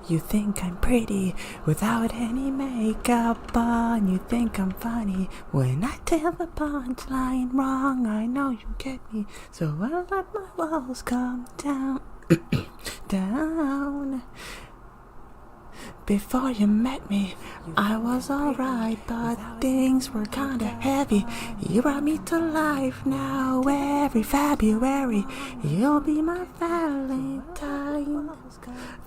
You think I'm pretty without any makeup on. You think I'm funny when I tell the punchline wrong. I know you get me, so I let my walls come down, down. Before you met me, I was alright, but things were kinda heavy. You brought me to life now. Every February, you'll be my Valentine.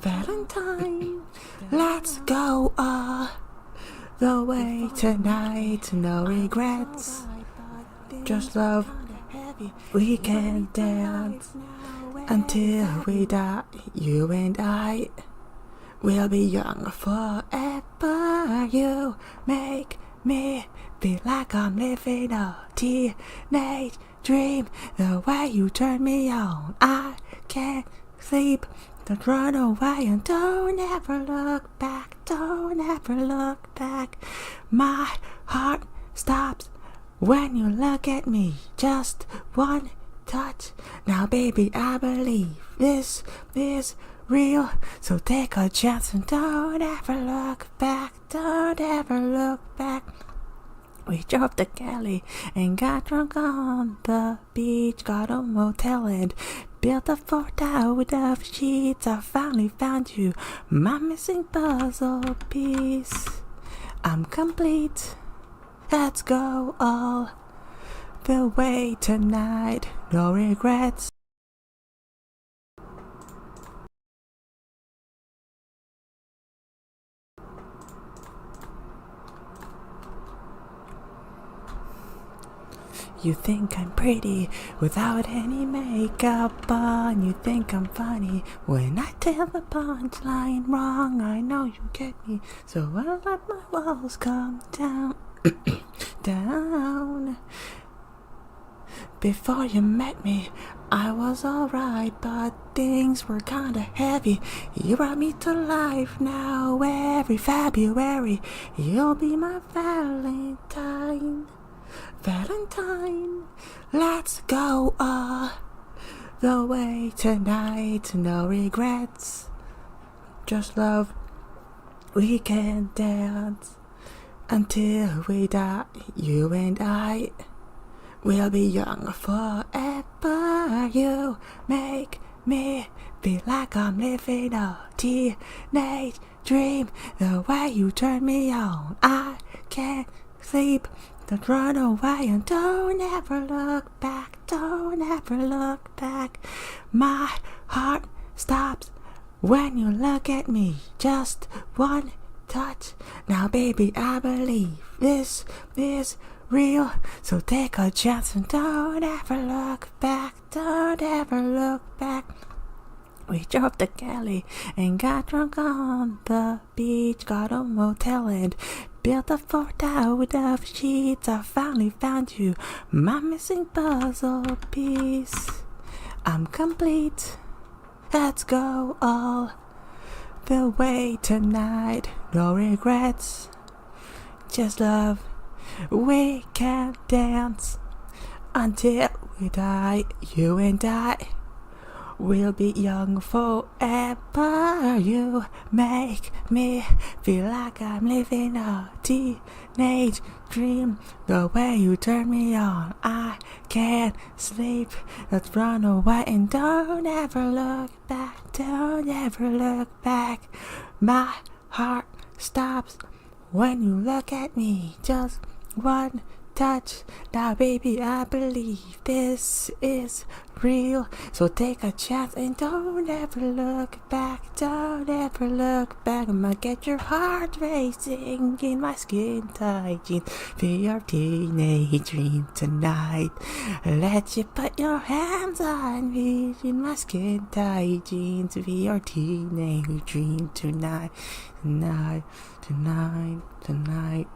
Valentine, let's go all the way tonight. No regrets, just love. We can dance until we die. You and I. We'll be young forever. You make me feel like I'm living a teenage dream. The way you turn me on, I can't sleep. Don't run away and don't ever look back. Don't ever look back. My heart stops when you look at me. Just one touch. Now baby, I believe this is real, so take a chance and don't ever look back. Don't ever look back. We drove to Cali and got drunk on the beach. Got a motel and built a fort out of sheets. I finally found you, my missing puzzle piece. I'm complete. Let's go all the way tonight. No regrets. You think I'm pretty without any makeup on. You think I'm funny when I tell the punchline wrong. I know you get me, so I let my walls come down, down. Before you met me, I was alright, but things were kinda heavy. You brought me to life now. Every February, you'll be my Valentine. Valentine, let's go all the way tonight. No regrets, just love. We can dance until we die. You and I. We'll be young forever. You make me feel like I'm living a teenage dream. The way you turn me on, I can't sleep. Don't run away and don't ever look back. Don't ever look back. My heart stops when you look at me. Just one touch. Now baby, I believe this is real, so take a chance and don't ever look back. Don't ever look back. We drove to Cali and got drunk on the beach. Got a motel and built a fort out of sheets. I finally found you, my missing puzzle piece. I'm complete. Let's go all the way tonight. No regrets, just love. We can dance until we die. You and I. We'll be young forever. You make me feel like I'm living a teenage dream. The way you turn me on, I can't sleep. Let's run away and don't ever look back. Don't ever look back. My heart stops when you look at me. Just one touch. Now baby, I believe this is real, so take a chance and don't ever look back. Don't ever look back. I'ma get your heart racing in my skin tight jeans. Be your teenage dream tonight. Let you put your hands on me in my skin tight jeans. Be your teenage dream tonight. Tonight, tonight, tonight.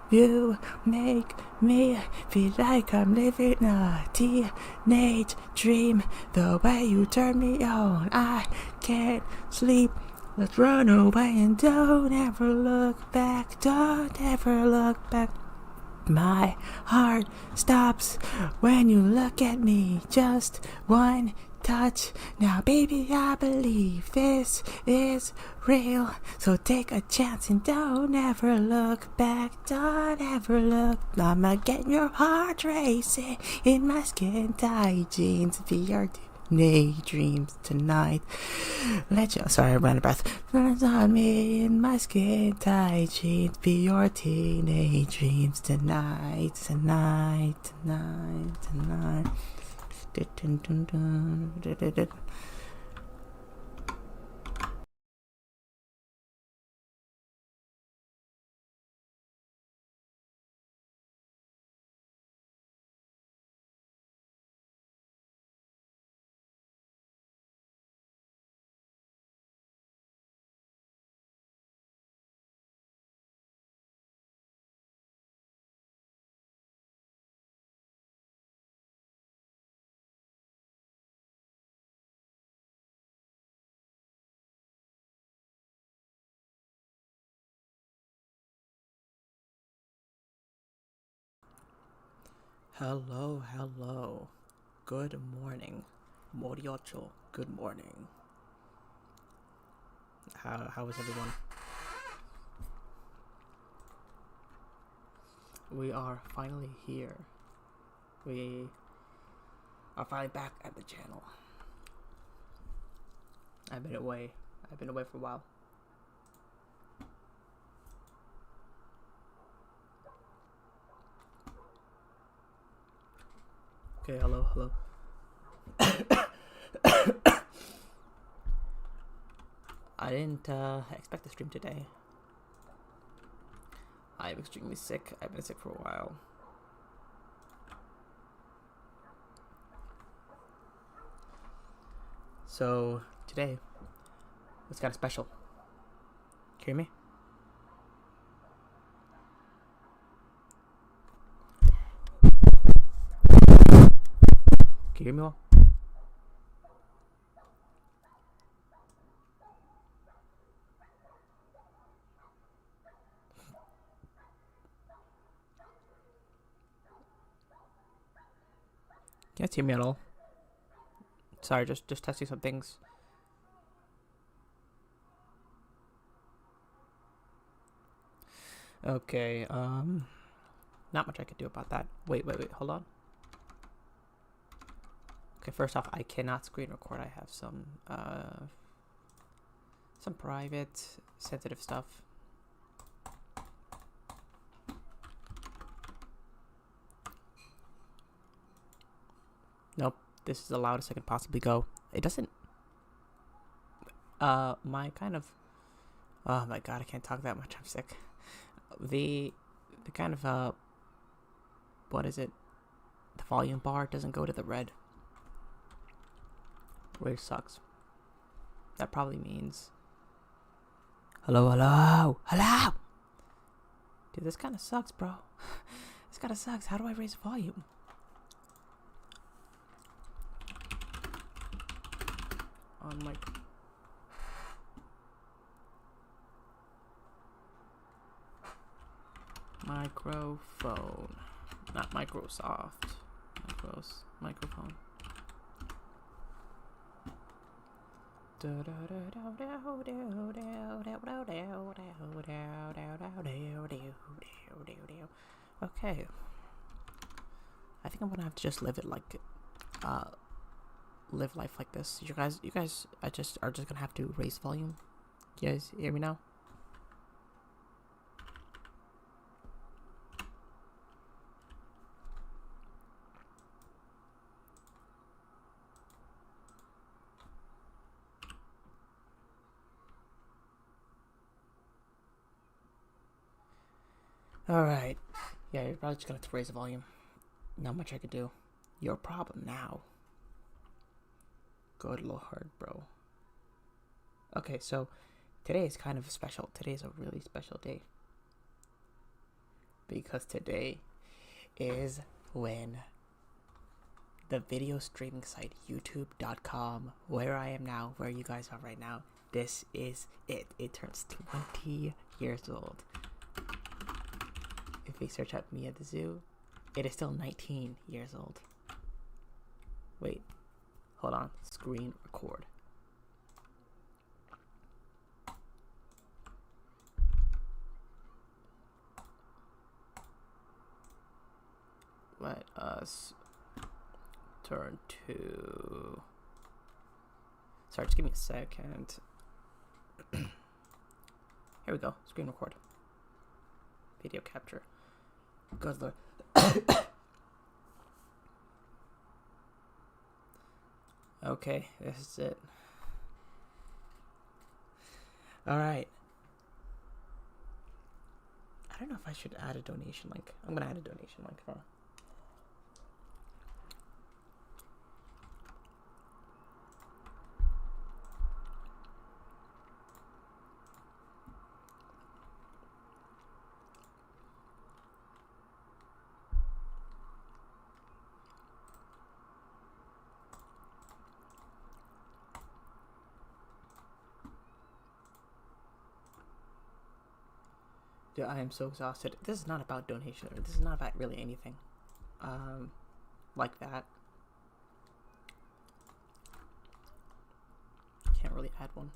You make me feel like I'm living a teenage dream. The way you turn me on, I can't sleep. Let's run away and don't ever look back. Don't ever look back. My heart stops when you look at me. Just one touch. Now, baby, I believe this is real. So take a chance and don't ever look back. Don't ever look. I'ma get your heart racing in my skin tight jeans. Be your daydreams tonight. Sorry, I ran out of breath. Burns on me in my skin tight jeans. Be your teenage dreams tonight. Tonight, tonight, tonight. Hello, hello. Good morning. Moriocho, good morning. How is everyone? We are finally here. We are finally back at the channel. I've been away for a while. Okay, hello. I didn't expect to stream today. I'm extremely sick. I've been sick for a while. So today, it's kind of special. Can you hear me? Can you hear me all? Can you guys hear me at all? Sorry, just testing some things. Okay, not much I could do about that. Wait, hold on. Okay, first off, I cannot screen record. I have some private, sensitive stuff. Nope, this is the loudest I can possibly go. It doesn't, my kind of, oh my god, I can't talk that much, I'm sick. The kind of, what is it? The volume bar doesn't go to the red. Which sucks. That probably means, hello. Dude, this kind of sucks, bro. This kind of sucks. How do I raise volume? On my microphone, not Microsoft. Microphone. Okay. I think I'm gonna have to just live life like this. You guys are just gonna have to raise volume. You guys hear me now? Alright. Yeah, you're probably just gonna have to raise the volume. Not much I could do. Your problem now. Good lord, bro. Okay, so today is kind of special. Today is a really special day. Because today is when the video streaming site youtube.com, where I am now, where you guys are right now, this is it. It turns 20 years old. If we search up me at the zoo, it is still 19 years old. Wait, hold on. Screen record. Let us turn to... Sorry, just give me a second. Here we go. Screen record. Video capture. Good lord. Okay, this is it. Alright. I don't know if I should add a donation link. I'm gonna add a donation link. Huh? Dude, I am so exhausted. This is not about donation. This is not about really anything. Like that. Can't really add one.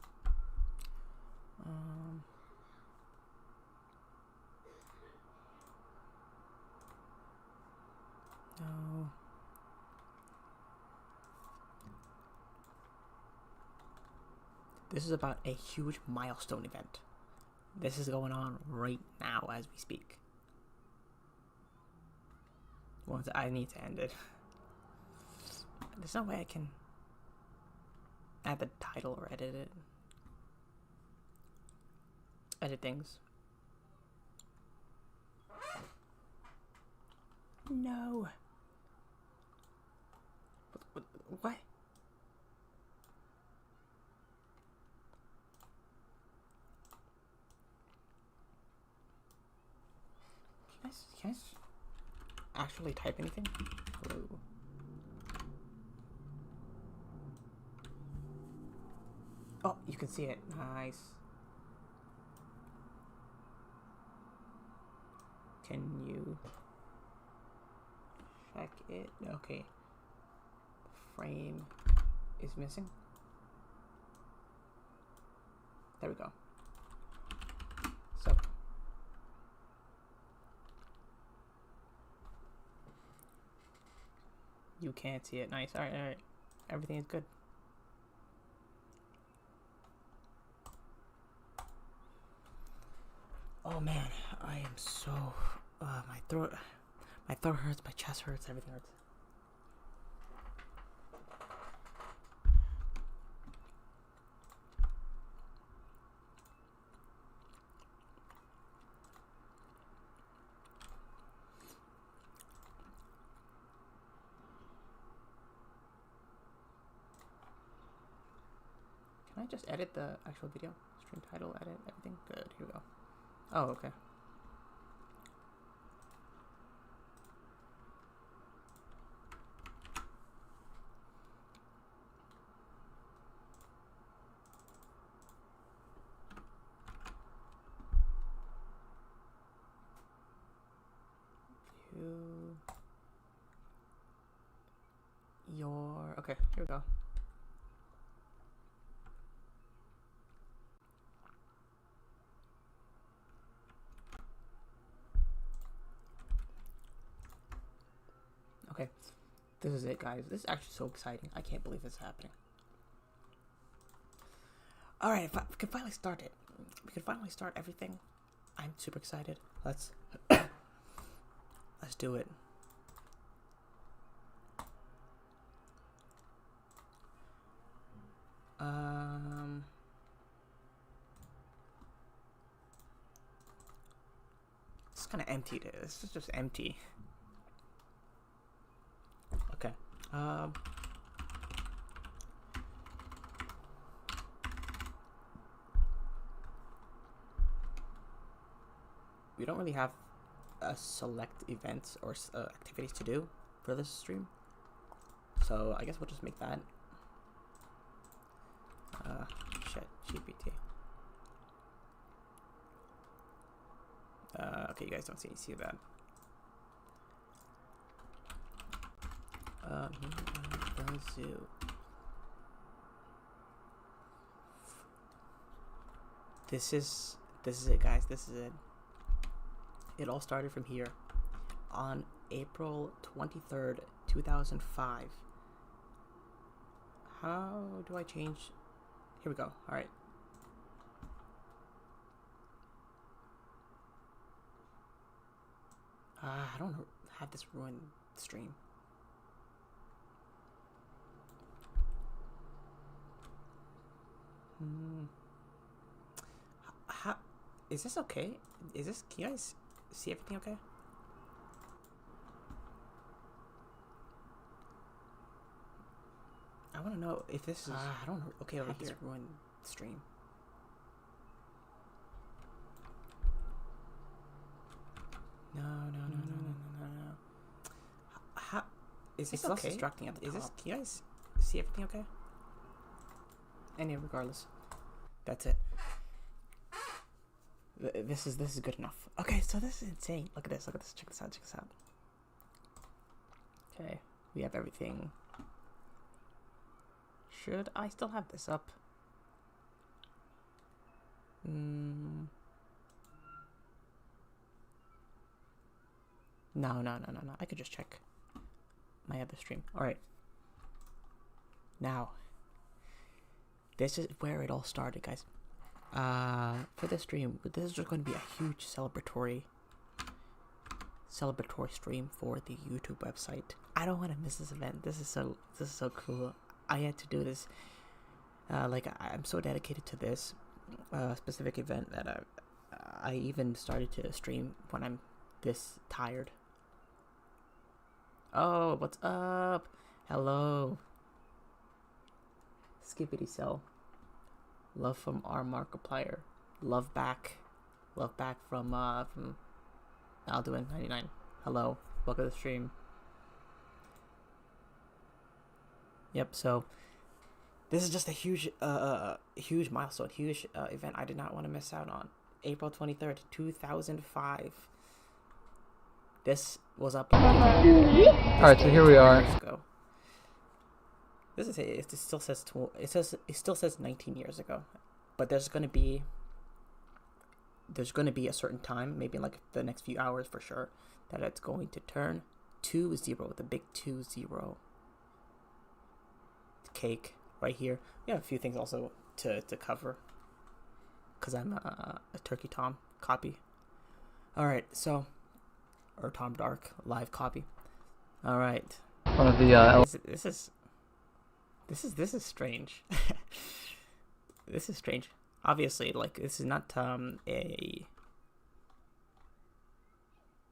No. This is about a huge milestone event. This is going on right now as we speak. Once I need to end it. There's no way I can add the title or edit it. Edit things. No. What? Can I actually type anything? Hello. Oh, you can see it. Nice. Can you check it? Okay. Frame is missing. There we go. So. You can't see it. Nice. Alright, alright. Everything is good. Oh man, I am so my throat hurts, my chest hurts, everything hurts. Can I just edit the actual video? Stream title, edit, everything? Good, here we go. Oh, okay. Okay, here we go. Okay, this is it, guys. This is actually so exciting. I can't believe this is happening. Alright, we can finally start it. We can finally start everything. I'm super excited. Let's do it. It's kind of empty. This is just empty. Okay. We don't really have select events or activities to do for this stream, so I guess we'll just make that. Shit, GPT. Okay, you guys don't see that. Here at the zoo. This is it, guys. This is it. It all started from here on April 23rd, 2005. How do I change? Here we go. All right. I don't have this ruined stream. How is this okay? Can you guys see everything okay? I want to know if this is. I don't know. Okay, over here. This ruined stream. No. How is this okay? Distracting at the top. Can you guys see everything okay? Anyway, regardless, that's it. This is good enough. Okay, so this is insane. Look at this. Check this out. Okay, we have everything. Should I still have this up? No. I could just check my other stream. Alright. Now, this is where it all started, guys. For this stream, this is just going to be a huge celebratory stream for the YouTube website. I don't want to miss this event. This is so cool. I had to do this. I'm so dedicated to this specific event that I even started to stream when I'm this tired. Oh, what's up? Hello. Skippity Cell. Love from our Markiplier. Love back from Alduin99. Hello. Welcome to the stream. Yep, so this is just a huge milestone, huge event I did not want to miss out on. April 23rd, 2005. This was up. Alright, so here we are. This is it still says 19 years ago, but there's gonna be a certain time, maybe in like the next few hours for sure, that it's going to turn 2-0 with a big 2-0. Cake right here. We have a few things also to cover because I'm a Turkey Tom copy. All right, so or Tom Dark live copy. All right. One of the this is strange. This is strange. Obviously, like this is not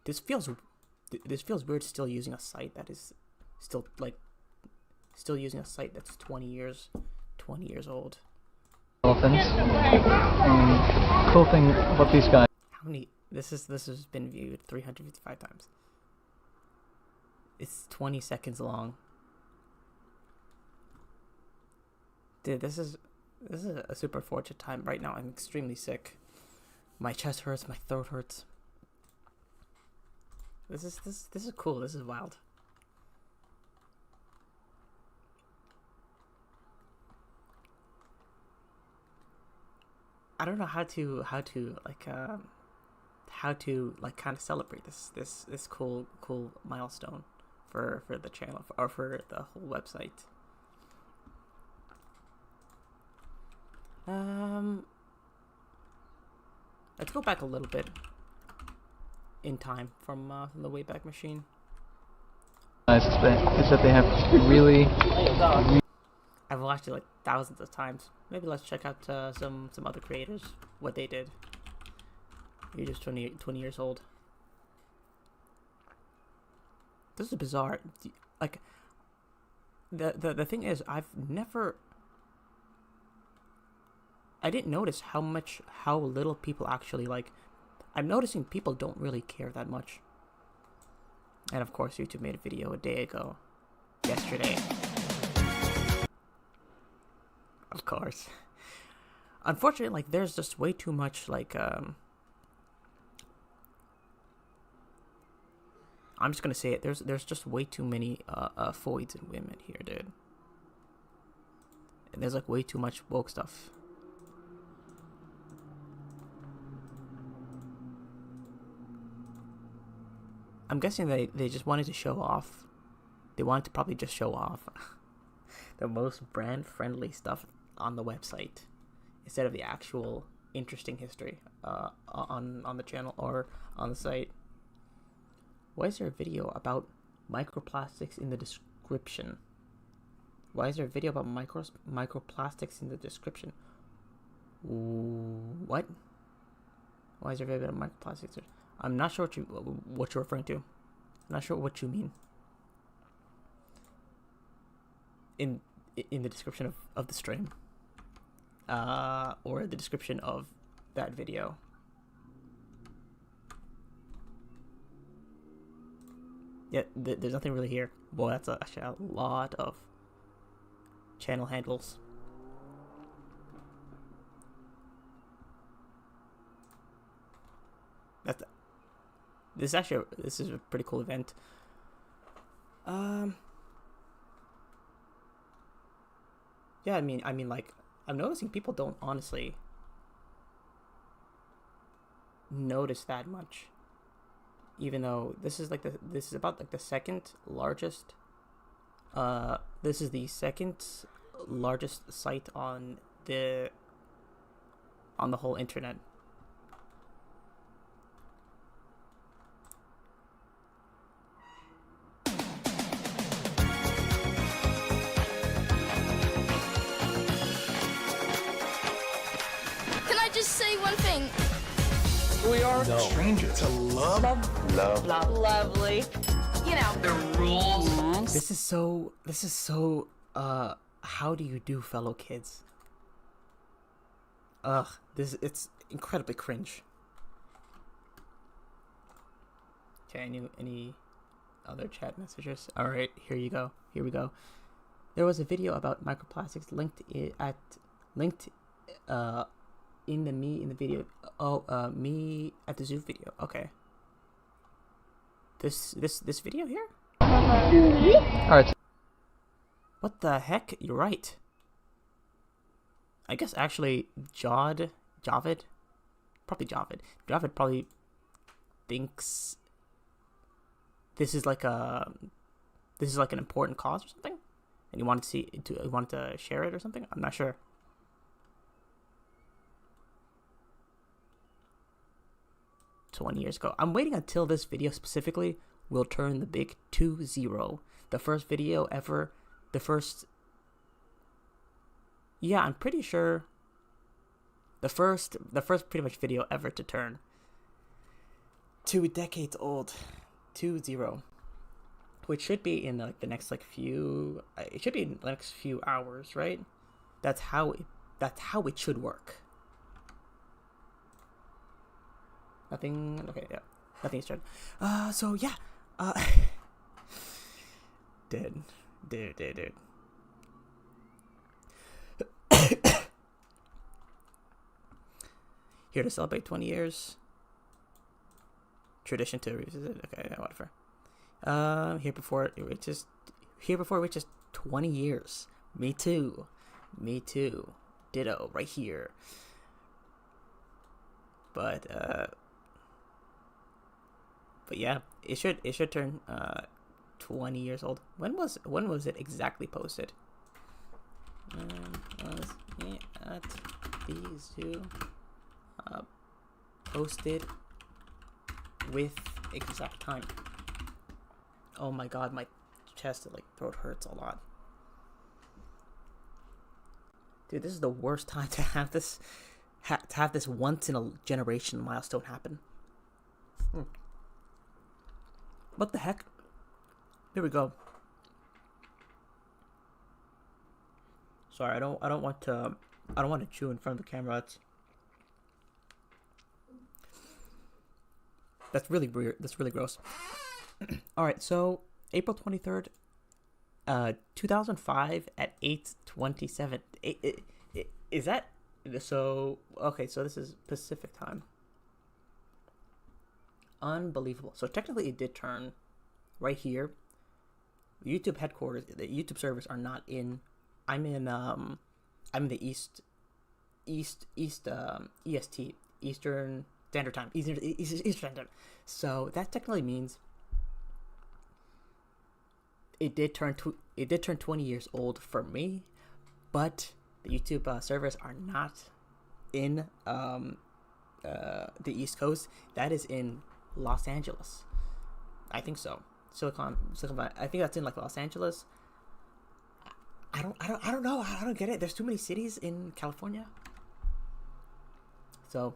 This feels weird. Still using a site that is still using a site that's 20 years old. Elephants. Cool thing about these guys. How many? This has been viewed 355 times. It's 20 seconds long. Dude, this is a super fortunate time right now. I'm extremely sick. My chest hurts. My throat hurts. This is cool. This is wild. I don't know how to kind of celebrate this cool milestone for the channel or for the whole website. Let's go back a little bit in time from the Wayback Machine. Nice is that they have really. I've watched it like thousands of times. Maybe let's check out some other creators, what they did. You're just 20 years old. This is bizarre. Like, the thing is, I didn't notice how little people actually like. I'm noticing people don't really care that much. And of course, YouTube made a video a day ago, yesterday. Of course. Unfortunately, like there's just way too much like I'm just gonna say it. There's just way too many foids in women here, dude. And there's like way too much woke stuff. I'm guessing they just wanted to show off. They wanted to probably just show off the most brand friendly stuff on the website instead of the actual interesting history on the channel or on the site. Why is there a video about microplastics in the description? Why is there a video about microplastics in the description? What? Why is there a video about microplastics? I'm not sure what you're referring to. I'm not sure what you mean. In the description of the stream, or the description of that video. Yeah, there's nothing really here. Boy, that's actually a lot of channel handles. This is a pretty cool event. Yeah, I mean, like, I'm noticing people don't honestly notice that much. Even though this is about like the second largest. This is the second largest site on the whole internet. Say one thing. We are strangers. To love. Lovely. You know the rules. This is so. How do you do, fellow kids? It's incredibly cringe. Okay, any other chat messages? All right, here you go. Here we go. There was a video about microplastics linked in the video. Me at the zoo video. Okay. This video here? Alright. What the heck? You're right. I guess actually Javid probably thinks this is like an important cause or something, and he wanted to share it or something. I'm not sure. $20 years ago. I'm waiting until this video specifically will turn the big 2-0. The first video ever. Yeah, I'm pretty sure the first pretty much video ever to turn 2 decades old. 2-0. Which should be in the next few. It should be in the next few hours, right? That's how it should work. Nothing. Okay, yeah. Nothing's turned. So yeah. Dude. Here to celebrate 20 years. Tradition to revisit. Okay, yeah, whatever. Here before it reaches 20 years. Me too. Ditto. Right here. But yeah, it should turn 20 years old. When was it exactly posted? Was it at these two posted with exact time? Oh my god, my chest and throat hurts a lot. Dude, this is the worst time to have this once in a generation milestone happen. What the heck? Here we go. Sorry, I don't want to chew in front of the camera. That's really weird. That's really gross. All right, so April 23rd, 2005 at 8:27. Is that so? Okay, so this is Pacific time. Unbelievable. So technically, it did turn right here. YouTube headquarters, the YouTube servers are not in. I'm in the EST, Eastern Standard Time, Eastern Standard Time. So that technically means it did turn 20 years old for me, but the YouTube servers are not in the East Coast. That is in Los Angeles. I think so. Silicon Valley. I think that's in like Los Angeles. I don't know. I don't get it. There's too many cities in California. So,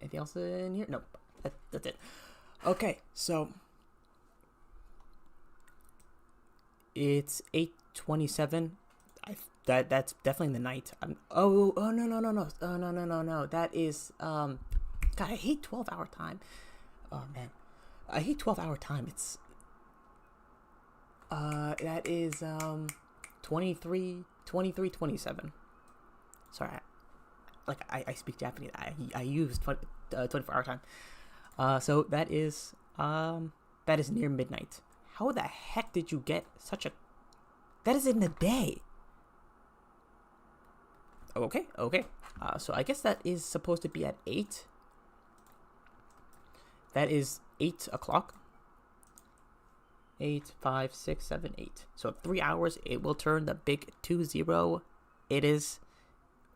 anything else in here? Nope. That's it. Okay, so it's 8:27. That's definitely in the night. No. That is God, I hate 12-hour time. Oh man, I hate 12-hour time. It's that is 23:27. Sorry, I speak Japanese. I use 24-hour time. So that is near midnight. How the heck did you get such a? That is in the day. Okay. So I guess that is supposed to be at 8. That is 8 o'clock. 8, 5, 6, 7, 8. So 3 hours, it will turn the big 2-0.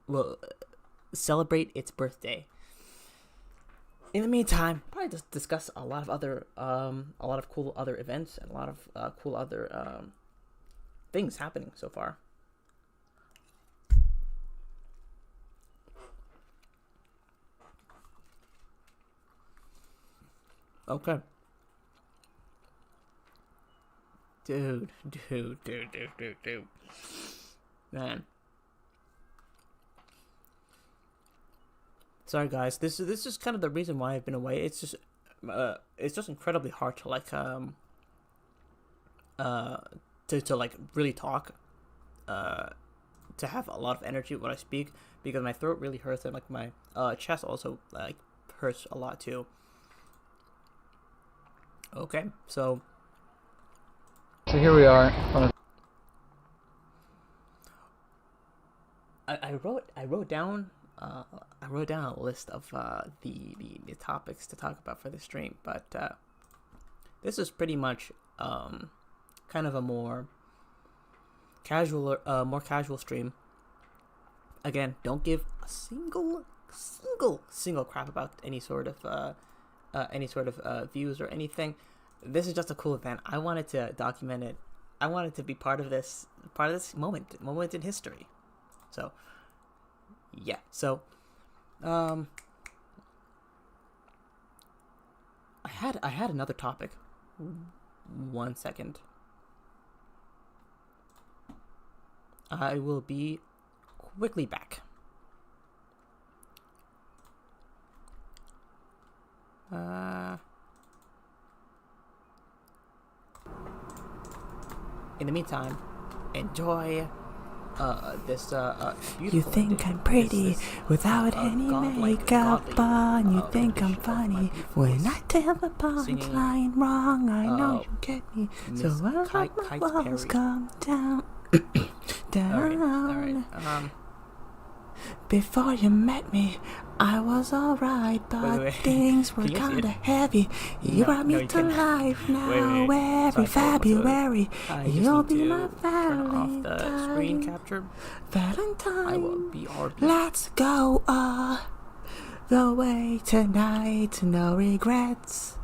Will celebrate its birthday. In the meantime, probably just discuss a lot of cool other events and a lot of cool other things happening so far. Okay. Dude. Man. Sorry guys, this is kind of the reason why I've been away. It's just incredibly hard to like to like really talk, to have a lot of energy when I speak, because my throat really hurts and like my chest also like hurts a lot too. Okay, so here we are. I wrote down a list of the topics to talk about for the stream, but this is pretty much kind of a more casual stream. Again, don't give a single crap about any sort of views or anything. This is just a cool event. I wanted to document it. I wanted to be part of this moment in history. So yeah. So I had another topic. 1 second. I will be quickly back. In the meantime, enjoy this beautiful. You think I'm pretty without any makeup on. You think I'm funny when I tell the punchline wrong. I know you get me. So I'll let my walls come down. Down. All right. Before you met me, I was alright, but wait. things were Can you see kinda it? heavy. You brought me you to can't. life now. Wait. Every February, I just you'll need be to my turn off the screen Valentine. capture. I Valentine. will be RB. Let's go all the way tonight. No regrets,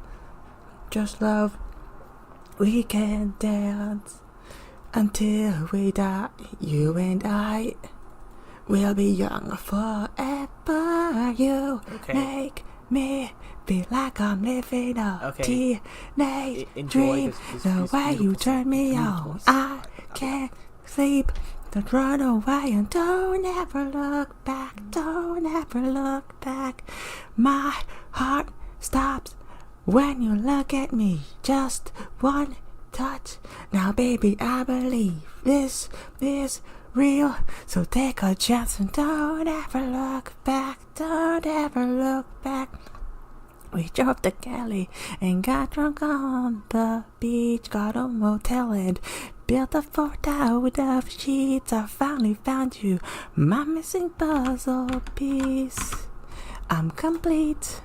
just love. We can dance until we die. You and I will be young forever. You Okay. make me feel like I'm living a Okay. teenage Enjoy dream. this The way you beautiful turn me beautiful on, song. I can't sleep. Don't run away and don't ever look back. Don't ever look back. My heart stops when you look at me. Just one touch. Now, baby, I believe this is real. So take a chance and don't ever look back. Don't ever look back. We drove to Cali and got drunk on the beach, got a motel and built a fort out of sheets. I finally found you, my missing puzzle piece. I'm complete,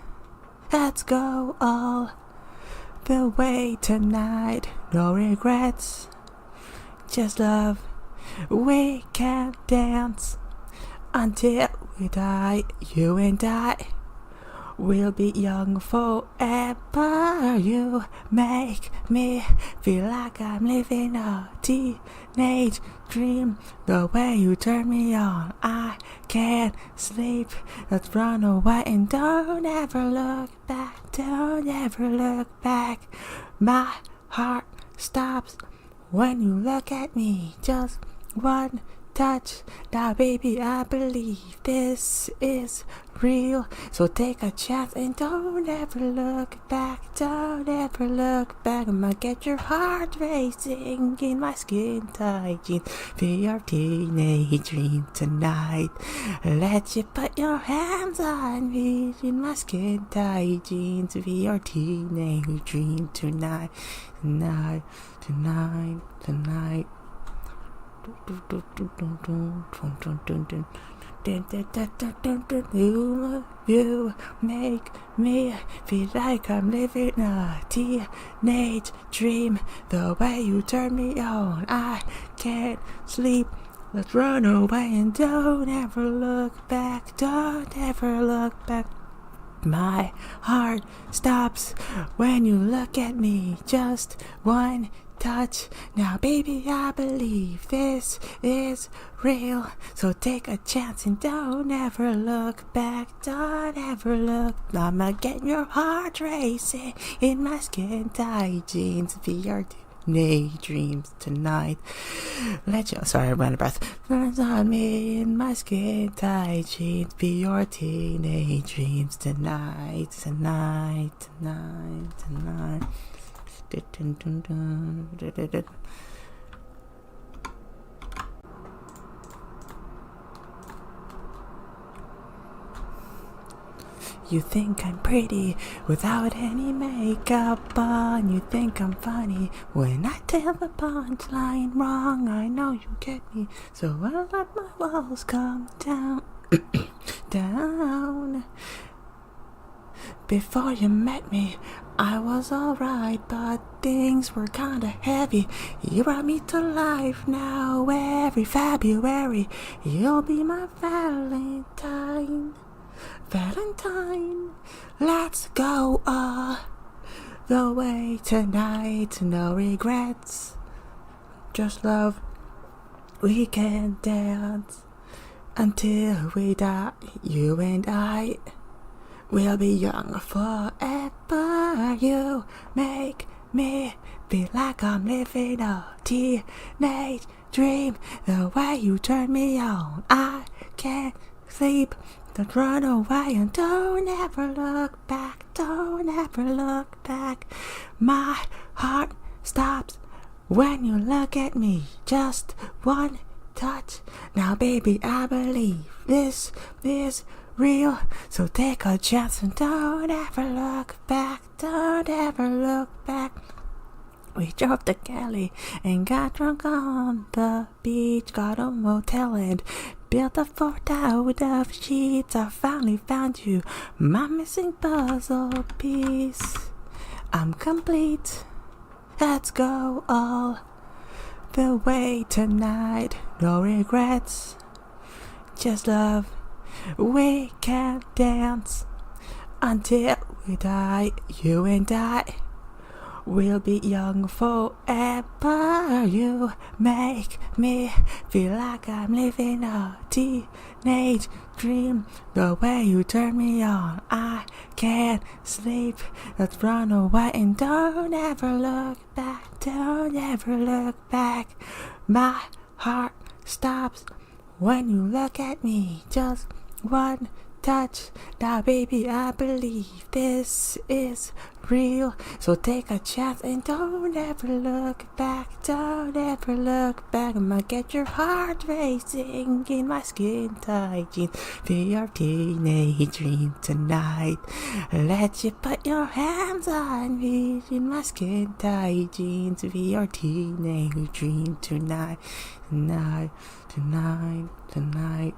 let's go all the way tonight. No regrets, just love. We can dance until we die, you and I. We'll be young forever. You make me feel like I'm living a teenage dream. The way you turn me on, I can't sleep. Let's run away and don't ever look back. Don't ever look back. My heart stops when you look at me. Just one touch. Now baby, I believe this is real. So take a chance and don't ever look back. Don't ever look back. I'ma get your heart racing in my skin tight jeans. Be your teenage dream tonight. Let you put your hands on me in my skin tight jeans. Be your teenage dream tonight. Tonight, tonight, tonight. You make me feel like I'm living a teenage dream. The way you turn me on, I can't sleep. Let's run away and don't ever look back. Don't ever look back. My heart stops when you look at me. Just one touch. Now baby, I believe this is real. So take a chance and don't ever look back. Don't ever look. I'ma get your heart racing in my skin tight jeans. Be your teenage dreams tonight. Let you, sorry, I ran out of breath. Burns on me in my skin tight jeans. Be your teenage dreams tonight. Tonight, tonight, tonight. You think I'm pretty without any makeup on. You think I'm funny when I tell the punchline wrong. I know you get me, so I'll let my walls come down. Down. Before you met me, I was alright, but things were kinda heavy. You brought me to life now. Every February, you'll be my Valentine. Valentine, let's go all the way tonight. No regrets, just love. We can dance until we die, you and I. We'll be young forever. You make me feel like I'm living a teenage dream. The way you turn me on, I can't sleep. Don't run away and don't ever look back. Don't ever look back. My heart stops when you look at me. Just one touch. Now baby, I believe this is real. So take a chance and don't ever look back. Don't ever look back. We drove to Cali and got drunk on the beach, got a motel and built a fort out of sheets. I finally found you, my missing puzzle piece. I'm complete, let's go all the way tonight. No regrets, just love. We can dance until we die, you and I. We'll be young forever. You make me feel like I'm living a teenage dream. The way you turn me on, I can't sleep. Let's run away and don't ever look back. Don't ever look back. My heart stops when you look at me. Just one touch. Now, baby, I believe this is real. So take a chance and don't ever look back. Don't ever look back. I'ma get your heart racing in my skin tight jeans. Feel your teenage dream tonight. Let you put your hands on me in my skin tight jeans. Be your teenage dream tonight. Tonight, tonight, tonight.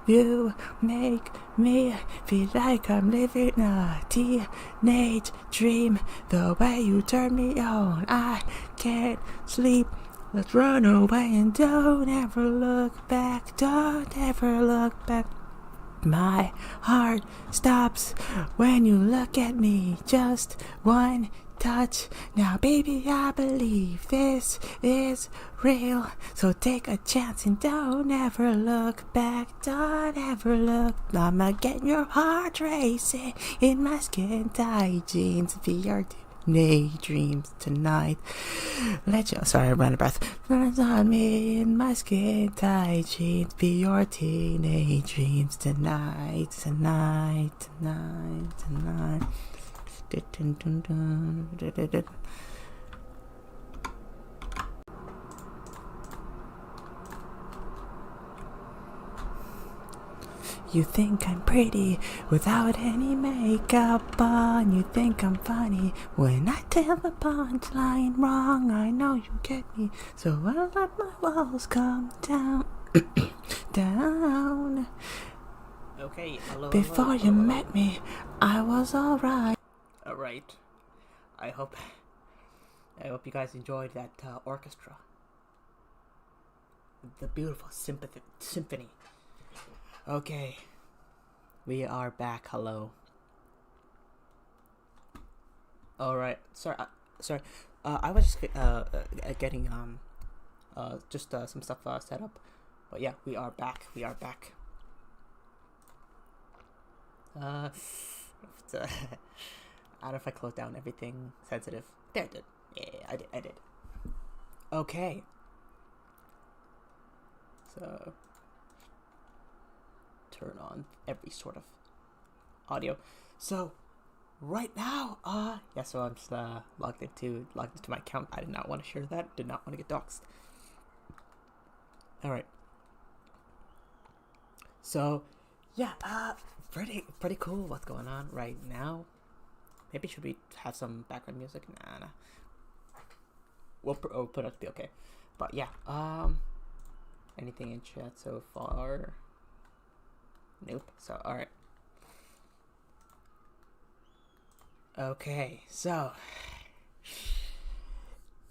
You make me feel like I'm living a teenage dream. The way you turn me on, I can't sleep. Let's run away and don't ever look back. Don't ever look back. My heart stops when you look at me. Just one touch. Now, baby, I believe this is real. So take a chance and don't ever look back. Don't ever look. I'ma get your heart racing in my skin tight jeans. Be your daydreams tonight. Sorry, I ran out of breath. Burns on me in my skin tight jeans. Be your teenage dreams tonight. Tonight, tonight, tonight. You think I'm pretty without any makeup on. You think I'm funny when I tell the punchline wrong. I know you get me, so I'll let my walls come down. Down. Okay, hello. Before you met me, I was alright. Alright. I hope you guys enjoyed that orchestra. The beautiful symphony. Okay. We are back. Hello. Alright. Sorry. I was just getting some stuff set up. But yeah, we are back. I don't know if I closed down everything sensitive. There, I did. Yeah, I did. Okay. So, turn on every sort of audio. So, right now, so I'm just logged into my account. I did not want to share that. Did not want to get doxxed. All right. So, yeah, pretty cool. What's going on right now? Maybe should we have some background music? Nah. We'll put it to be okay. But yeah, anything in chat so far? Nope. So, alright. Okay, so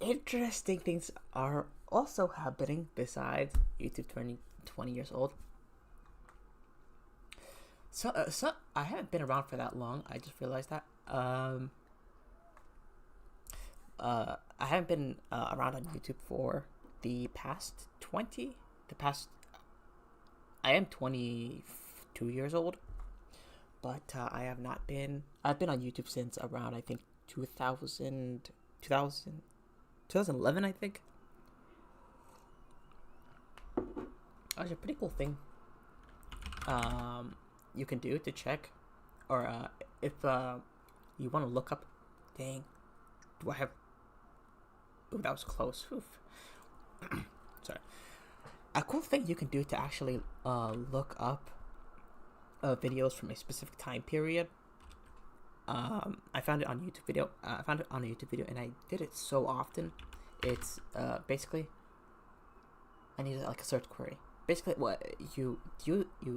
interesting things are also happening besides YouTube 20 years old. So I haven't been around for that long. I just realized that. I haven't been around on YouTube for the past. I am 22 years old, but I have not been. I've been on YouTube since around, I think, 2011, I think. That's a pretty cool thing. You can do to check, or if you want to look up. Dang, do I have? Ooh, that was close. Oof. Sorry. A cool thing you can do to actually look up videos from a specific time period. I found it on YouTube video. I found it on a YouTube video, and I did it so often. It's basically, I need like a search query. Basically, what you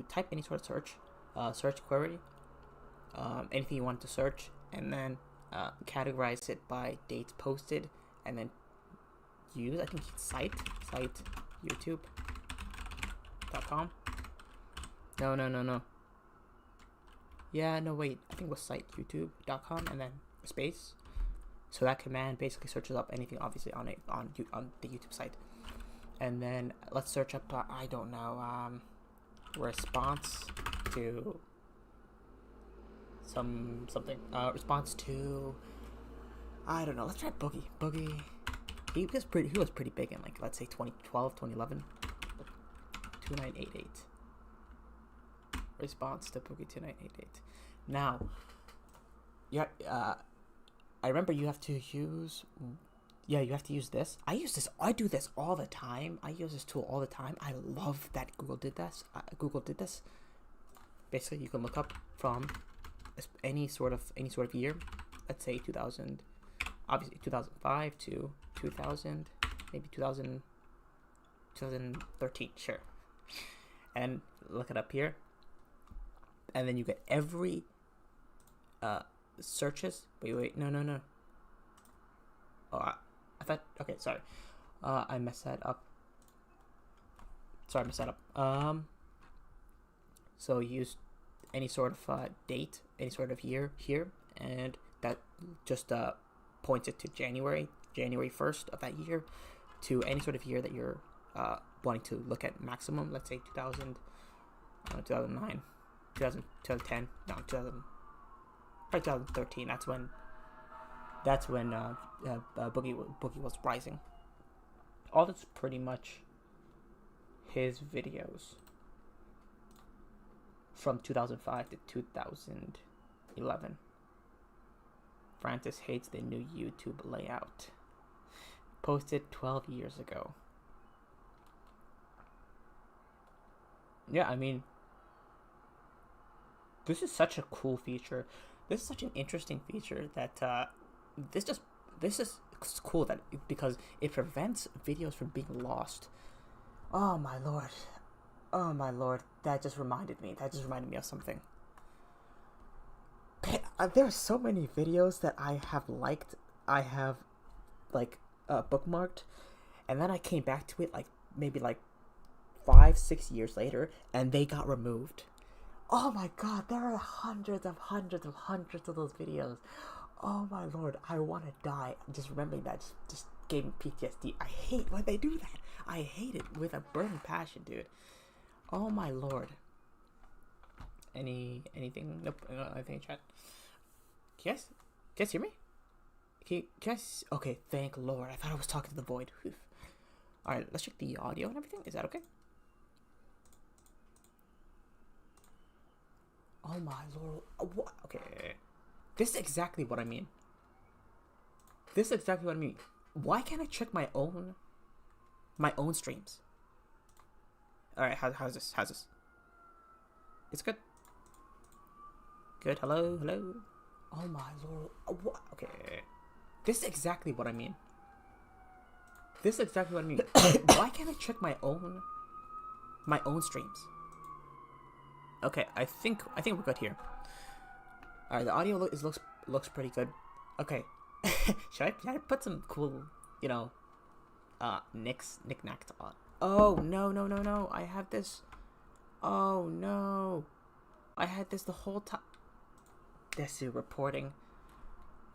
type any sort of search query, anything you want to search, and then categorize it by dates posted, and then use, I think, site youtube.com. No. Yeah, no, wait. I think it was site youtube.com and then space. So that command basically searches up anything, obviously, on the YouTube site. And then let's search up, I don't know, response to something. Response to, I don't know. Let's try boogie He was pretty big in, like, let's say 2012, 2011. 2988. Response to Boogie 2988. Now, yeah, I remember you have to use. Yeah, you have to use this. I do this all the time. I use this tool all the time. I love that Google did this. Basically, you can look up from any sort of year. Let's say 2000, obviously 2005 to 2000, maybe 2013, sure. And look it up here. And then you get every searches. Wait, no. Oh, I thought, okay, sorry. I messed that up. So use any sort of date, any sort of year here, and that just points it to January 1st of that year, to any sort of year that you're wanting to look at maximum. Let's say 2000, 2009, 2010, no, 2000, probably 2013. That's when Boogie was rising. All that's pretty much his videos from 2005 to 2011. Francis hates the new YouTube layout. Posted 12 years ago. Yeah, I mean, this is such a cool feature. This is such an interesting feature that this is cool that because it prevents videos from being lost. Oh my lord, that just reminded me of something. There are so many videos that I have liked, bookmarked, and then I came back to it maybe 5-6 years later, and they got removed. Oh my god, there are hundreds of those videos. Oh my lord, I want to die. Just remembering that just gave me PTSD. I hate when they do that. I hate it with a burning passion, dude. Oh my lord. Anything? Nope. Anything in chat? Can you guys hear me? Can you guys? Okay, thank lord. I thought I was talking to the void. Alright, let's check the audio and everything. Is that okay? Oh my lord. What? Okay. This is exactly what I mean. Why can't I check my own streams? Alright, how's this? It's good. Good, hello? Oh my lord. What? Okay. This is exactly what I mean. Why can't I check my own streams? Okay, I think we're good here. Alright, the audio looks pretty good. Okay. Should I put some cool, knickknacks on? Oh, no. I have this. Oh, no. I had this the whole time. Desu reporting.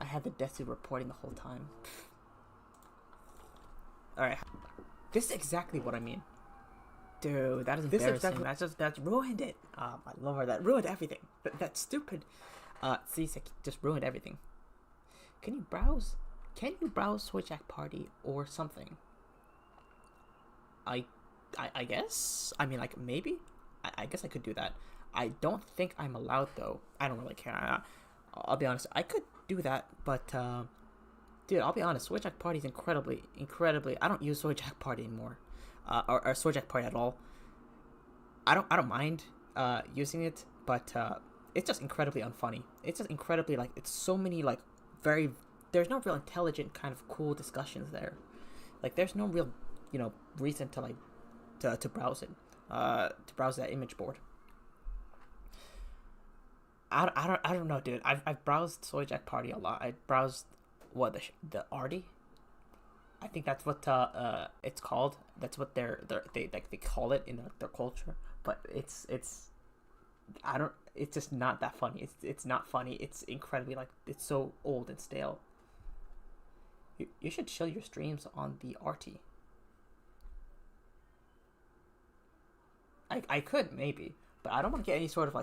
I had the Desu reporting the whole time. Alright. This is exactly what I mean. Dude, that is embarrassing. That's ruined it. Oh my lord, that ruined everything. That stupid CSEC just ruined everything. Can you browse Switch Party or something? I guess? I mean, maybe? I guess I could do that. I don't think I'm allowed, though. I don't really care. I'll be honest. I could do that, but, dude, I'll be honest. Switch Party is incredibly... I don't use Switch Party anymore. Or Switch Party at all. I don't mind using it, but it's just incredibly unfunny. It's just incredibly, it's so many, there's no real intelligent kind of cool discussions there. There's no real, reason to, to browse it. To browse that image board. I don't know, dude. I've browsed Switch Party a lot. I browsed, the Arty? I think that's what it's called. That's what they call it in their culture. But it's just not that funny. It's not funny. It's incredibly it's so old and stale. You should show your streams on the Arty. I could maybe, but I don't want to get any sort of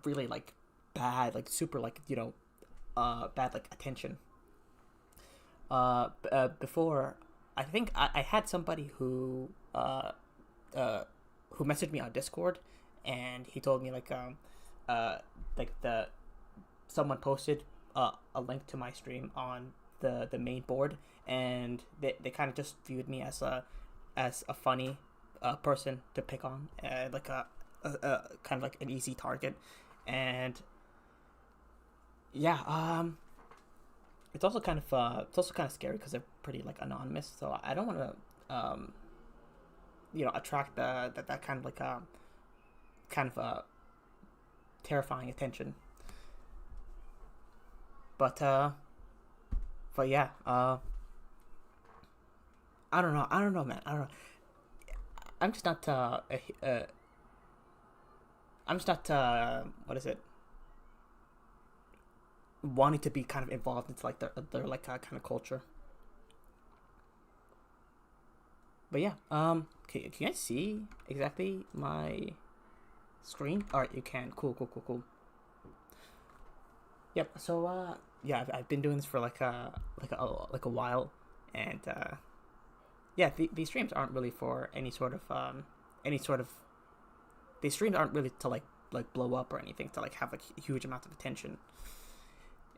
really bad super bad attention. before, I think I had somebody who messaged me on Discord, and he told me like someone posted a link to my stream on the main board, and they kind of just viewed me as a funny person to pick on, like a kind of like an easy target. And yeah, it's also kind of scary because they're pretty like anonymous, so I don't want to attract that kind of like terrifying attention. But yeah, I don't know, man. I don't know. I'm just not what is it? Wanting to be kind of involved into like their like kind of culture. But yeah, can you guys see exactly my screen? All right, you can. Cool. Yep. So yeah, I've been doing this for like a while, and yeah, these streams aren't really for any sort of these streams aren't really to like blow up or anything, to like have like huge amounts of attention.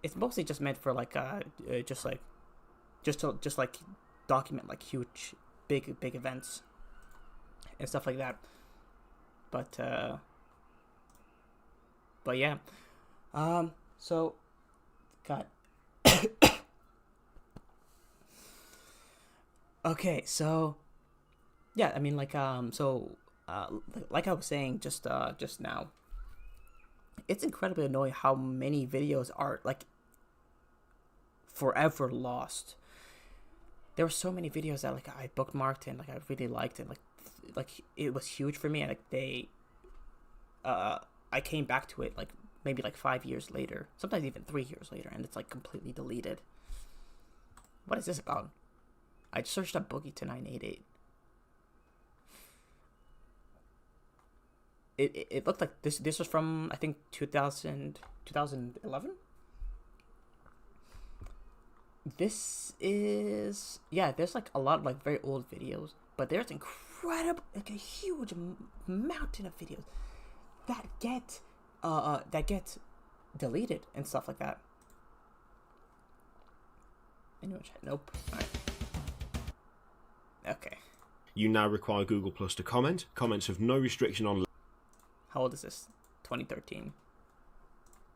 It's mostly just meant for like just to document like huge big events and stuff like that. But yeah, so God. Okay, so yeah, I mean like like I was saying just now, it's incredibly annoying how many videos are like forever lost. There were so many videos that like I bookmarked and like I really liked, and like it was huge for me, and like I came back to it like maybe like 5 years later, sometimes even 3 years later, and it's like completely deleted. What is this about? I just searched up Boogie to 988. It looked like this was from I think 2011. This is, yeah, there's like a lot of like very old videos, but there's incredible, like a huge mountain of videos that get deleted and stuff like that. Anyway, nope. All right. Okay. You now require Google Plus to comment. Comments have no restriction on How old is this? 2013.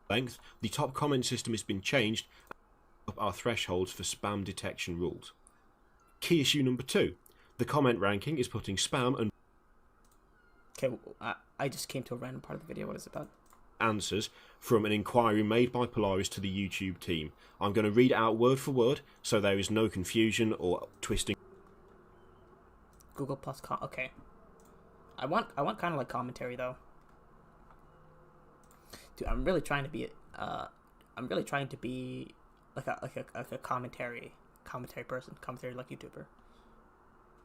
length. The top comment system has been changed up our thresholds for spam detection rules. Key issue number 2. The comment ranking is putting spam and Okay, I just came to a random part of the video. What is it about? answers from an inquiry made by Polaris to the YouTube team. I'm going to read it out word for word so there is no confusion or twisting. Google Plus okay. I want kind of like commentary though. Dude, I'm really trying to be like a commentary person, commentary like YouTuber.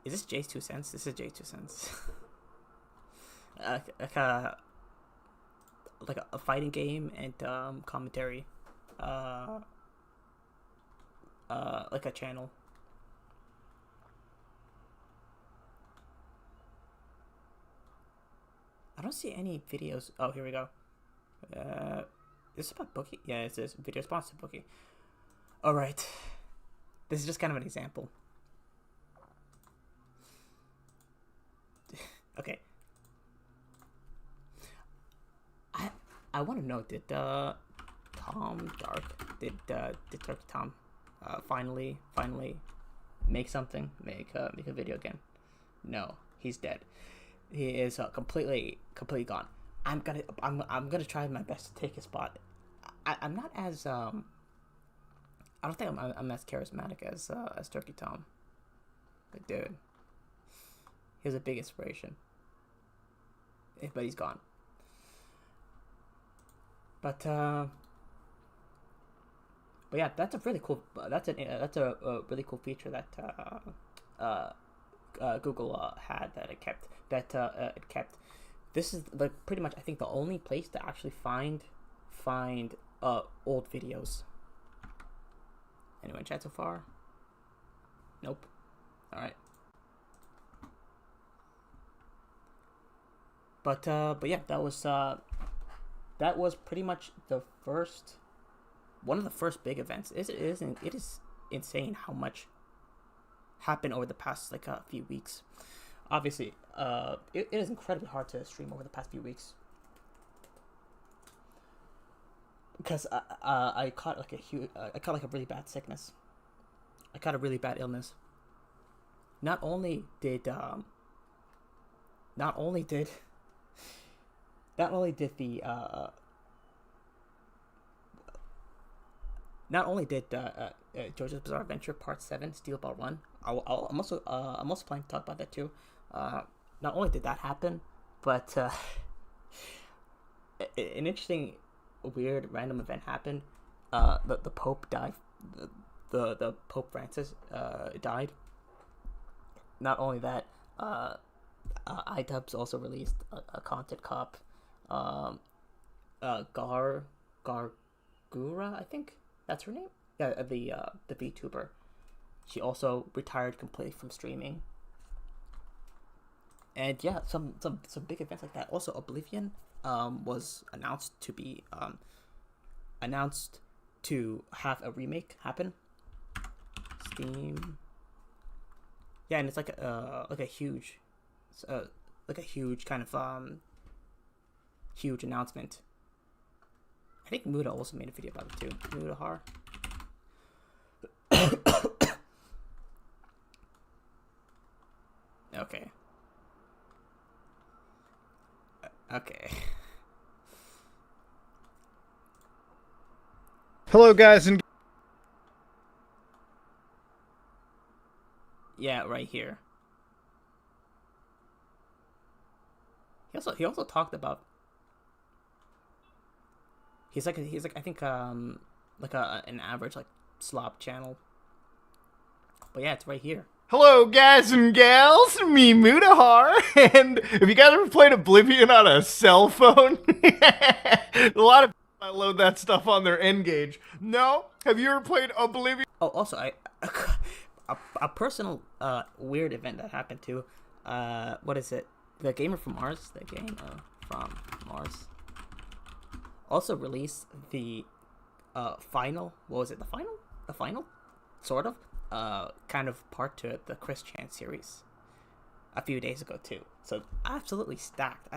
Is this Jay's 2 cents? This is Jay's 2 cents. like a fighting game and commentary, like a channel. I don't see any videos. Oh, here we go. Is this about Bookie? Yeah, it says video response to Bookie. All right, this is just kind of an example. Okay. I want to know, did Tom Dark, did Turkey Tom finally make something, make a video again? No, he's dead. He is completely gone. I'm gonna try my best to take his spot. I'm not as I don't think I'm as charismatic as Turkey Tom. But dude, he was a big inspiration. But he's gone. But yeah, that's a really cool. That's a really cool feature that Google had that it kept. It kept. This is like pretty much I think the only place to actually find old videos. Anyone chat so far? Nope. All right. But yeah, that was pretty much one of the first big events. It is insane how much happened over the past like a few weeks. Obviously, it is incredibly hard to stream over the past few weeks because I caught like a really bad sickness. I caught a really bad illness. Not only did the JoJo's Bizarre Adventure Part 7 Steel Ball Run. I'm also planning to talk about that too. Not only did that happen, but an interesting, weird, random event happened. The Pope died. The Pope Francis died. Not only that, iDubbbz also released a content cop. Gargura, I think that's her name. Yeah, the VTuber. She also retired completely from streaming. And yeah, some big events like that. Also, Oblivion was announced to have a remake happen. Steam. Yeah, and it's like a huge kind of huge announcement. I think Muda also made a video about it too. Mudahar. Okay. Okay. Hello, guys, and Yeah, right here. He also talked about. He's like I think like an average like slop channel. But yeah, it's right here. hello, guys and gals, me Mudahar, and have you guys ever played Oblivion on a cell phone? A lot of people load that stuff on their N-Gage. No? Have you ever played Oblivion? Oh, also a personal weird event that happened too. What is it? The Gamer from Mars. The game from Mars. Also released the final. What was it? The final, sort of. Kind of part to the Chris Chan series a few days ago too. So absolutely stacked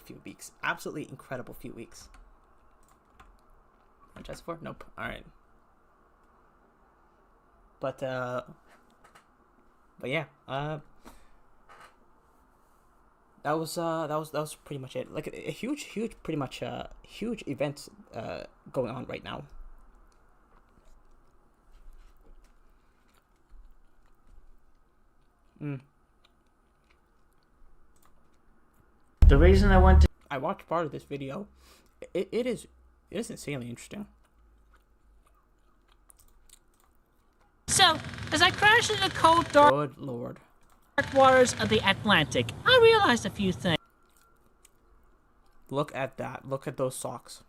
few weeks. Absolutely incredible few weeks. Just for nope. All right. But yeah. That was pretty much it. Like a huge pretty much huge events going on right now. The reason I went to I watched part of this video. It is insanely interesting. So, as I crashed into the cold, dark Good lord. waters of the Atlantic, I realized a few Look at that. Look at those socks.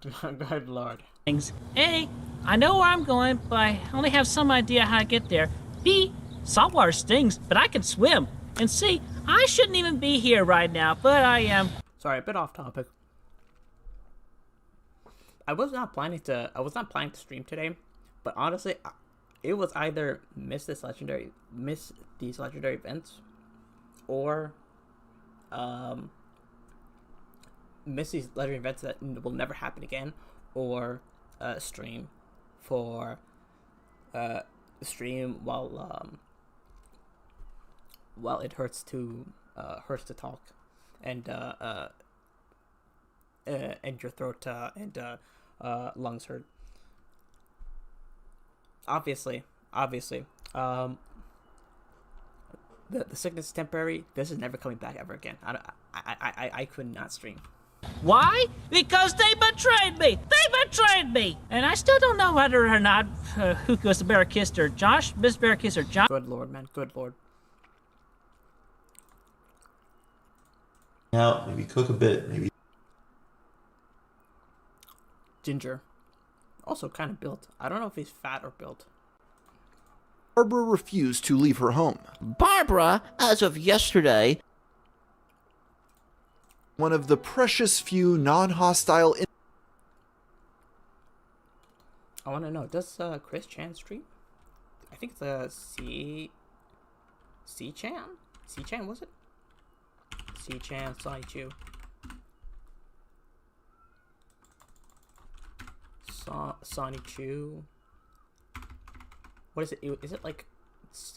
Good lord. things. A, I know where I'm going, but I only have some idea how to get there. B, saltwater stings, but I can swim. And C, I shouldn't even be here right now, but I am. Sorry, a bit off topic. I was not planning to stream today, but honestly, it was either miss these legendary events, or miss these legendary events that will never happen again, or stream while it hurts to talk, and your throat and lungs hurt. Obviously, the sickness is temporary. This is never coming back ever again. I could not stream. Why? Because they betrayed me! They betrayed me! And I still don't know whether or not who was the Barakist or Josh, Miss Barakist or Josh. Good lord, man. Good lord. Out, maybe cook a bit, maybe. Ginger. Also kind of built. I don't know if he's fat or built. Barbara refused to leave her home. Barbara, as of yesterday, One of the precious few non-hostile I want to know, does Chris Chan stream? I think it's a C-Chan? C-Chan, was it? C-Chan, Sonny Chu. Sonny Chu. What is it? Is it like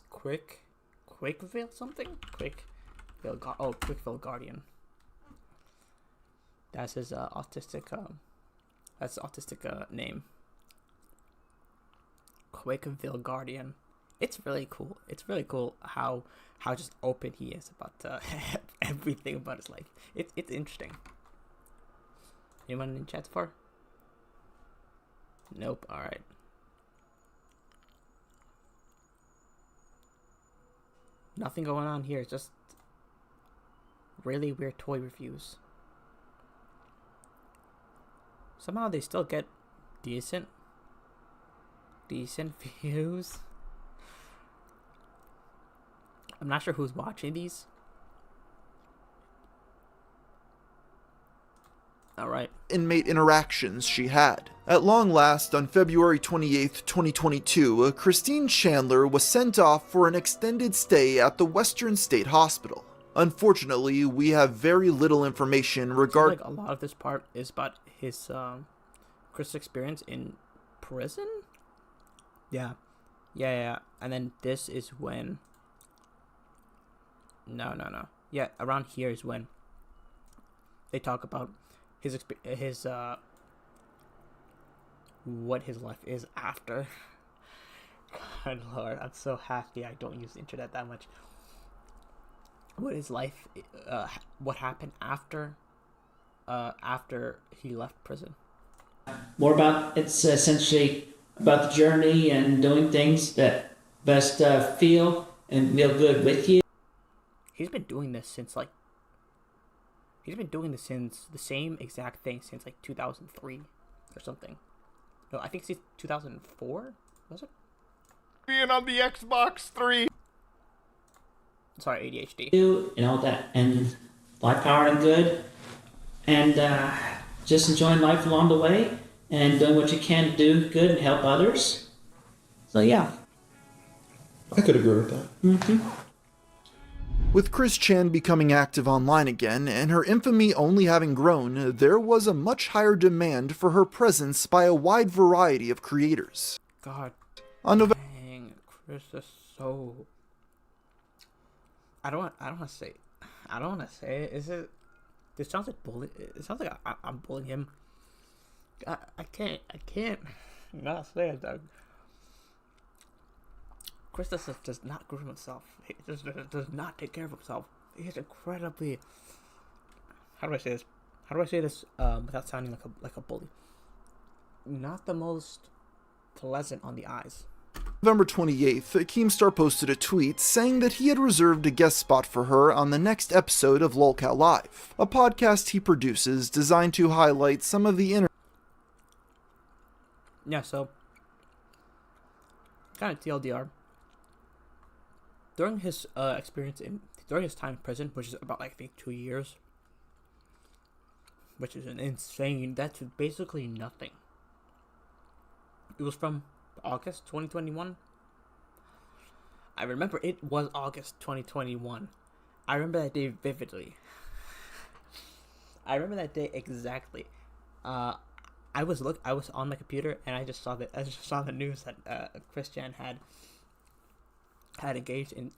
Quickville something? Quickville Guardian. That's his autistic name. Quickville Guardian. It's really cool. It's really cool how just open he is about everything about his life. It's interesting. Anyone in chat so far? Nope. All right. Nothing going on here. Just really weird toy reviews. Somehow they still get decent views. I'm not sure who's watching these. Alright. inmate interactions she had. At long last, on February 28, 2022, Christine Chandler was sent off for an extended stay at the Western State Hospital. Unfortunately, we have very little information regarding... Like a lot of this part is about his Chris' experience in prison? Yeah. And then this is when... No. Yeah, around here is when they talk about his what his life is after. God Lord, I'm so happy I don't use the internet that much. What his life, what happened after he left prison. More about, it's essentially about the journey and doing things that best feel good with you. He's been doing this since the same exact thing since like 2003 or something. No, I think it's 2004, was it? Being on the Xbox 3. Sorry, ADHD. That, and life power and good, and just enjoying life along the way, and doing what you can to do good and help others. So yeah. I could agree with that. Mm-hmm. With Chris Chan becoming active online again, and her infamy only having grown, there was a much higher demand for her presence by a wide variety of creators. God. On November... Dang, Chris is so... I don't want to say it. Is it? This sounds like bullying. It sounds like I'm bullying him. I can't not say it, Doug. Chris does not groom himself. He does not take care of himself. He's incredibly... How do I say this without sounding like a bully? Not the most pleasant on the eyes. November 28th, Keemstar posted a tweet saying that he had reserved a guest spot for her on the next episode of Lolcat Live, a podcast he produces designed to highlight some of the inner... Yeah, so... kind of TLDR. During his during his time in prison, which is about, I think, 2 years, which is an insane... That's basically nothing. It was from August 2021. I remember it was August 2021. I remember that day vividly. I remember that day exactly. I was on my computer and I just saw the news that Chris Chan had engaged in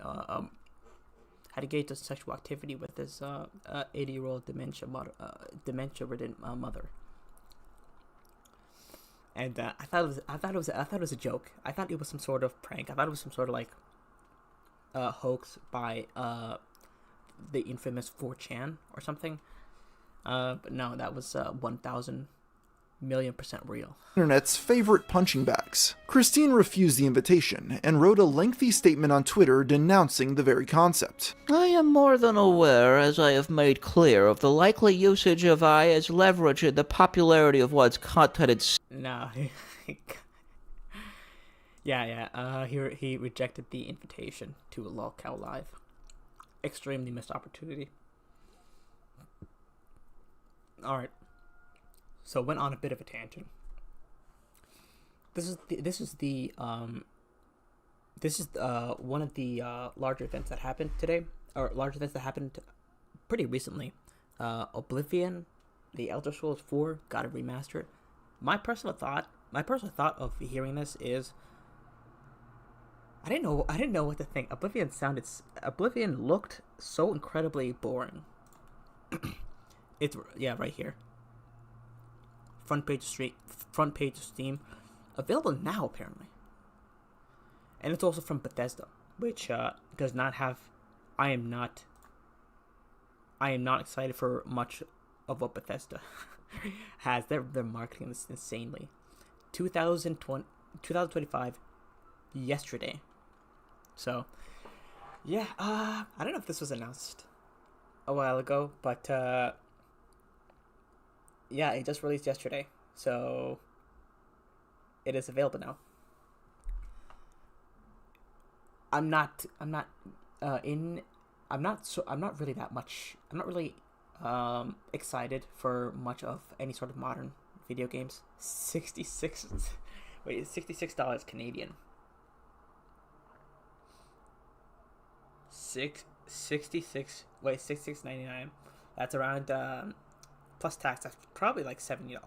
sexual activity with his 80-year-old dementia-ridden mother. And I thought it was a joke. I thought it was some sort of prank. I thought it was some sort of like hoax by the infamous 4chan or something. But no, that was 1,000,000,000% real. Internet's favorite punching bags. Christine refused the invitation and wrote a lengthy statement on Twitter denouncing the very concept. I am more than aware, as I have made clear, of the likely usage of I as leverage in the popularity of one's content. No, Yeah. He rejected the invitation to a lolcow live. Extremely missed opportunity. All right. So went on a bit of a tangent. This is one of the larger events that happened today, or large events that happened pretty recently. Oblivion, the Elder Scrolls 4 got it remastered. My personal thought of hearing this is, I didn't know what to think. Oblivion looked so incredibly boring. It's right here. Front page of Steam, available now apparently. And it's also from Bethesda, which does not have. I am not excited for much of what Bethesda has. They're marketing this insanely. 2025, yesterday. So, yeah. I don't know if this was announced a while ago, but yeah, it just released yesterday. So, it is available now. I'm not really excited for much of any sort of modern video games. $66 Canadian. $66.99. That's around plus tax. That's probably like $70.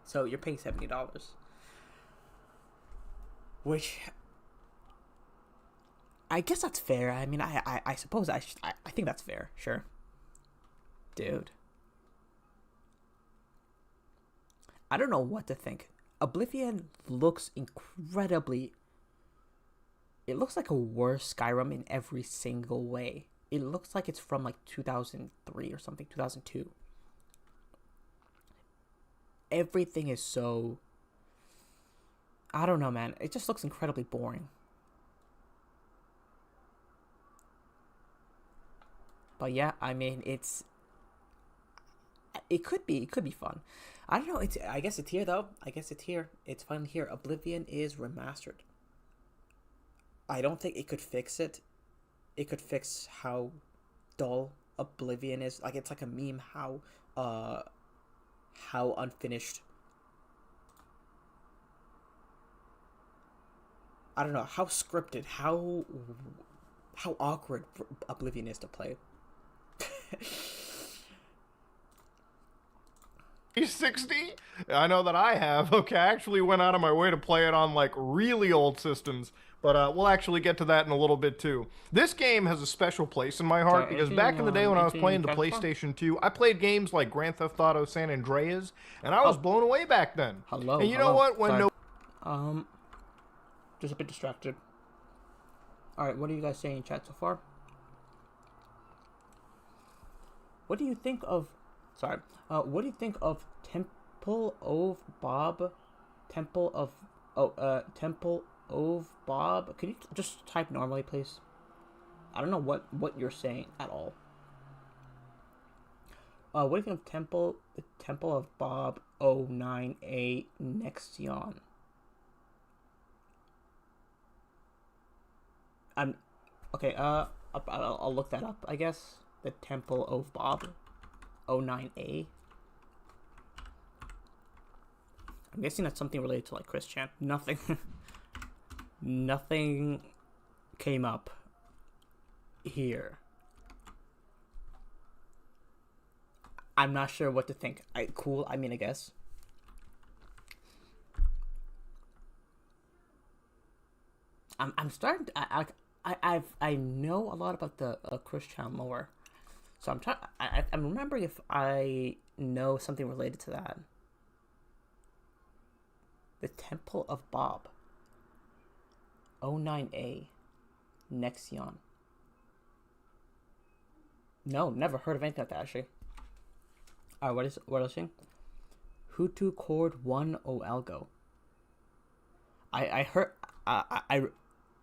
So you're paying $70, which I guess that's fair. I mean, I suppose I think that's fair. Sure, dude. I don't know what to think. Oblivion looks incredibly. It looks like a worse Skyrim in every single way. It looks like it's from like 2003 or something, 2002. Everything is so. I don't know, man. It just looks incredibly boring. But yeah, I mean, it could be fun. I don't know. I guess it's here though. It's finally here. Oblivion is remastered. I don't think it could fix it. It could fix how dull Oblivion is. Like, it's like a meme how unfinished. I don't know, how scripted, how awkward Oblivion is to play. 60? I know that I have. Okay, I actually went out of my way to play it on like really old systems, but we'll actually get to that in a little bit too. This game has a special place in my heart because back in the day when I was playing the PlayStation 2, I played games like Grand Theft Auto San Andreas, and I was blown away back then. Hello. And you know what? When just a bit distracted. All right, what are you guys saying in chat so far? What do you think of? Sorry. What do you think of Temple of Bob? Temple of Bob. Can you just type normally, please? I don't know what you're saying at all. What do you think of the Temple of Bob 09A Nexion? Okay. I'll look that up. I guess the Temple of Bob 09A. I'm guessing that's something related to like Chris Chan. Nothing. Nothing came up here. I'm not sure what to think. Cool. I mean, I guess. I'm starting to, I know a lot about the Chris Chan lore, so I'm remembering if I know something related to that. The Temple of Bob 09A Nexion. No, never heard of anything like that actually. Alright, what else saying? Hutu Chord 1 O Algo. I heard I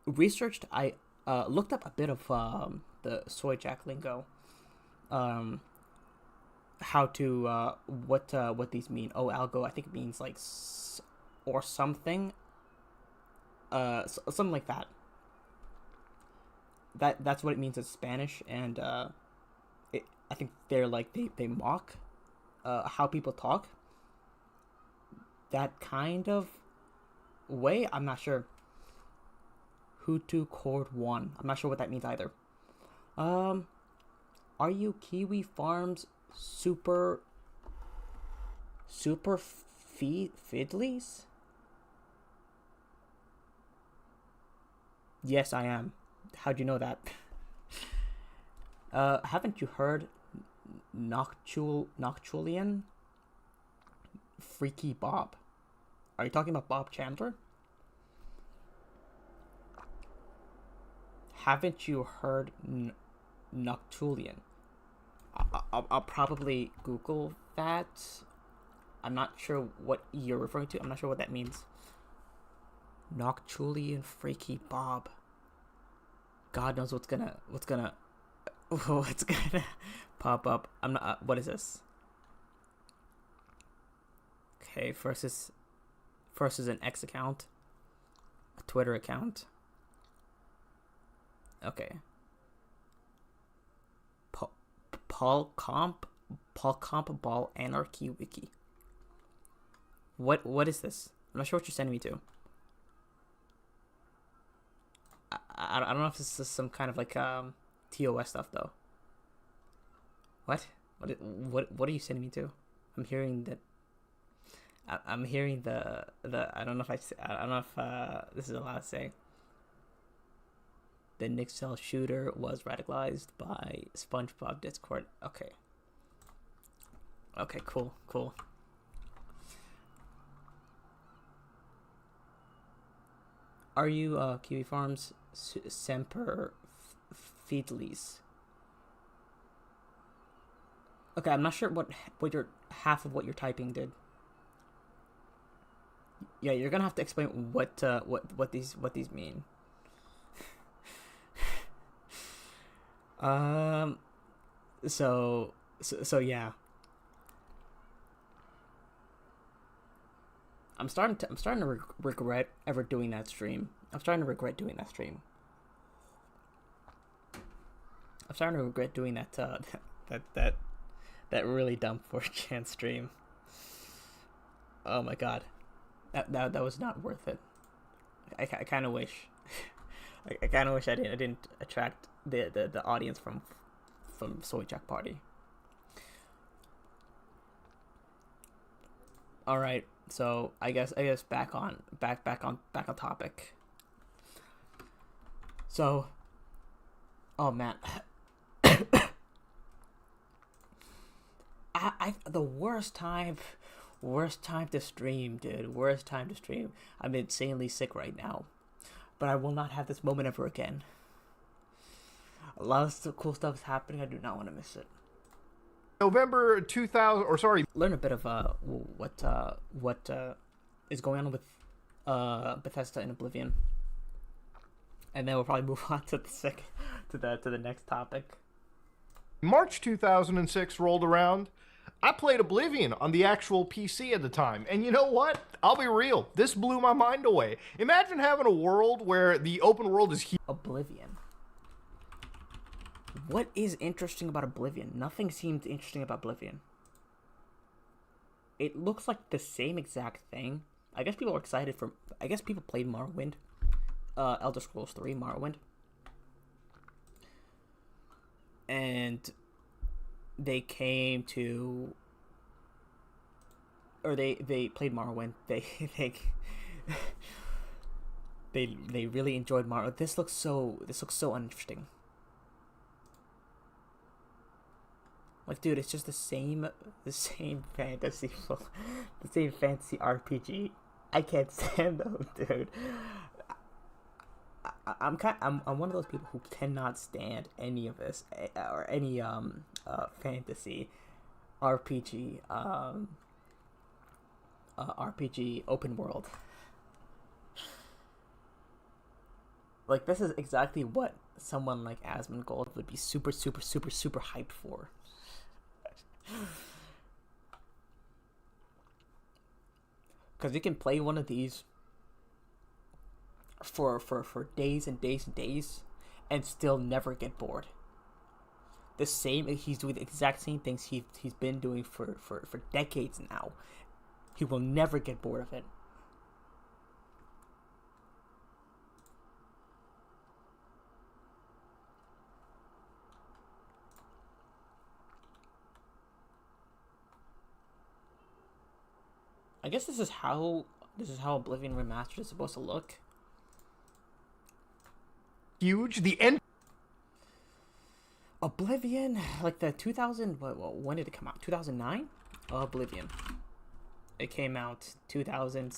researched, I looked up a bit of the Soy Jack lingo, how to what these mean. Oh, algo, I think it means like or something. Something like that. That's what it means in Spanish, and I think they're like they mock how people talk. That kind of way, I'm not sure. Hutu Chord 1. I'm not sure what that means either. Are you Kiwi Farms super fiddlies? Yes, I am. How'd you know that? Haven't you heard Noctulian? Freaky Bob. Are you talking about Bob Chandler? Haven't you heard Noctulian? I'll probably Google that. I'm not sure what you're referring to. I'm not sure what that means. Noctulian Freaky Bob. God knows what's gonna pop up. I'm not. What is this? Okay, first is an X account, a Twitter account. Okay. Paul Comp Ball Anarchy Wiki. What is this? I'm not sure what you're sending me to. I don't know if this is some kind of like TOS stuff though. What are you sending me to? I'm hearing that. I'm hearing the I don't know if this is allowed to say. The Nixel shooter was radicalized by SpongeBob Discord. Okay. Okay, cool. Are you Kiwi Farms Semper Fiddlies? Okay, I'm not sure what your half of what you're typing did. Yeah, you're gonna have to explain what these mean. So yeah. I'm starting to regret ever doing that stream. I'm starting to regret doing that stream. I'm starting to regret doing that that really dumb 4chan stream. Oh my god. That was not worth it. I kind of wish I kind of wish I didn't attract the audience from Soychak Party. All right, so I guess back on topic. So, oh man, I the worst time to stream, dude. Worst time to stream. I'm insanely sick right now, but I will not have this moment ever again. A lot of cool stuff is happening. I do not want to miss it. November 2000, or sorry, learn a bit of what is going on with Bethesda and Oblivion, and then we'll probably move on to the next topic. March 2006 rolled around. I played Oblivion on the actual PC at the time, and you know what? I'll be real. This blew my mind away. Imagine having a world where the open world is huge. Oblivion. What is interesting about Oblivion? Nothing seems interesting about Oblivion. It looks like the same exact thing. I guess people are excited for... I guess people played Morrowind. Elder Scrolls 3, Morrowind. And they came to... Or they played Morrowind. They really enjoyed Morrowind. This looks so uninteresting. Like, dude, it's just the same fantasy RPG. I can't stand them, dude. I'm one of those people who cannot stand any of this or any fantasy RPG RPG open world. Like, this is exactly what someone like Asmongold would be super hyped for. Because you can play one of these for days and days and days and still never get bored. He's doing the exact same things he's been doing for decades now. He will never get bored of it. I guess this is how Oblivion Remastered is supposed to look. Huge. The end. Oblivion, like the 2000. When did it come out? 2009. Oblivion. It came out 2000.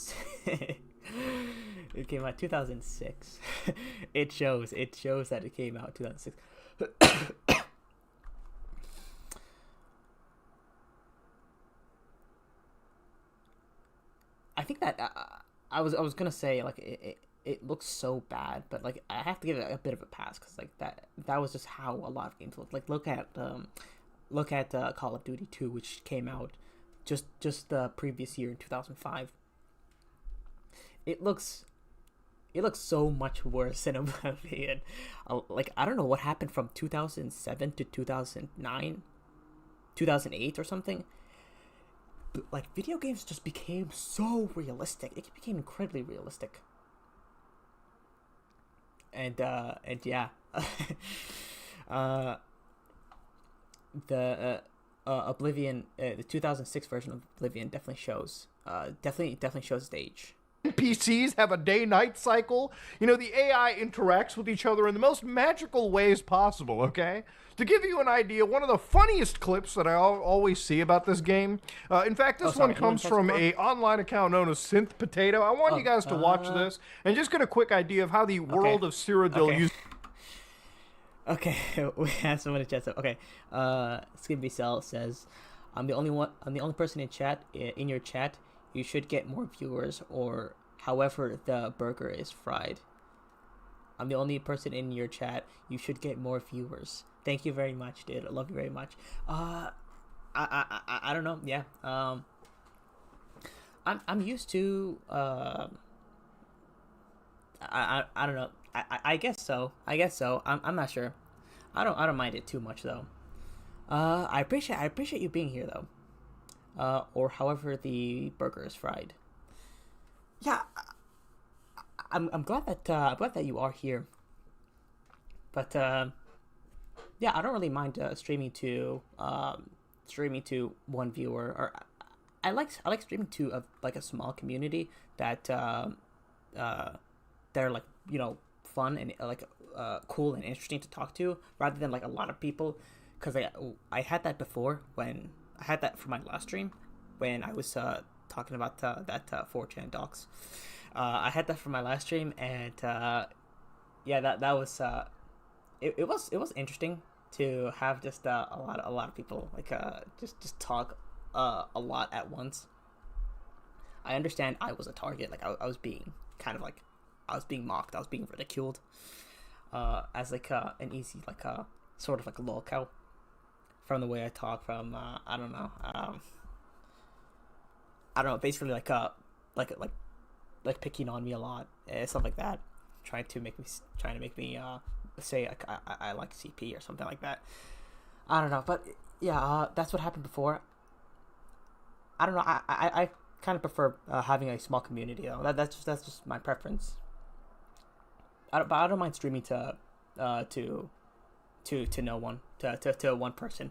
It came out 2006. It shows that it came out 2006. I think that I was gonna say like it looks so bad, but like I have to give it a bit of a pass because like that was just how a lot of games look. Like look at Call of Duty 2, which came out just the previous year in 2005. It looks so much worse than Oblivion. Like I don't know what happened from 2007 to 2009, 2008 or something. Like video games just became so realistic. It became incredibly realistic. And yeah, the Oblivion, the 2006 version of Oblivion definitely shows its age. NPCs have a day-night cycle. You know, the AI interacts with each other in the most magical ways possible, okay? To give you an idea, one of the funniest clips that I always see about this game, in fact, this one comes from an online account known as Synth Potato. I want you guys to watch this and just get a quick idea of how the world of Cyrodiil uses... Okay, we have someone in chat. So, okay, Skimpy Cell says, I'm the only person in your chat. You should get more viewers, or however the burger is fried. I'm the only person in your chat. You should get more viewers. Thank you very much, dude. I love you very much. I don't know. Yeah. I'm used to. I don't know. I guess so. I'm not sure. I don't mind it too much though. I appreciate you being here though. Or however the burger is fried. Yeah, I'm glad that you are here. But yeah, I don't really mind streaming to one viewer, or I like streaming to a small community that they're like, you know, fun and like cool and interesting to talk to, rather than like a lot of people. Because I had that before when I had that for my last stream when I was talking about that 4chan docs. I had that for my last stream, and yeah, that was it was interesting to have just a lot of people like just talk a lot at once. I understand I was a target, like I was being kind of like I was being mocked, I was being ridiculed as like an easy like sort of like a lolcow. From the way I talk, from I don't know, basically like picking on me a lot, stuff like that, trying to make me say like I like CP or something like that. I don't know, but yeah, that's what happened before. I don't know. I kind of prefer having a small community though. That's just my preference. But I don't mind streaming to no one, to one person,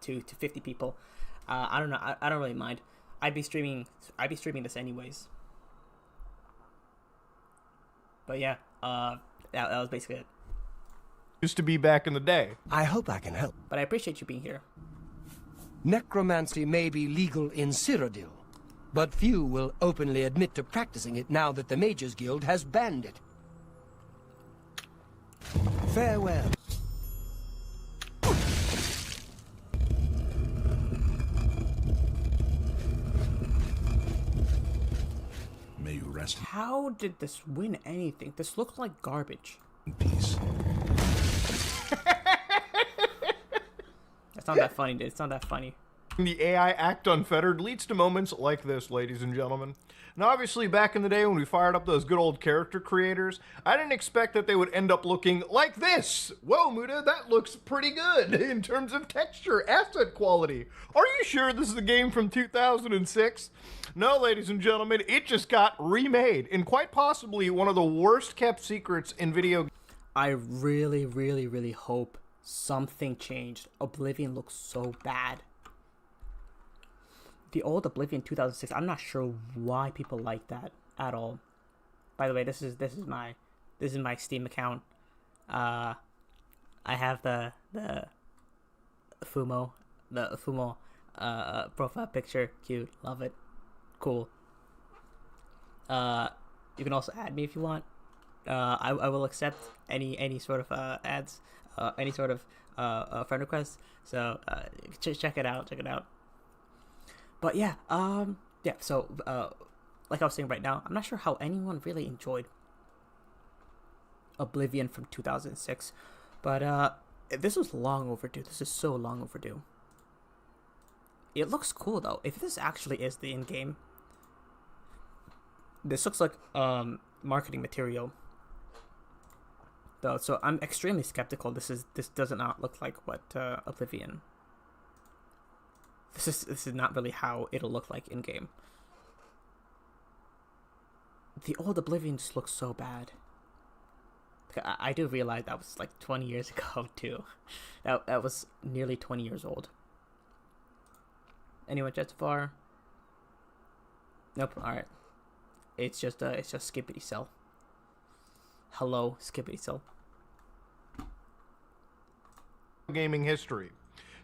to 50 people. I don't know. I don't really mind. I'd be streaming this anyways. But yeah, that was basically it. Used to be back in the day. I hope I can help. But I appreciate you being here. Necromancy may be legal in Cyrodiil, but few will openly admit to practicing it now that the Mages Guild has banned it. Farewell. May you rest How did this win anything? This looks like garbage. in peace. It's not that funny, dude. It's not that funny. The AI act unfettered leads to moments like this, ladies and gentlemen. Now, obviously, back in the day when we fired up those good old character creators, I didn't expect that they would end up looking like this. Whoa, Muda, that looks pretty good in terms of texture, asset quality. Are you sure this is a game from 2006? No, ladies and gentlemen, it just got remade in quite possibly one of the worst kept secrets in video games. I really, really, really hope something changed. Oblivion looks so bad. The old Oblivion 2006, I'm not sure why people like that at all. By the way, this is my Steam account. I have the Fumo profile picture. Cute, love it, cool. You can also add me if you want. I will accept any sort of ads, any sort of friend requests. So check it out. But yeah, so, like I was saying right now, I'm not sure how anyone really enjoyed Oblivion from 2006, but, this was long overdue. This is so long overdue. It looks cool, though. If this actually is the in-game, this looks like, marketing material, though, so I'm extremely skeptical. This does not look like what, Oblivion. This is not really how it'll look like in game. The old Oblivion just looks so bad. I do realize that was like 20 years ago too. That was nearly 20 years old. Anyone jet so far? Nope. All right. It's just Skippity Cell. Hello, Skippity Cell. Gaming history.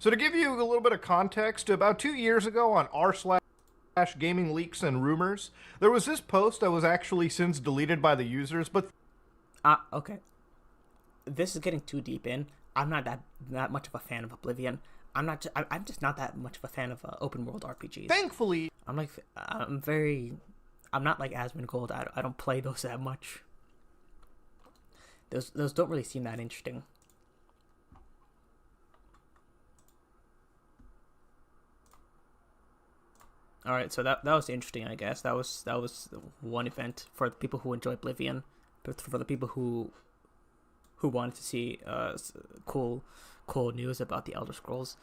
So to give you a little bit of context, about 2 years ago on r/gaming leaks and rumors, there was this post that was actually since deleted by the users, but... Okay. This is getting too deep in. I'm not that much of a fan of Oblivion. I'm just not that much of a fan of open world RPGs. Thankfully... I'm not like Asmongold. I don't play those that much. Those don't really seem that interesting. All right, so that was interesting, I guess. That was one event for the people who enjoy Oblivion, but for the people who wanted to see cool news about the Elder Scrolls.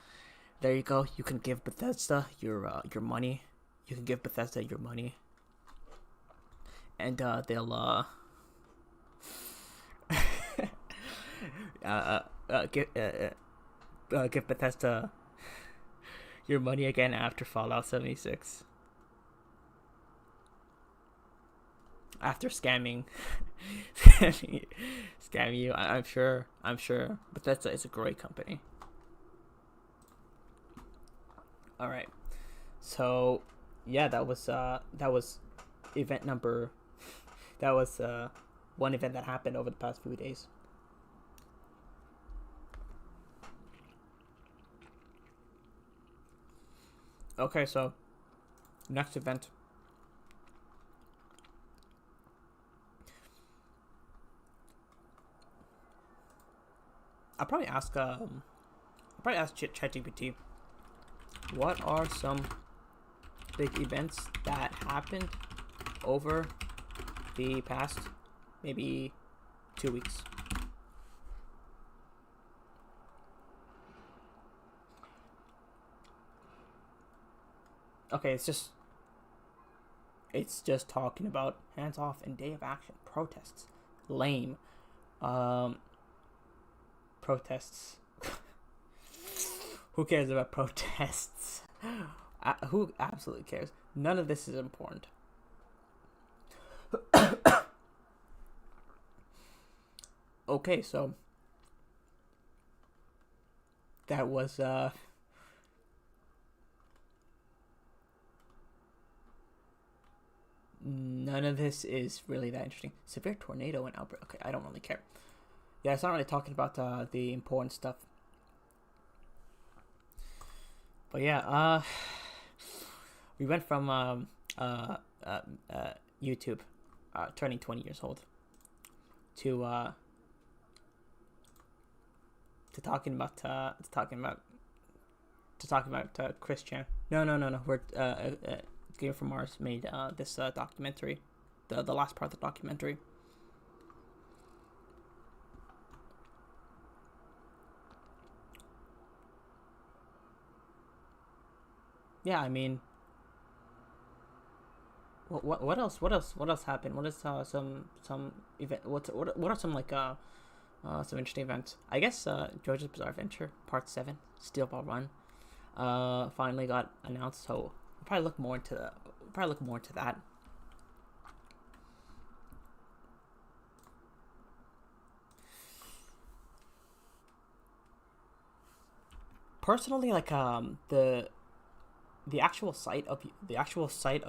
There you go. You can give Bethesda your money. You can give Bethesda your money, and they'll give Bethesda your money again after Fallout 76. After scamming you, I'm sure. Bethesda is a great company. All right, so yeah, that was event number. That was one event that happened over the past few days. Okay, so next event. I'll probably ask ChatGPT, what are some big events that happened over the past maybe 2 weeks? Okay, it's just talking about hands off and day of action protests. Lame. Protests. Who cares about protests? Who absolutely cares? None of this is important. Okay, so that was none of this is really that interesting. Severe tornado and outbreak. Okay, I don't really care. Yeah, it's not really talking about the important stuff. But yeah, we went from YouTube turning 20 years old to talking about Chris Chan. No. We're Escape from Mars made this documentary, the last part of the documentary. Yeah, I mean, what else happened? What is some event? What are some like some interesting events? I guess JoJo's Bizarre Adventure Part 7, Steel Ball Run, finally got announced. So we'll probably look more into that. Personally, like the actual site of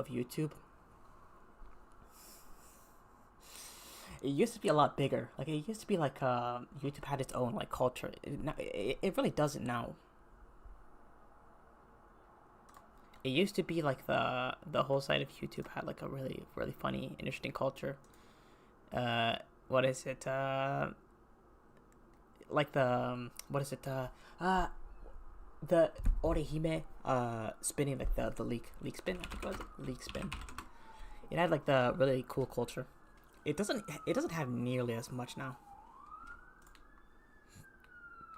YouTube, it used to be a lot bigger. Like it used to be like YouTube had its own like culture. It really doesn't now. It used to be like the whole site of YouTube had like a really funny, interesting culture. What is it? Like the what is it? The Orihime spinning, like the leak spin, I think it was leak spin. It had like the really cool culture. It doesn't have nearly as much now.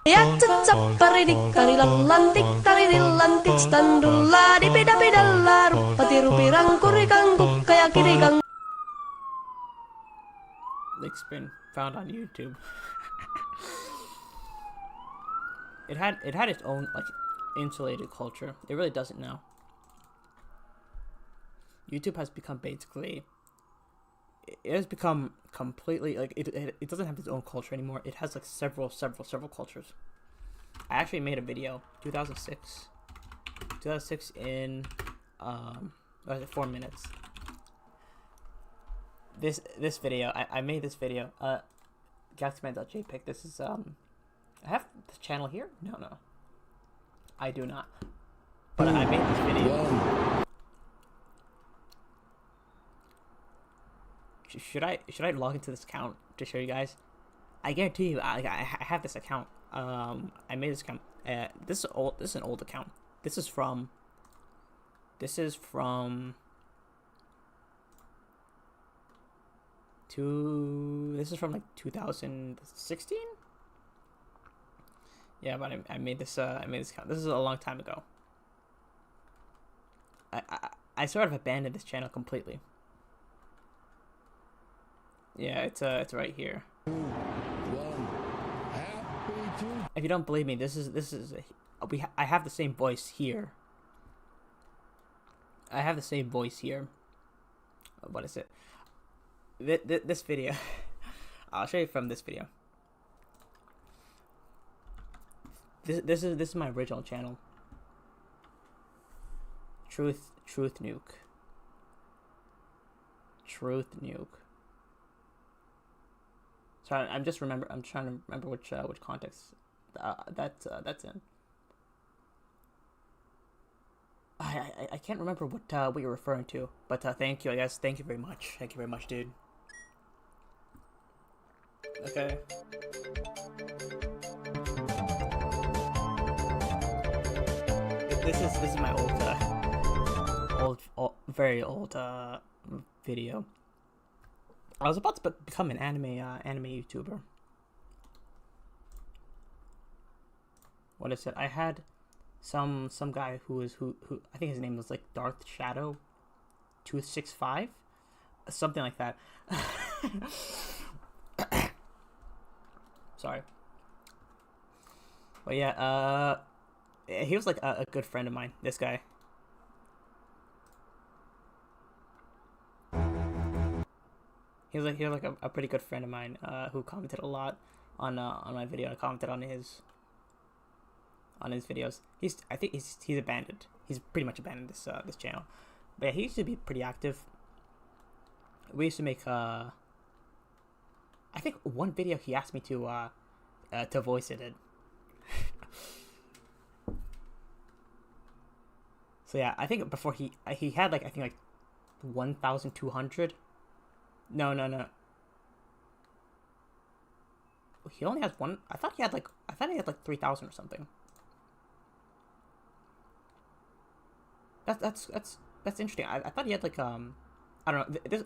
Ya cecep paridik karilang lantik taridillantik standula dipidapidalla rupati rupirang kurikangguk kaya kirikang. Leak spin found on YouTube. It had its own like insulated culture. It really doesn't now. YouTube has become basically, it has become completely like it doesn't have its own culture anymore. It has like several cultures. I actually made a video 2006 in what was it, 4 minutes. This video I made this video galaxyman.jpg. This is I have this channel here? No. I do not. But I made this video. Should I log into this account to show you guys? I guarantee you, I have this account. I made this account. This is an old account. This is from like 2016. Yeah, but I made this account. This is a long time ago. I sort of abandoned this channel completely. Yeah, it's right here. If you don't believe me, I have the same voice here. I have the same voice here. What is it? This video. I'll show you from this video. This is my original channel. Truth Nuke. Sorry, I'm trying to remember which context that's in. I can't remember what you're referring to, but thank you, I guess. Thank you very much. Thank you very much, dude. Okay. This is my very old video. I was about to become an anime YouTuber. What is it? I had some guy who I think his name was like Darth Shadow 265, something like that. Sorry. But yeah, he was like a good friend of mine, this guy. He was like a pretty good friend of mine who commented a lot on my video. I commented on his videos. I think he's abandoned. He's pretty much abandoned this channel. But yeah, he used to be pretty active. We used to make I think one video he asked me to voice it in. So yeah, I think before he had like, I think like 1,200. No. He only has one. I thought he had like 3,000 or something. That's that's interesting. I thought he had like I don't know.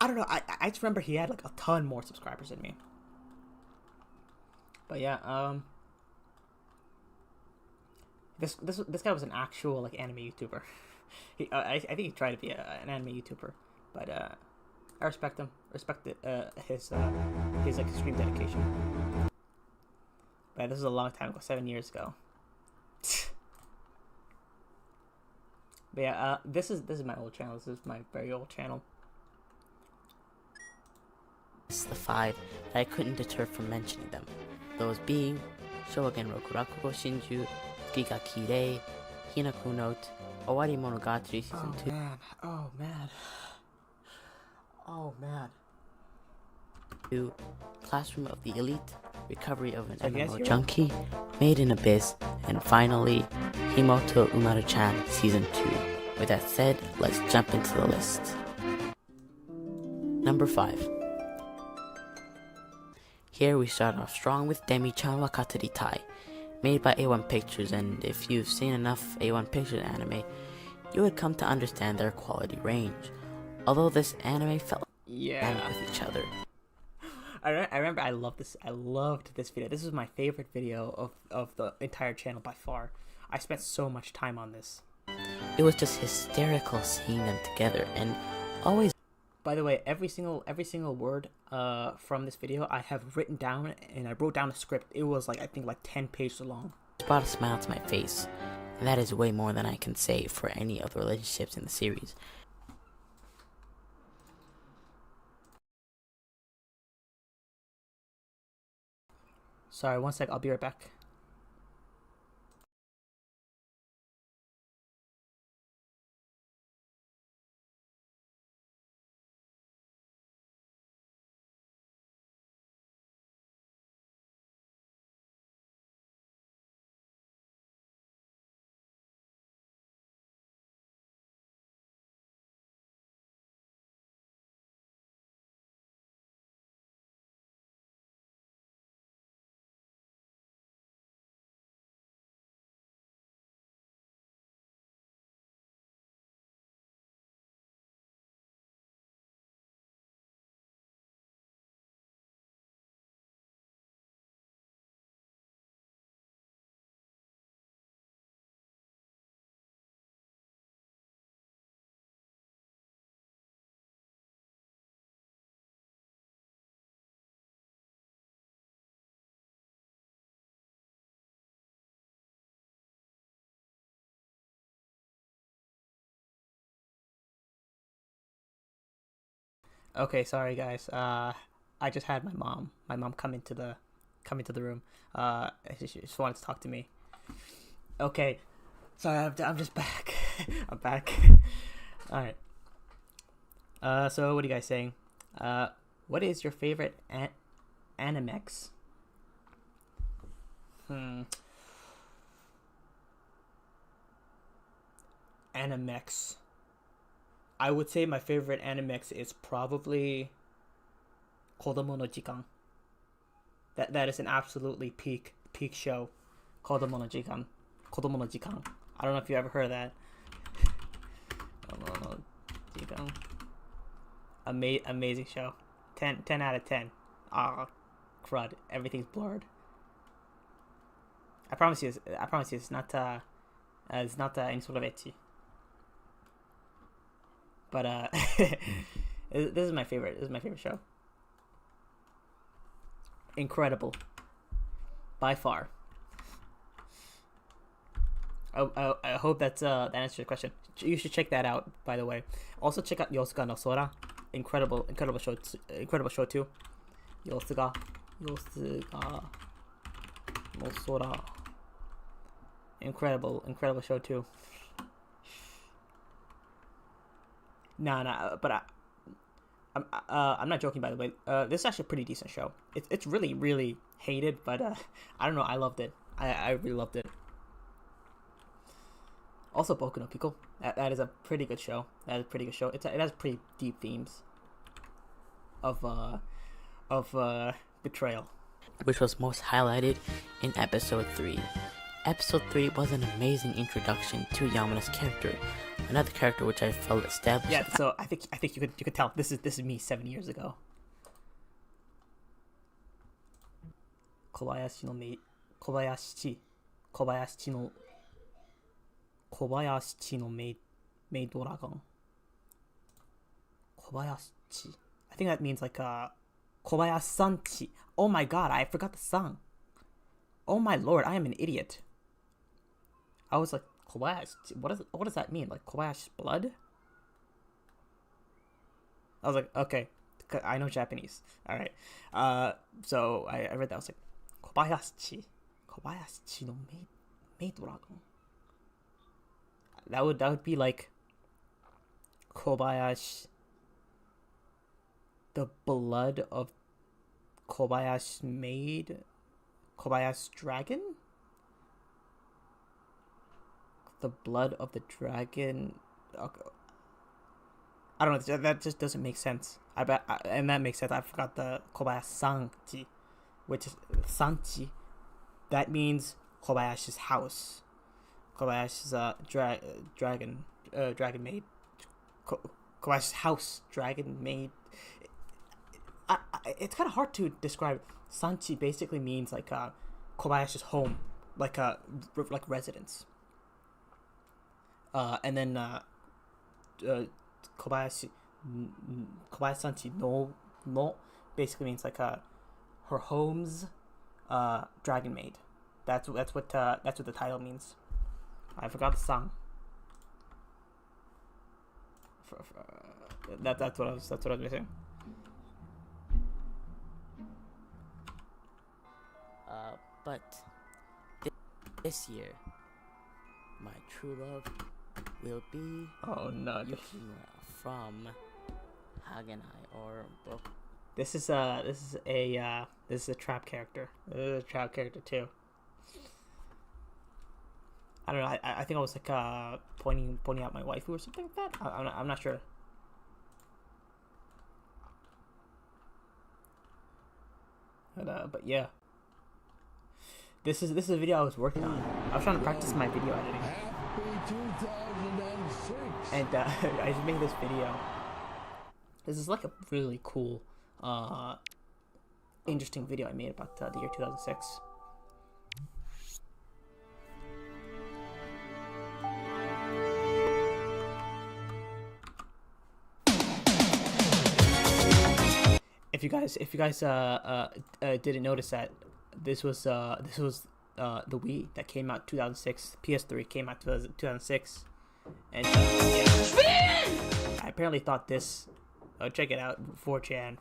I don't know. I just remember he had like a ton more subscribers than me. But yeah, this guy was an actual like anime YouTuber. I think he tried to be an anime YouTuber, but I respect him. Respect his like extreme dedication. But this is a long time ago, 7 years ago. But yeah, this is my old channel. This is my very old channel. It's the 5 that I couldn't deter from mentioning them. Those being Shogen Rokurakugo Shinju, Tsuki ga Kirei, Hinaku Note, Owari Monogatari Season 2. Oh man. Oh man. Classroom of the Elite, Recovery of an MMO Junkie, Made in Abyss, and finally, Himoto Umaru-chan Season 2. With that said, let's jump into the list. Number 5. Here we start off strong with Demi-chan wa Katari Tai, made by A1 Pictures, and if you've seen enough A1 Pictures anime, you would come to understand their quality range. Although this anime felt with each other. I remember I loved this video. This is my favorite video of the entire channel by far. I spent so much time on this. It was just hysterical seeing them together, and always. By the way, every single word from this video I have written down, and I wrote down a script. It was I think 10 pages long. It brought a smile to my face, and that is way more than I can say for any of the relationships in the series. Sorry, one sec, I'll be right back. Okay, sorry guys. I just had my mom come into the room. She just wanted to talk to me. Okay, sorry, I'm just back. I'm back. All right. So what are you guys saying? What is your favorite Animex? Animex. I would say my favorite Animex is probably Kodomo no Jikan. That is an absolutely peak show. Kodomo no Jikan. Kodomo no Jikan. I don't know if you ever heard of that. Kodomo no Jikan. Amazing show. 10 out of 10. Ah, crud. Everything's blurred. I promise you it's not any sort of ecchi. But this is my favorite. This is my favorite show. Incredible, by far. I hope that answers your question. You should check that out. By the way, also check out Yosuga no Sora. Incredible show. Incredible show too. Yosuga no Sora. Incredible show too. No, but I'm not joking, by the way. This is actually a pretty decent show. It's really hated, but I don't know. I loved it. I really loved it. Also, Boku no Pico. That is a pretty good show. It has pretty deep themes of betrayal, which was most highlighted in episode 3. Episode 3 was an amazing introduction to Yamana's character, Another character which I felt established. Yeah, so I think you could tell this is me 7 years ago. Kobayashi no maid dragon. Kobayashi. I think that means like Kobayashi-sanchi. Oh my god, I forgot the song. Oh my lord, I am an idiot. I was like, Kobayashi, what does that mean? Like Kobayashi's blood? I was like, okay, I know Japanese. All right. So I read that. I was like, Kobayashi no maid dragon. That would be like Kobayashi, the blood of Kobayashi maid, Kobayashi dragon. The blood of the dragon. Okay. I don't know. That just doesn't make sense. And that makes sense. I forgot the Kobayashi-sanchi, which is sanchi. That means Kobayashi's house. Kobayashi's dragon maid. Kobayashi's house, dragon maid. It's kind of hard to describe. Sanchi basically means like Kobayashi's home, like residence. And then Kobayashi-sanchi no basically means like her home's dragon maid. That's what the title means. I forgot the song. That's what I was missing. But this year, my true love will be Yukimura from Hagenai or Boku. This is a trap character. This is a trap character too. I don't know. I think I was like pointing out my waifu or something like that. I'm not sure. But yeah. This is a video I was working on. I was trying to practice my video editing. And I just made this video. This is like a really cool, interesting video I made about the year 2006. If you guys didn't notice that, this was the Wii that came out 2006. PS3 came out 2006, and yeah. I apparently thought this. Oh, check it out, 4chan.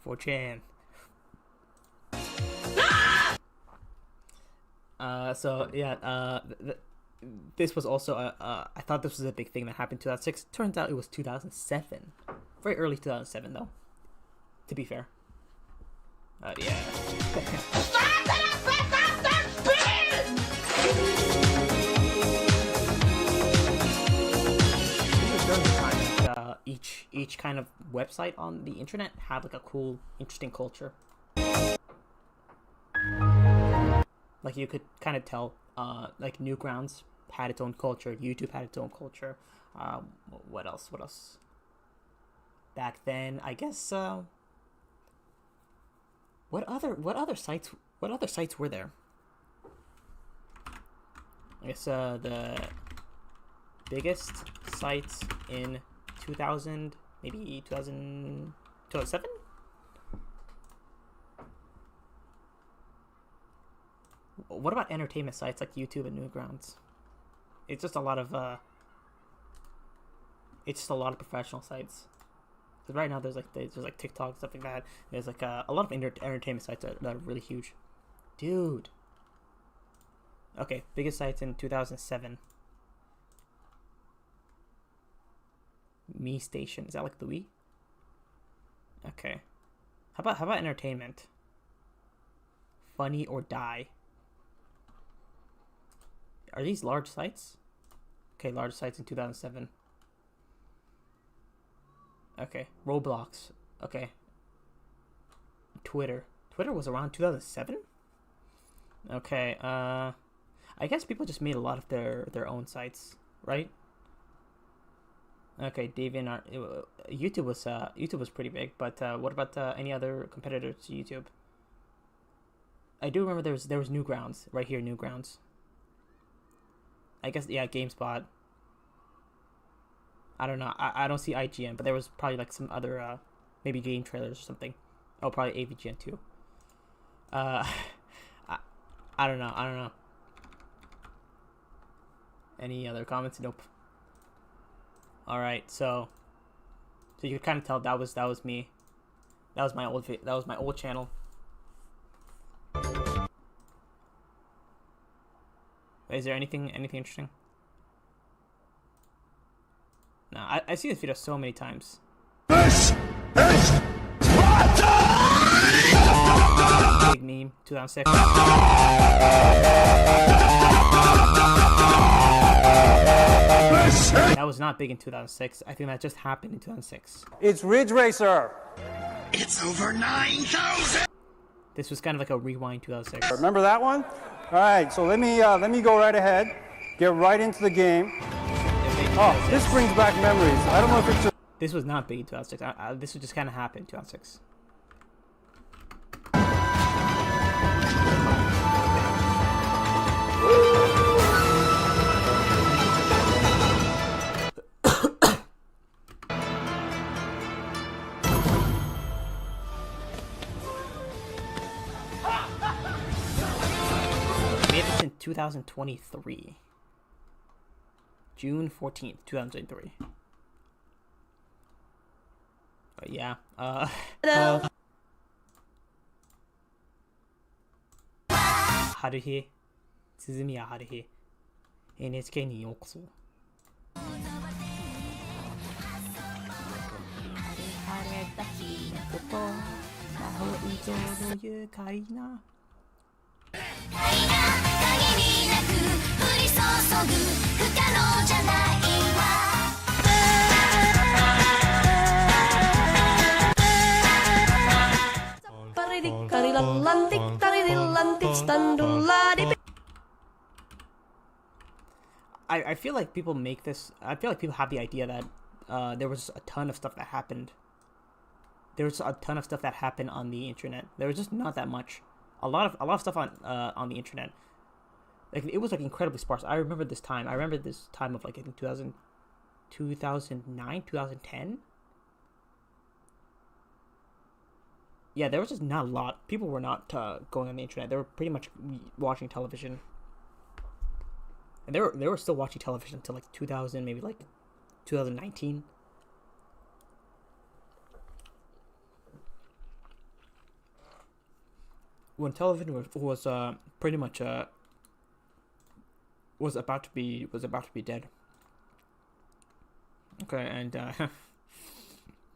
So yeah, this was also I thought this was a big thing that happened in 2006. Turns out it was 2007, very early 2007 though. To be fair. Yeah. Each kind of website on the internet had like a cool, interesting culture. Like you could kind of tell, like Newgrounds had its own culture, YouTube had its own culture. What else? Back then, I guess. What other sites were there? I guess the biggest sites in 2000, maybe 2007? What about entertainment sites like YouTube and Newgrounds? It's just a lot of professional sites. Because right now there's like TikTok, stuff like that. There's like a lot of entertainment sites that are really huge. Dude. Okay, biggest sites in 2007. Mi Station. Is that like the Wii? Okay. How about entertainment? Funny or Die. Are these large sites? Okay, large sites in 2007. Okay, Roblox. Okay. Twitter was around 2007? Okay, I guess people just made a lot of their own sites, right? Okay, DeviantArt. YouTube was pretty big, but what about any other competitors to YouTube? I do remember there was Newgrounds right here. Newgrounds. I guess yeah, GameSpot. I don't know. I don't see IGN, but there was probably like some other maybe game trailers or something. Oh, probably AVGN too. I don't know. I don't know. Any other comments? Nope. All right, so you could kind of tell that was me. That was my old channel. Is there anything interesting? No, I see this video so many times. This is Sparta! Big meme, 2006. That was not big in 2006. I think that just happened in 2006. It's Ridge Racer. It's over 9,000. This was kind of like a rewind 2006. Remember that one? All right, so let me go right ahead. Get right into the game. Oh, this brings back memories. I don't know if it's just... This was not big in 2006. This would just kind of happen in 2006. Maybe it's in 2023. June 14th, 2023. Yeah. Hello. Haruhi. Suzumiya Haruhi. NHK にようこそ。晴れた日のこと魔法以上の愉快なI feel like people make this. I feel like people have the idea that there was a ton of stuff that happened. There was a ton of stuff that happened on the internet. There was just not that much. A lot of stuff on the internet. Like it was like incredibly sparse. I remember this time. I remember this time of like I think 2009, 2010. Yeah, there was just not a lot. People were not going on the internet. They were pretty much watching television. And they were still watching television until like 2000, maybe like 2019. When television was pretty much was about to be dead. Okay, and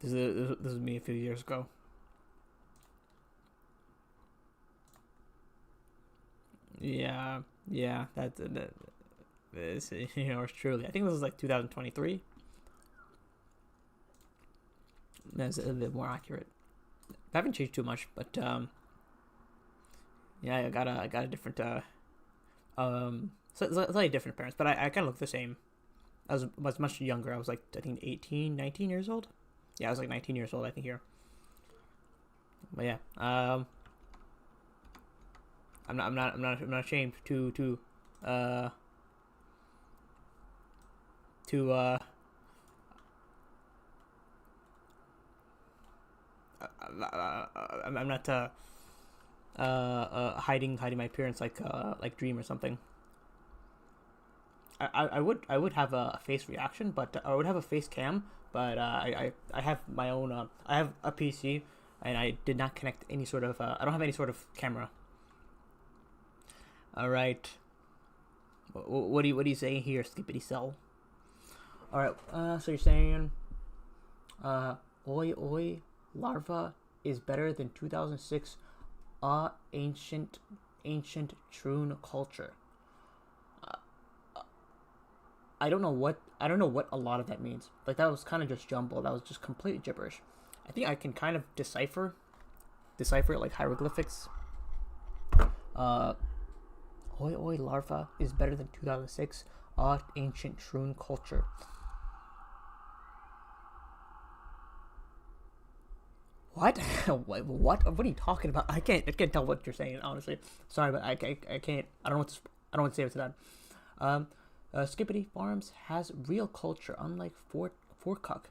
this is me a few years ago. Yeah, that is, you know, it's truly. I think this was like 2023. That's a little bit more accurate. I haven't changed too much, but yeah, I got a different slightly different parents, but I kind of look the same. I was much younger. I was like I think 18, 19 years old. Yeah, I was like 19 years old I think here. But yeah, I'm not ashamed to I'm not hiding my appearance like Dream or something. I would have a face reaction, but I would have a face cam, but I have my own I have a PC and I did not connect any sort of I don't have any sort of camera. All right. What are you saying here, Skippity Cell? All right. So you're saying, Oi Oi Larva is better than 2006, ancient Troon culture. I don't know what a lot of that means. Like that was kind of just jumbled. That was just completely gibberish. I think I can kind of decipher it like hieroglyphics. Oi Oi Larva is better than 2006, ancient Troon culture. What? What? What are you talking about? I can't tell what you're saying, honestly. Sorry, but I can't. I don't know what to say to that. Skippity Farms has real culture, unlike Fort Cook.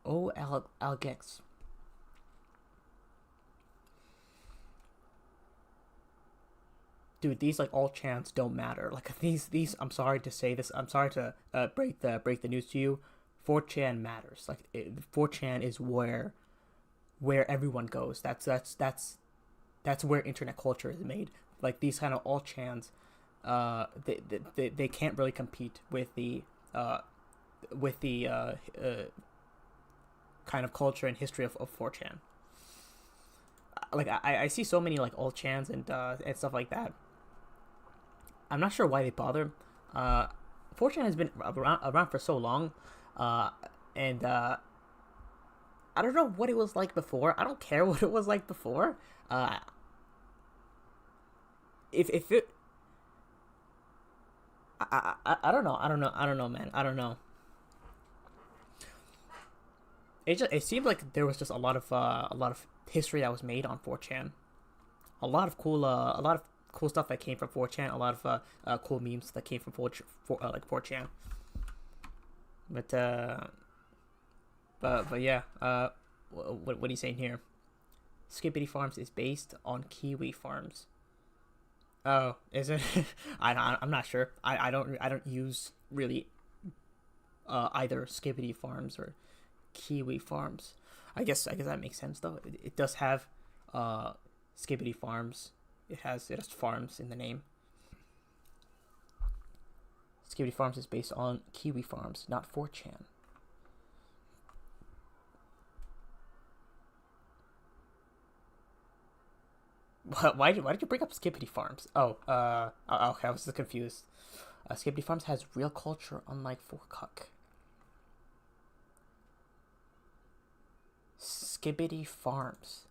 Oh, Algex. Dude, these like all chants don't matter. Like these. I'm sorry to say this. I'm sorry to break the news to you. 4chan matters. Like 4chan is where everyone goes. That's where internet culture is made. Like these kind of all chants, they can't really compete with the kind of culture and history of 4chan. Like I see so many like all chants and stuff like that. I'm not sure why they bother. 4chan has been around for so long, and I don't know what it was like before. I don't care what it was like before. If it, I don't know. I don't know, man. I don't know. It seemed like there was just a lot of history that was made on 4chan. A lot of cool stuff that came from 4chan. A lot of cool memes that came from 4chan. But yeah. What are you saying here? Skippity Farms is based on Kiwi Farms. Oh, is it? I'm not sure. I don't use really either Skippity Farms or Kiwi Farms. I guess that makes sense though. It does have Skippity Farms. It has farms in the name. Skippity Farms is based on Kiwi Farms, not 4chan. Why did you bring up Skippity Farms? Oh, okay, I was just confused. Skippity Farms has real culture, unlike 4Cook. Skippity Farms.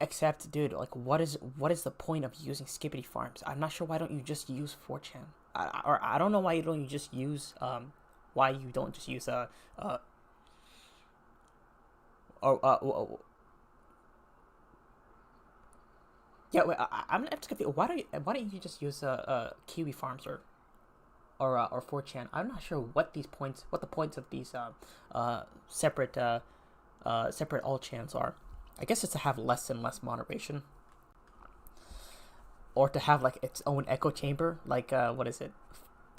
Except, dude, like, what is the point of using Skippity Farms? I'm not sure why don't you just use 4chan. I don't know why you don't just use yeah, wait, I'm just confused. Why don't you just use Kiwi Farms or 4chan? I'm not sure what the points of these separate all chans are. I guess it's to have less and less moderation, or to have like its own echo chamber. Like what is it?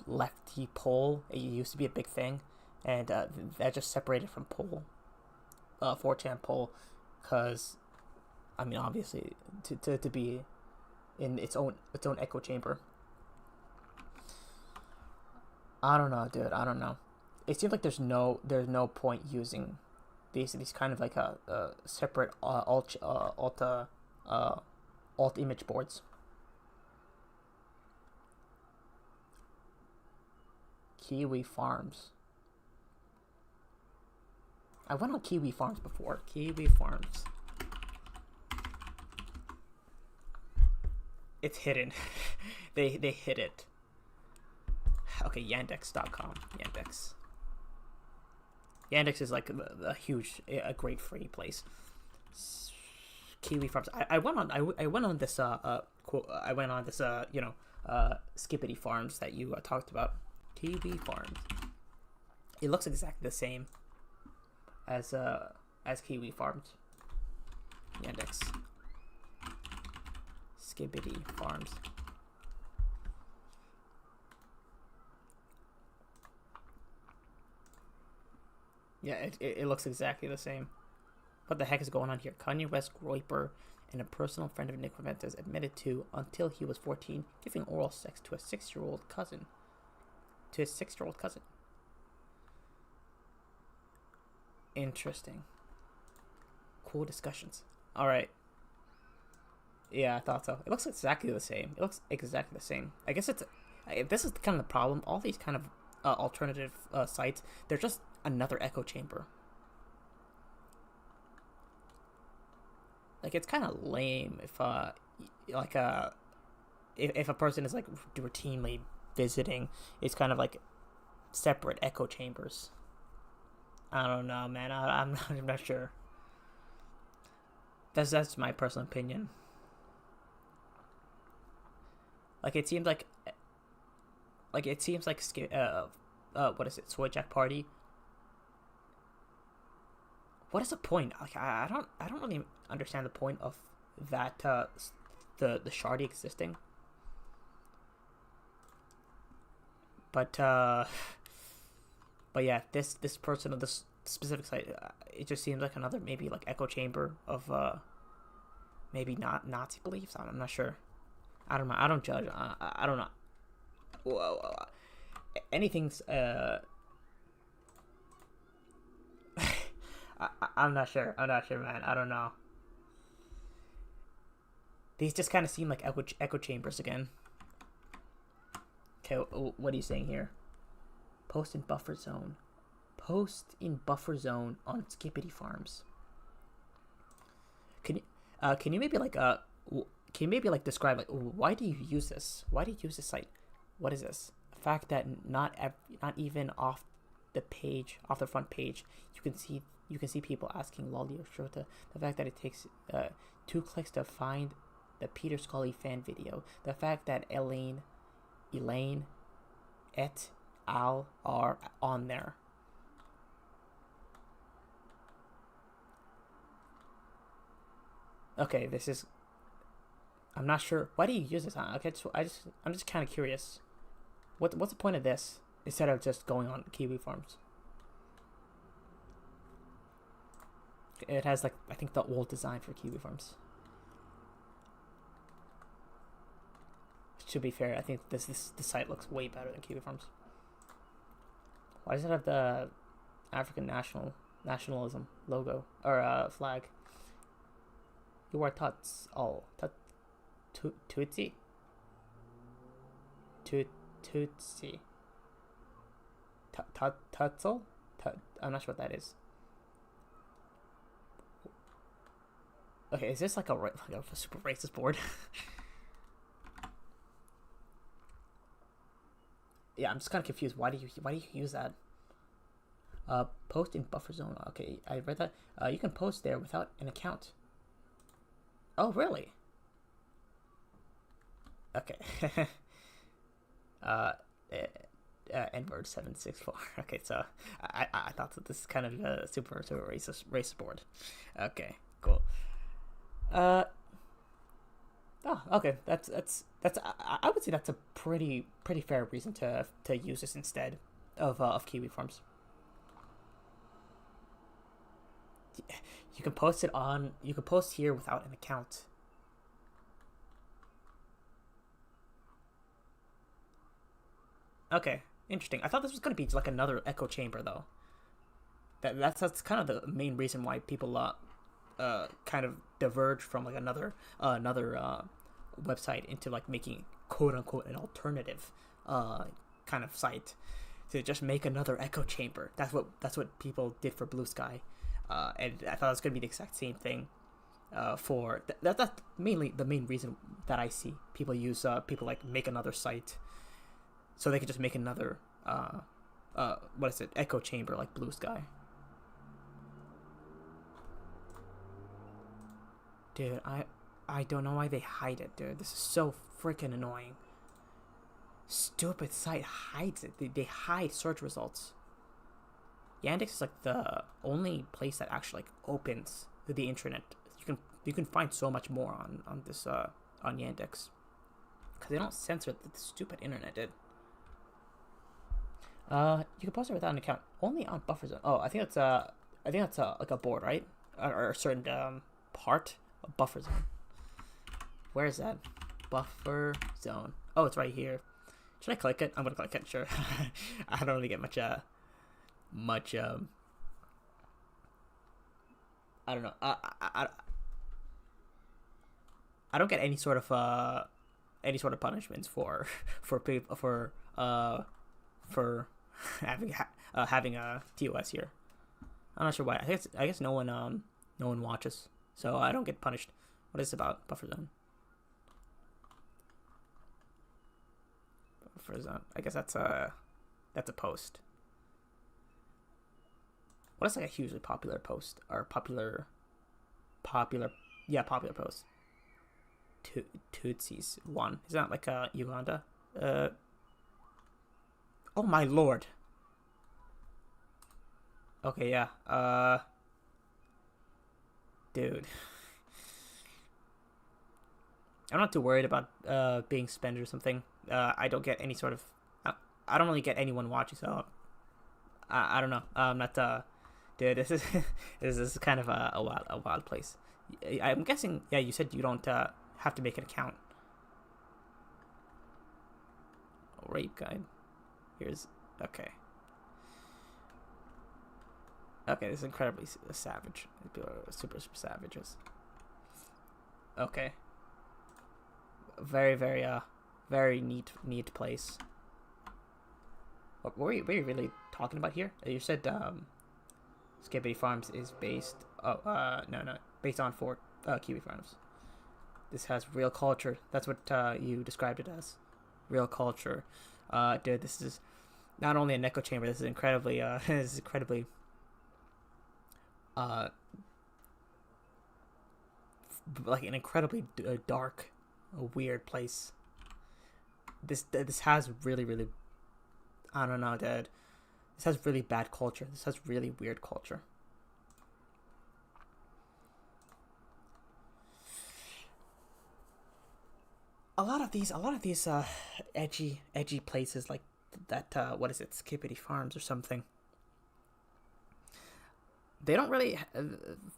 Lefty poll. It used to be a big thing, and that just separated from poll, 4chan poll, because I mean obviously to be in its own echo chamber. I don't know, dude. I don't know. It seems like there's no point using these kind of like a separate alt image boards. Kiwi Farms. I went on Kiwi Farms before. Kiwi Farms. It's hidden. they hid it. Okay, Yandex.com. Yandex. Yandex is like a great free place. Kiwi Farms. I went on this Skippity Farms that you talked about. Kiwi Farms. It looks exactly the same as Kiwi Farms. Yandex. Skippity Farms. Yeah, it looks exactly the same. What the heck is going on here? Kanye West Groiper and a personal friend of Nick Fuentes admitted to, until he was 14, giving oral sex to a 6-year-old cousin. To his 6-year-old cousin. Interesting. Cool discussions. Alright. Yeah, I thought so. It looks exactly the same. I guess this is kind of the problem. All these kind of alternative sites, they're just another echo chamber. Like, it's kind of lame if if a person is like routinely visiting, it's kind of like separate echo chambers. I don't know, man. I'm not sure. That's my personal opinion. Like it seems like what is it? Swordjack Party. What is the point? Like I don't really understand the point of that the shardy existing. But yeah, this person of this specific site, it just seems like another maybe like echo chamber of maybe not Nazi beliefs. I'm not sure. I don't know. I don't judge. I don't know. Whoa. Anything's I'm not sure. I'm not sure, man. I don't know. These just kind of seem like echo chambers again. Okay, what are you saying here? Post in buffer zone. Post in buffer zone on Skippity Farms. Can you maybe like describe like why do you use this? Why do you use this site? What is this? The fact that not even off the front page, you can see people asking Lolly or Shota. The fact that it takes 2 clicks to find the Peter Scully fan video. The fact that Elaine et al are on there. Okay, this is. I'm not sure. Why do you use this? Okay, I'm just kind of curious. What's the point of this instead of just going on Kiwi Farms? It has like I think the old design for Kiwi Farms. To be fair, I think this site looks way better than Kiwi Farms. Why does it have the African nationalism logo or flag? You are Tuts all Tutsi. Tutsi. Tutzel? I'm not sure what that is. Okay, is this like a super racist board? Yeah, I'm just kind of confused. Why do you use that? Post in buffer zone. Okay, I read that. You can post there without an account. Oh, really? Okay. N-word 764. Okay, so I thought that this is kind of a super racist board. Okay, cool. Oh, okay. That's I would say that's a pretty fair reason to use this instead of Kiwi Farms. You can post here without an account. Okay, interesting. I thought this was gonna be like another echo chamber though. That's kind of the main reason why people kind of diverge from like another website into like making quote unquote an alternative kind of site to just make another echo chamber. That's what people did for Blue Sky, and I thought it was gonna be the exact same thing for that's mainly the main reason that I see people use people like make another site so they can just make another echo chamber like Blue Sky. Dude, I don't know why they hide it, dude. This is so freaking annoying. Stupid site hides it. They hide search results. Yandex is like the only place that actually like opens the internet. You can find so much more on this on Yandex because they don't censor the stupid internet, dude. You can post it without an account only on buffer zone. Oh, I think that's like a board, right? Or a certain part of buffer zone. Where is that? Buffer zone. Oh, it's right here. Should I click it? I'm gonna click it, sure. I don't really get much I don't know. I don't get any sort of punishments for having a TOS here. I'm not sure why. I guess no one watches, so I don't get punished. What is it about buffer zone? Buffer zone. I guess that's a post. What is like a hugely popular post or popular post? Tutsis one. Is that like Uganda? Oh my lord. Okay, yeah. Dude. I'm not too worried about being spammed or something. I don't get any sort of... I don't really get anyone watching, so... I don't know. I'm not... Dude, this is this is kind of a wild place. I'm guessing... Yeah, you said you don't have to make an account. Rape guide. Here's... Okay. Okay, this is incredibly savage. People are super savages. Okay. Very, very neat place. What were you really talking about here? You said Skibidi Farms is based. No, based on Fort Kiwi Farms. This has real culture. That's what you described it as. Real culture. Dude, this is not only an echo chamber. This is incredibly. This is incredibly. Like an incredibly dark, weird place. This has really. I don't know, dude. This has really bad culture. This has really weird culture. A lot of these edgy places like that. What is it? Skibidi Farms or something. They don't really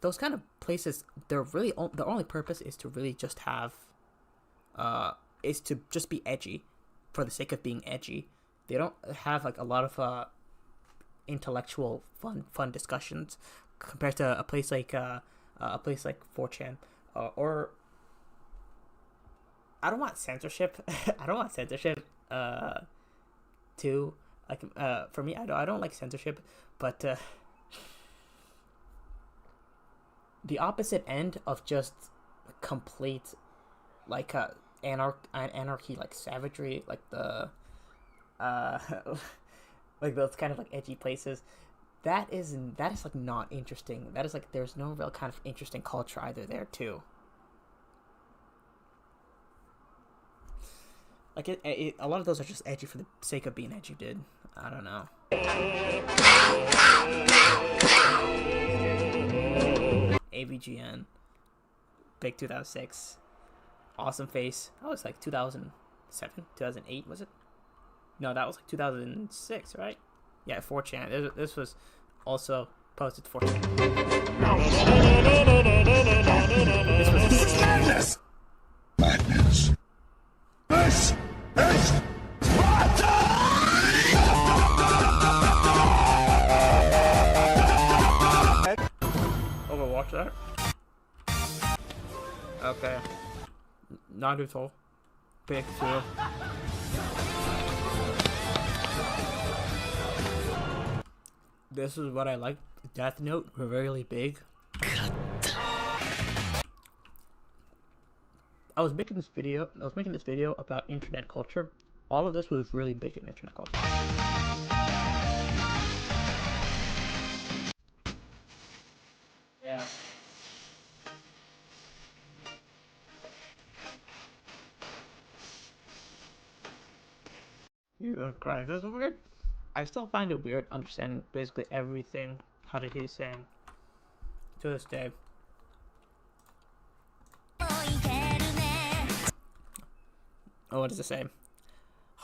those kind of places. Their only purpose is to really just have, is to just be edgy, for the sake of being edgy. They don't have like a lot of intellectual fun discussions compared to a place like 4chan or. I don't want censorship. I don't want censorship. Too like for me, I don't like censorship, but the opposite end of just complete like anarchy, like savagery, like the like those kind of like edgy places. That is like not interesting. That is like there's no real kind of interesting culture either there too. Like a lot of those are just edgy for the sake of being edgy, dude. I don't know. AVGN, big 2006, awesome face. That was like 2007, 2008, was it? No, that was like 2006, right? Yeah, 4chan. This was also posted to 4chan. This was madness. Madness. This is Sparta! Overwatch that. Okay. Naruto. Pick 2. This is what I like. Death Note were really big. I was making this video about internet culture. All of this was really big in internet culture. Yeah. You're gonna cry. This is weird. I still find it weird understanding basically everything Haruhi is saying to this day. Oh, what does it say?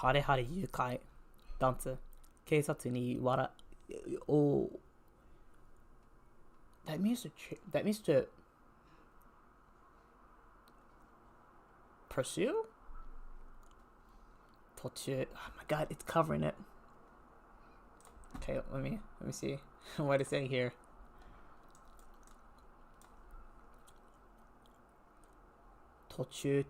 Hare hare yukai dansu keisatsu ni wara. Oh, that means to pursue. Tochu. Oh my god, it's covering it. Okay, let me see what it's saying here. Tochu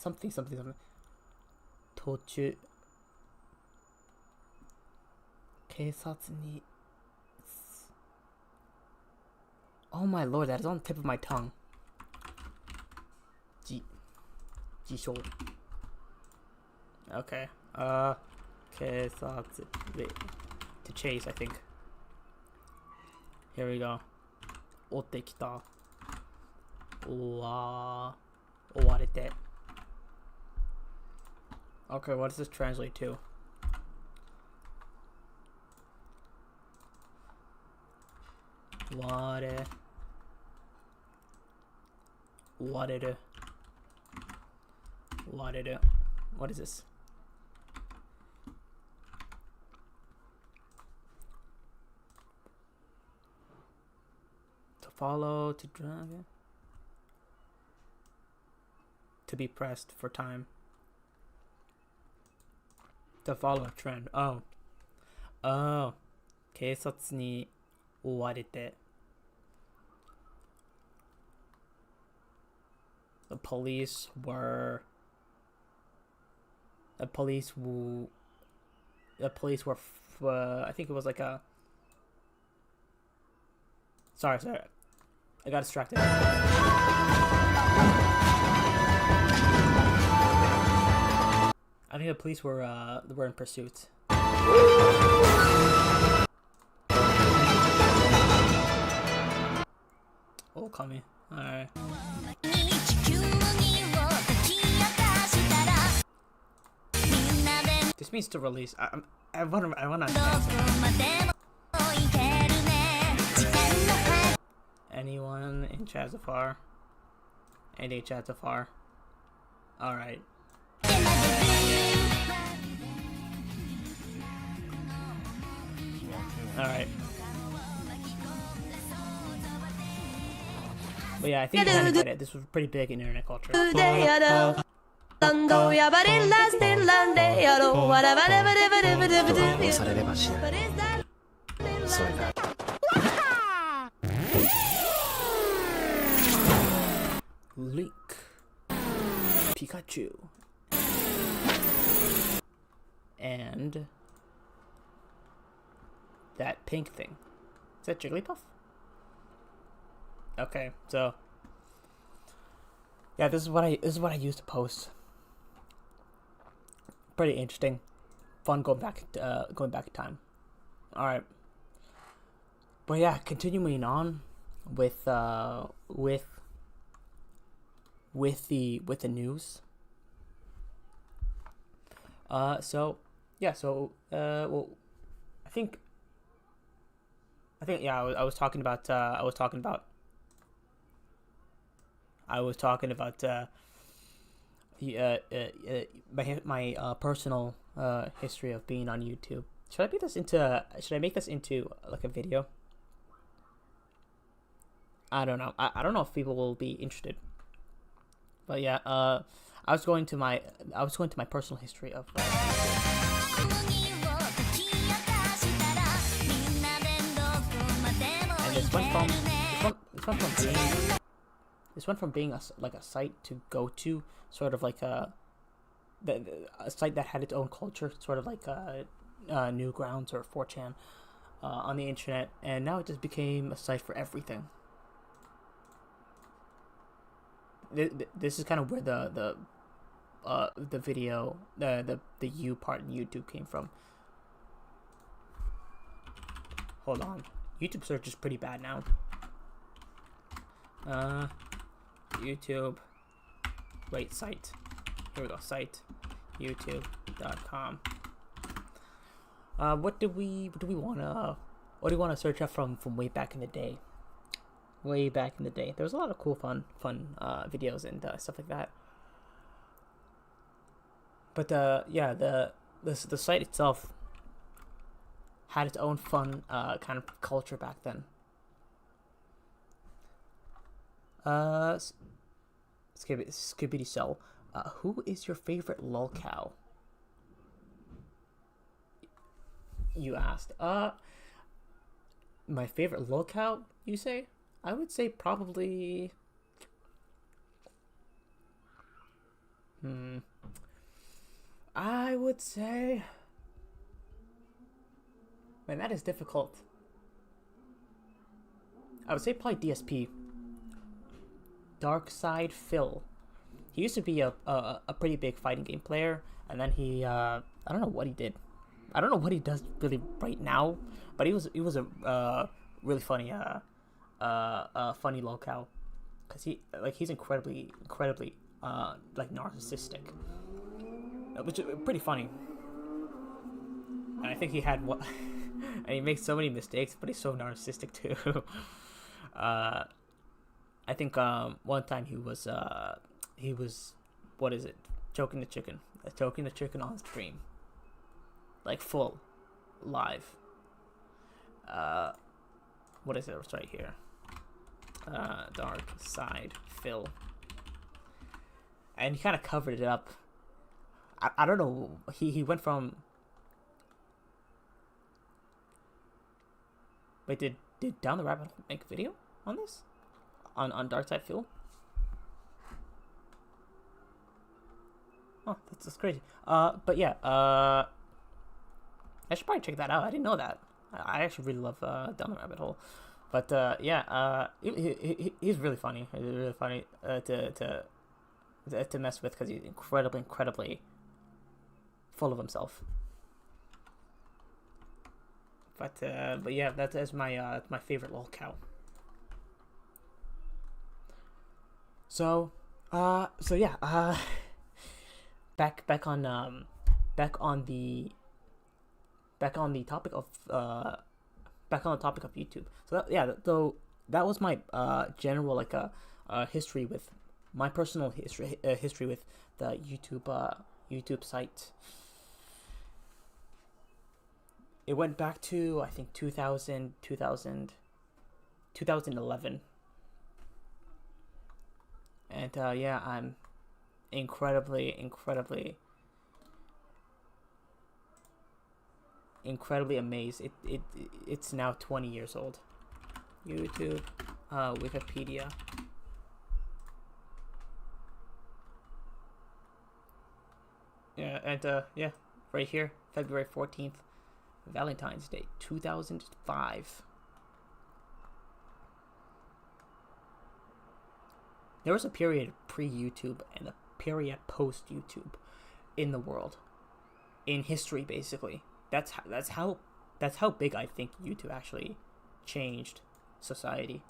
something. Tochu keisatsu ni. Oh my lord, that is on the tip of my tongue. Jisho. Okay. Okay, so to chase, I think. Here we go. 追ってきた。追われて。Okay, what does this translate to? What is this? To follow, to drag it. To be pressed for time. To follow a trend. Oh. 警察に追われて。The police were I think it was like a sorry I got distracted. I think the police were in pursuit. Oh, call me. Alright. This means to release. I wanna. Anyone in Chazafar? Any Chazafar? Alright. Alright. But yeah, I think you kind of get it. This was pretty big in internet culture. Link, Pikachu, and that pink thing. Is that Jigglypuff? Okay, so yeah, this is what I used to post. Pretty interesting, fun going back in time. All right, but yeah, continuing on with the news. Well, I think yeah, I was talking about my personal history of being on YouTube. Should I make this into like a video? I don't know. I don't know if people will be interested. But yeah, I was going to my personal history of and this went from being a site to go to, sort of like a site that had its own culture, sort of like Newgrounds or 4chan on the internet, and now it just became a site for everything. This is kind of where the video, the U part in YouTube came from. Hold on, YouTube search is pretty bad now. YouTube, wait, site. Here we go, site, youtube.com. What do we wanna search up from way back in the day? Way back in the day, there was a lot of cool, fun videos and stuff like that. But yeah, the site itself had its own fun kind of culture back then. Skibbity Cell. Who is your favorite lolcow? You asked. My favorite lolcow, you say? I would say probably... I would say... Man, that is difficult. I would say probably DSP. Darkside Phil. He used to be a pretty big fighting game player, and then he I don't know what he did. I don't know what he does really right now, but he was a really funny funny locale, cause he's incredibly like narcissistic, which is pretty funny. And I think he had what, and he makes so many mistakes, but he's so narcissistic too. I think one time he was what is it? Choking the chicken on stream, like full live. What is it? It's right here. Dark Side Phil, and he kind of covered it up. I don't know. He went from. Wait, did Down the Rabbit Hole make a video on this? On Dark Side Phil? Oh, that's crazy. But yeah, I should probably check that out. I didn't know that. I actually really love Down the Rabbit Hole. But yeah, he's really funny. He's really funny to mess with, because he's incredibly full of himself. But yeah, that is my favorite lolcow. So yeah, back on the topic of YouTube. So that was my general history with my personal history with the YouTube site. It went back to, I think, 2011. And yeah, I'm incredibly amazed. It's now 20 years old. YouTube, Wikipedia. Yeah, and yeah, right here, February 14th, Valentine's Day, 2005. There was a period pre-YouTube and a period post-YouTube in the world, in history, basically. That's how big I think YouTube actually changed society.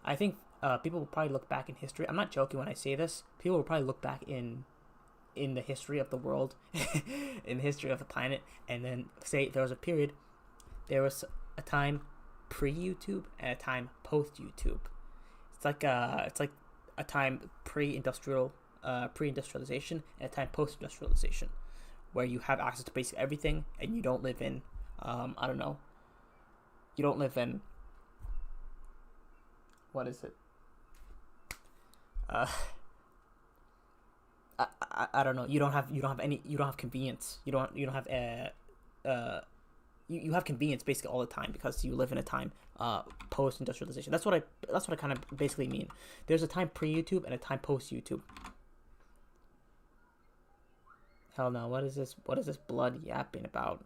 I think people will probably look back in history. I'm not joking when I say this. People will probably look back in the history of the world, in the history of the planet, and then say there was a period, there was a time pre-YouTube and a time post-YouTube. It's like a time pre-industrialization and a time post-industrialization, where you have access to basically everything, and you don't live in, I don't know, you don't live in, what is it? I don't know. You don't have convenience. You have convenience basically all the time, because you live in a time post industrialization. That's what I kind of basically mean. There's a time pre YouTube and a time post YouTube. Hell no, what is this blood yapping about?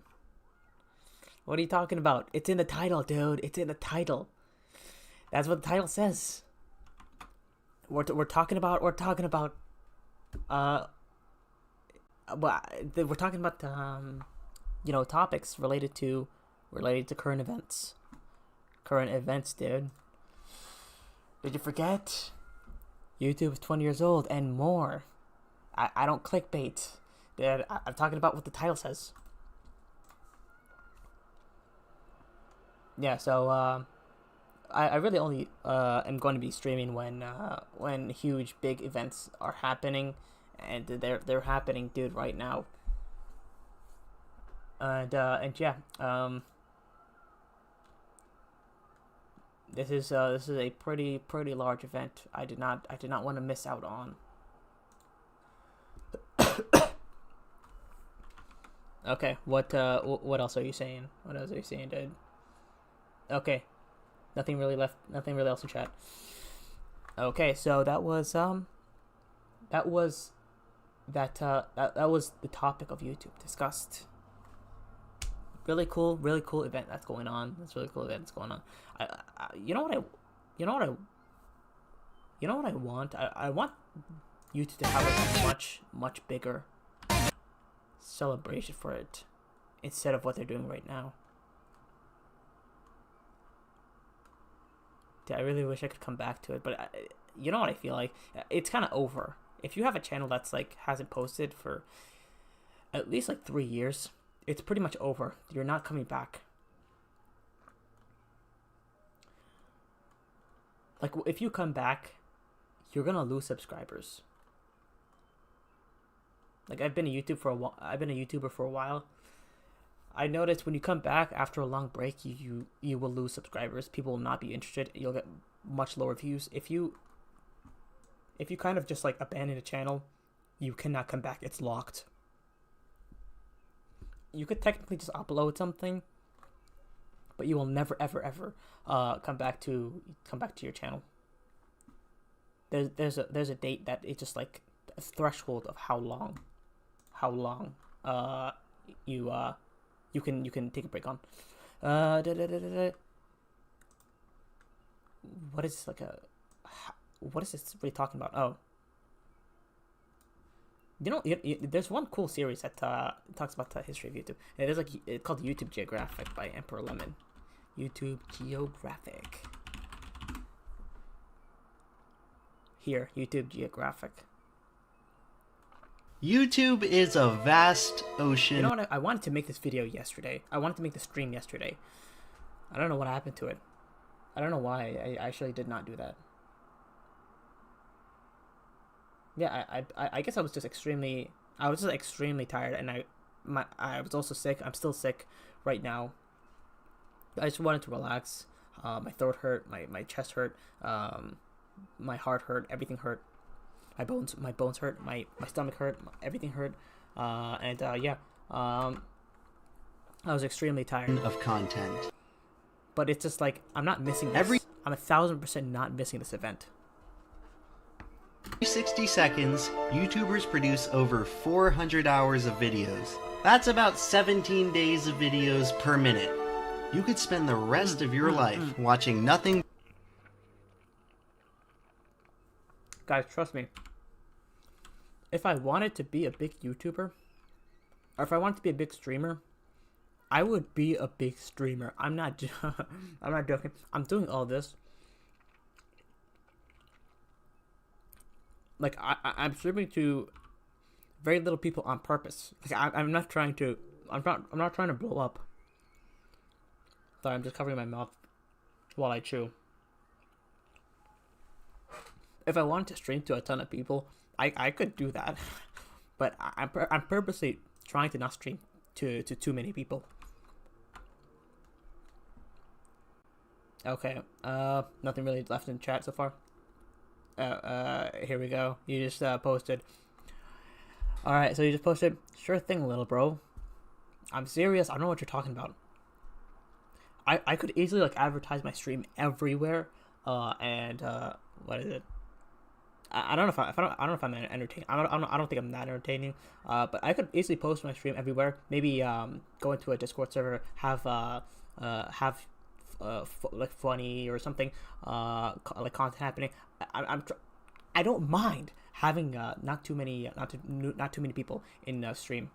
What are you talking about? It's in the title, dude. It's in the title. That's what the title says. We're talking about topics related to current events. Current events, dude. Did you forget? YouTube is 20 years old and more. I don't clickbait. Dude, I'm talking about what the title says. Yeah, so I really only am going to be streaming when huge big events are happening, and they're happening, dude, right now. And yeah, this is a pretty large event. I did not want to miss out on. Okay, what else are you saying? What else are you saying, dude? Okay, nothing really else in chat. Okay, so that was the topic of YouTube discussed. Really cool event that's going on. That's really cool event that's going on. You know what I want? I want YouTube to have a much bigger celebration for it instead of what they're doing right now. Dude, I really wish I could come back to it, but you know what I feel like? It's kind of over. If you have a channel that's like hasn't posted for at least like 3 years, it's pretty much over. You're not coming back. Like, if you come back, you're gonna lose subscribers. Like, I've been a YouTuber for a while. I noticed when you come back after a long break, you will lose subscribers. People will not be interested. You'll get much lower views. If you kind of just like abandon a channel, you cannot come back. It's locked. You could technically just upload something, but you will never ever come back to your channel. There's a date that it's just like a threshold of how long you can take a break on. What is this really talking about? Oh, you know, there's one cool series that talks about the history of YouTube. It is like it's called YouTube Geographic by Emperor Lemon. YouTube Geographic. Here, YouTube Geographic. YouTube is a vast ocean. You know what? I wanted to make this video yesterday. I wanted to make the stream yesterday. I don't know what happened to it. I don't know why. I actually did not do that. Yeah, I guess I was just extremely tired, and I was also sick. I'm still sick right now. I just wanted to relax. My throat hurt, my chest hurt, my heart hurt, everything hurt. My bones hurt, my stomach hurt, everything hurt. Yeah. I was extremely tired of content. But it's just like I'm not missing this. I'm 1,000% not missing this event. Every 60 seconds, YouTubers produce over 400 hours of videos. That's about 17 days of videos per minute. You could spend the rest of your life watching nothing. Guys, trust me. If I wanted to be a big YouTuber, or if I wanted to be a big streamer, I would be a big streamer. I'm not joking. I'm doing all this. Like, I'm streaming to very little people on purpose. Like, I'm not trying to blow up. Sorry, I'm just covering my mouth while I chew. If I wanted to stream to a ton of people, I could do that. But I'm purposely trying to not stream to too many people. Okay, nothing really left in chat so far. Here we go. You just posted. Alright, so you just posted. Sure thing, little bro. I'm serious. I don't know what you're talking about. I could easily like advertise my stream everywhere. And what is it? I don't know if I'm entertaining. I don't think I'm that entertaining. But I could easily post my stream everywhere. Maybe go into a Discord server, have like funny or something, like content happening. I don't mind having not too many people in stream.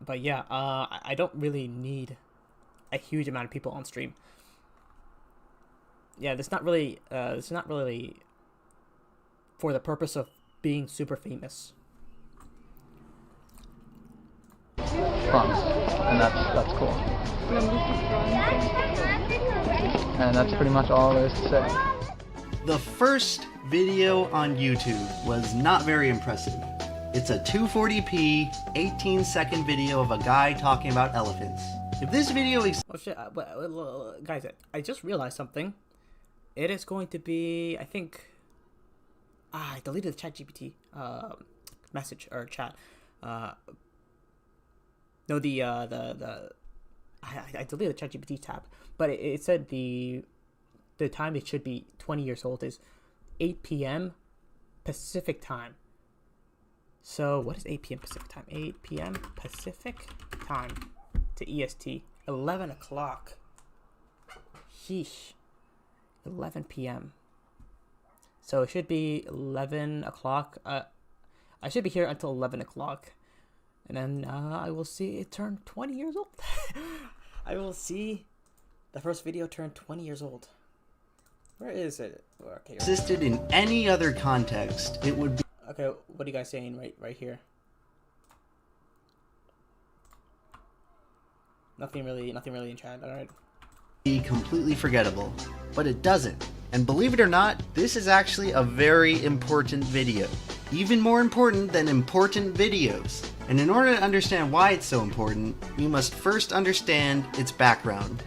But yeah, I don't really need a huge amount of people on stream. Yeah, it's not really for the purpose of being super famous. Fun, and that's cool. And that's pretty much all there is to say. The first video on YouTube was not very impressive. It's a 240p, 18-second video of a guy talking about elephants. If this video oh shit, guys, I just realized something. It is going to be, I think, I deleted the ChatGPT message or chat. No, I deleted the ChatGPT tab, but it said the time it should be 20 years old is 8 p.m. Pacific time. So what is 8 p.m. Pacific time? 8 p.m. Pacific time to EST. 11 o'clock. Sheesh. 11 p.m. So it should be 11 o'clock. I should be here until 11 o'clock. And then I will see it turn 20 years old. I will see the first video turn 20 years old. Where is it? Okay. Existed in any other context, it would be. Okay, what are you guys saying right here? Nothing really in chat. All right. Be completely forgettable, but it doesn't. And believe it or not, this is actually a very important video. Even more important than important videos. And in order to understand why it's so important, we must first understand its background.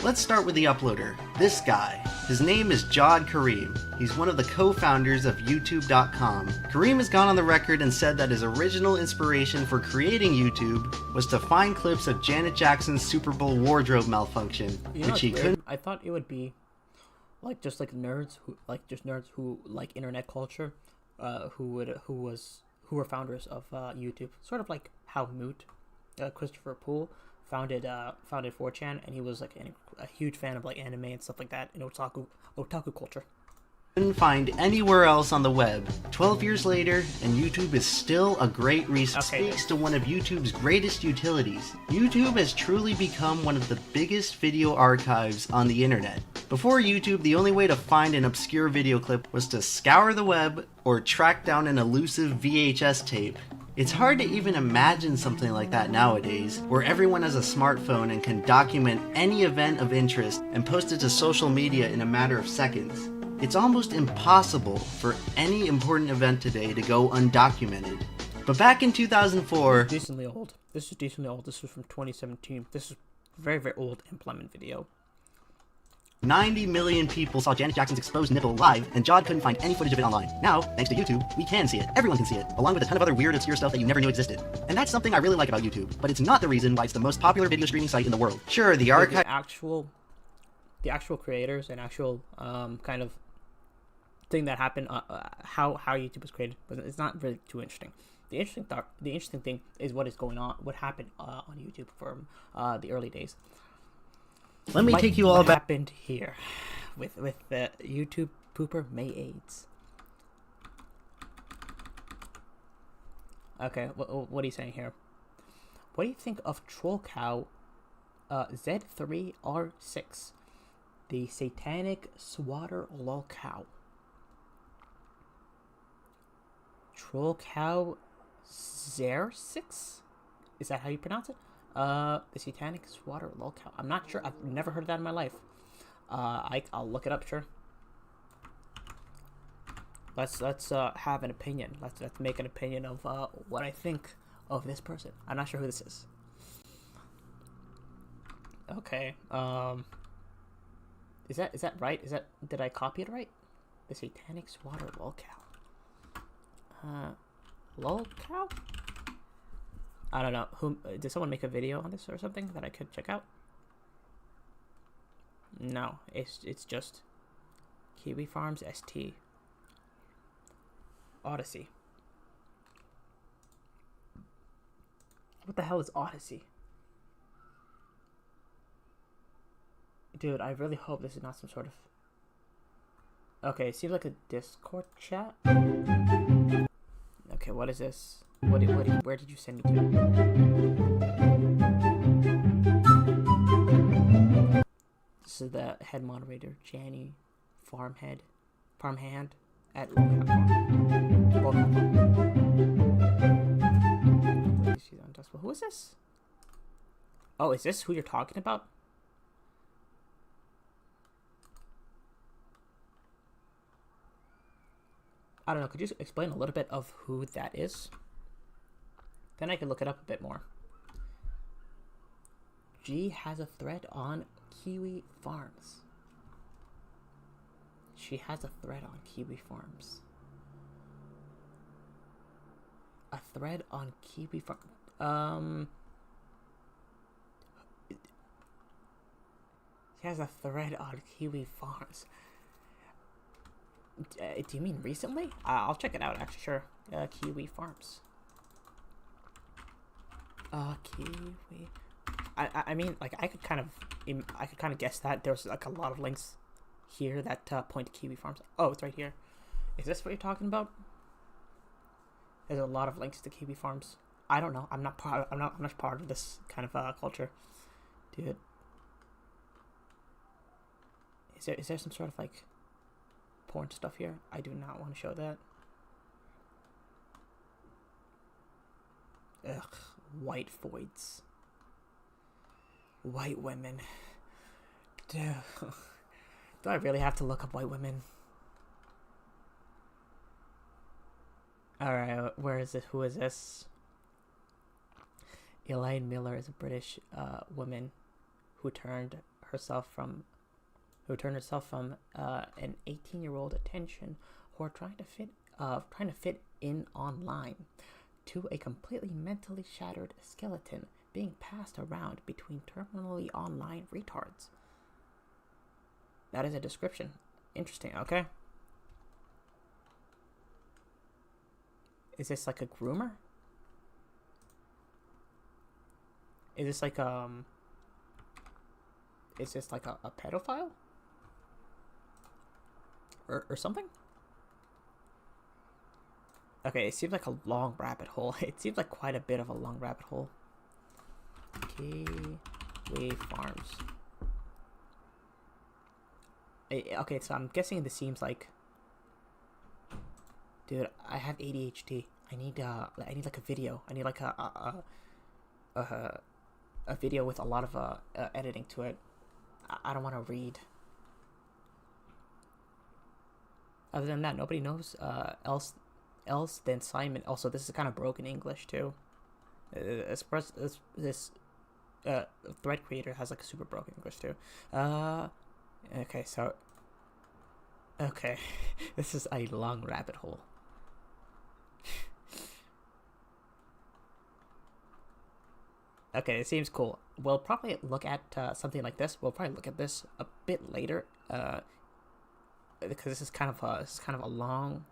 Let's start with the uploader, this guy. His name is Jawed Karim. He's one of the co-founders of YouTube.com. Karim has gone on the record and said that his original inspiration for creating YouTube was to find clips of Janet Jackson's Super Bowl wardrobe malfunction, which he couldn't. I thought it would be like just like nerds who like internet culture, who were founders of YouTube. Sort of like how Moot, Christopher Poole, founded 4chan, and he was like a huge fan of like anime and stuff like that in otaku culture. Couldn't find anywhere else on the web. 12 years later, and YouTube is still a great resource. Speaks to one of YouTube's greatest utilities. YouTube has truly become one of the biggest video archives on the internet. Before YouTube, the only way to find an obscure video clip was to scour the web or track down an elusive VHS tape. It's hard to even imagine something like that nowadays, where everyone has a smartphone and can document any event of interest and post it to social media in a matter of seconds. It's almost impossible for any important event today to go undocumented. But back in 2004... Decently old. This is decently old. This was from 2017. This is a very, very old implement video. 90 million people saw Janet Jackson's exposed nipple live, and Jawed couldn't find any footage of it online. Now, thanks to YouTube, we can see it. Everyone can see it, along with a ton of other weird, obscure stuff that you never knew existed. And that's something I really like about YouTube, but it's not the reason why it's the most popular video streaming site in the world. Sure, the archive... The actual creators and actual kind of thing that happened, how YouTube was created, but it's not really too interesting. The interesting thing is what is going on, what happened on YouTube from the early days. Let me take you all what back. Happened here with the YouTube pooper May AIDS. Okay, what are you saying here? What do you think of Troll Cow Z3R6, the satanic swatter lol cow? Troll Cow Zer6? Is that how you pronounce it? The satanic swatter lol cow. I'm not sure. I've never heard of that in my life. I'll look it up. Sure. Let's have an opinion. Let's make an opinion of what I think of this person. I'm not sure who this is. Okay. Is that right? Did I copy it right? The satanic swatter lol cow. Lol cow? I don't know. Did someone make a video on this or something that I could check out? No, it's just Kiwi Farms ST Odyssey. What the hell is Odyssey? Dude, I really hope this is not some sort of... Okay, it seems like a Discord chat. Okay, what is this? Where did you send me to? This is the head moderator, Janny Farmhand at Lolcat Farm. Who is this? Oh, is this who you're talking about? I don't know, could you explain a little bit of who that is? Then I can look it up a bit more. G has a thread on Kiwi Farms. She has a thread on Kiwi Farms. A thread on Kiwi Farms. She has a thread on Kiwi Farms. Do you mean recently? I'll check it out, actually, sure. Kiwi Farms. Kiwi. I mean, like, I could kind of guess that there's like a lot of links here that point to Kiwi Farms. Oh, it's right here. Is this what you're talking about? There's a lot of links to kiwi farms. I don't know. I'm not part of this kind of culture, dude. Is there some sort of like porn stuff here? I do not want to show that. Ugh, white voids. White women. Dude. Do I really have to look up white women? Alright, where is it? Who is this? Elaine Miller is a British woman who turned herself from an 18-year-old attention whore trying to fit in online to a completely mentally shattered skeleton being passed around between terminally online retards. That is a description. Interesting, okay. Is this like a groomer? Is this like a pedophile? Or something? Okay, it seems like a long rabbit hole. It seems like quite a bit of a long rabbit hole. Kiwi farms. Okay, so I'm guessing this seems like... Dude, I have ADHD. I need like a video. I need like a video with a lot of editing to it. I don't want to read. Other than that, nobody knows else than Simon. Also, this is kind of broken English too. This thread creator has like super broken English too. Okay, so okay, this is a long rabbit hole. Okay, it seems cool. We'll probably look at something like this. We'll probably look at this a bit later, because this is kind of a long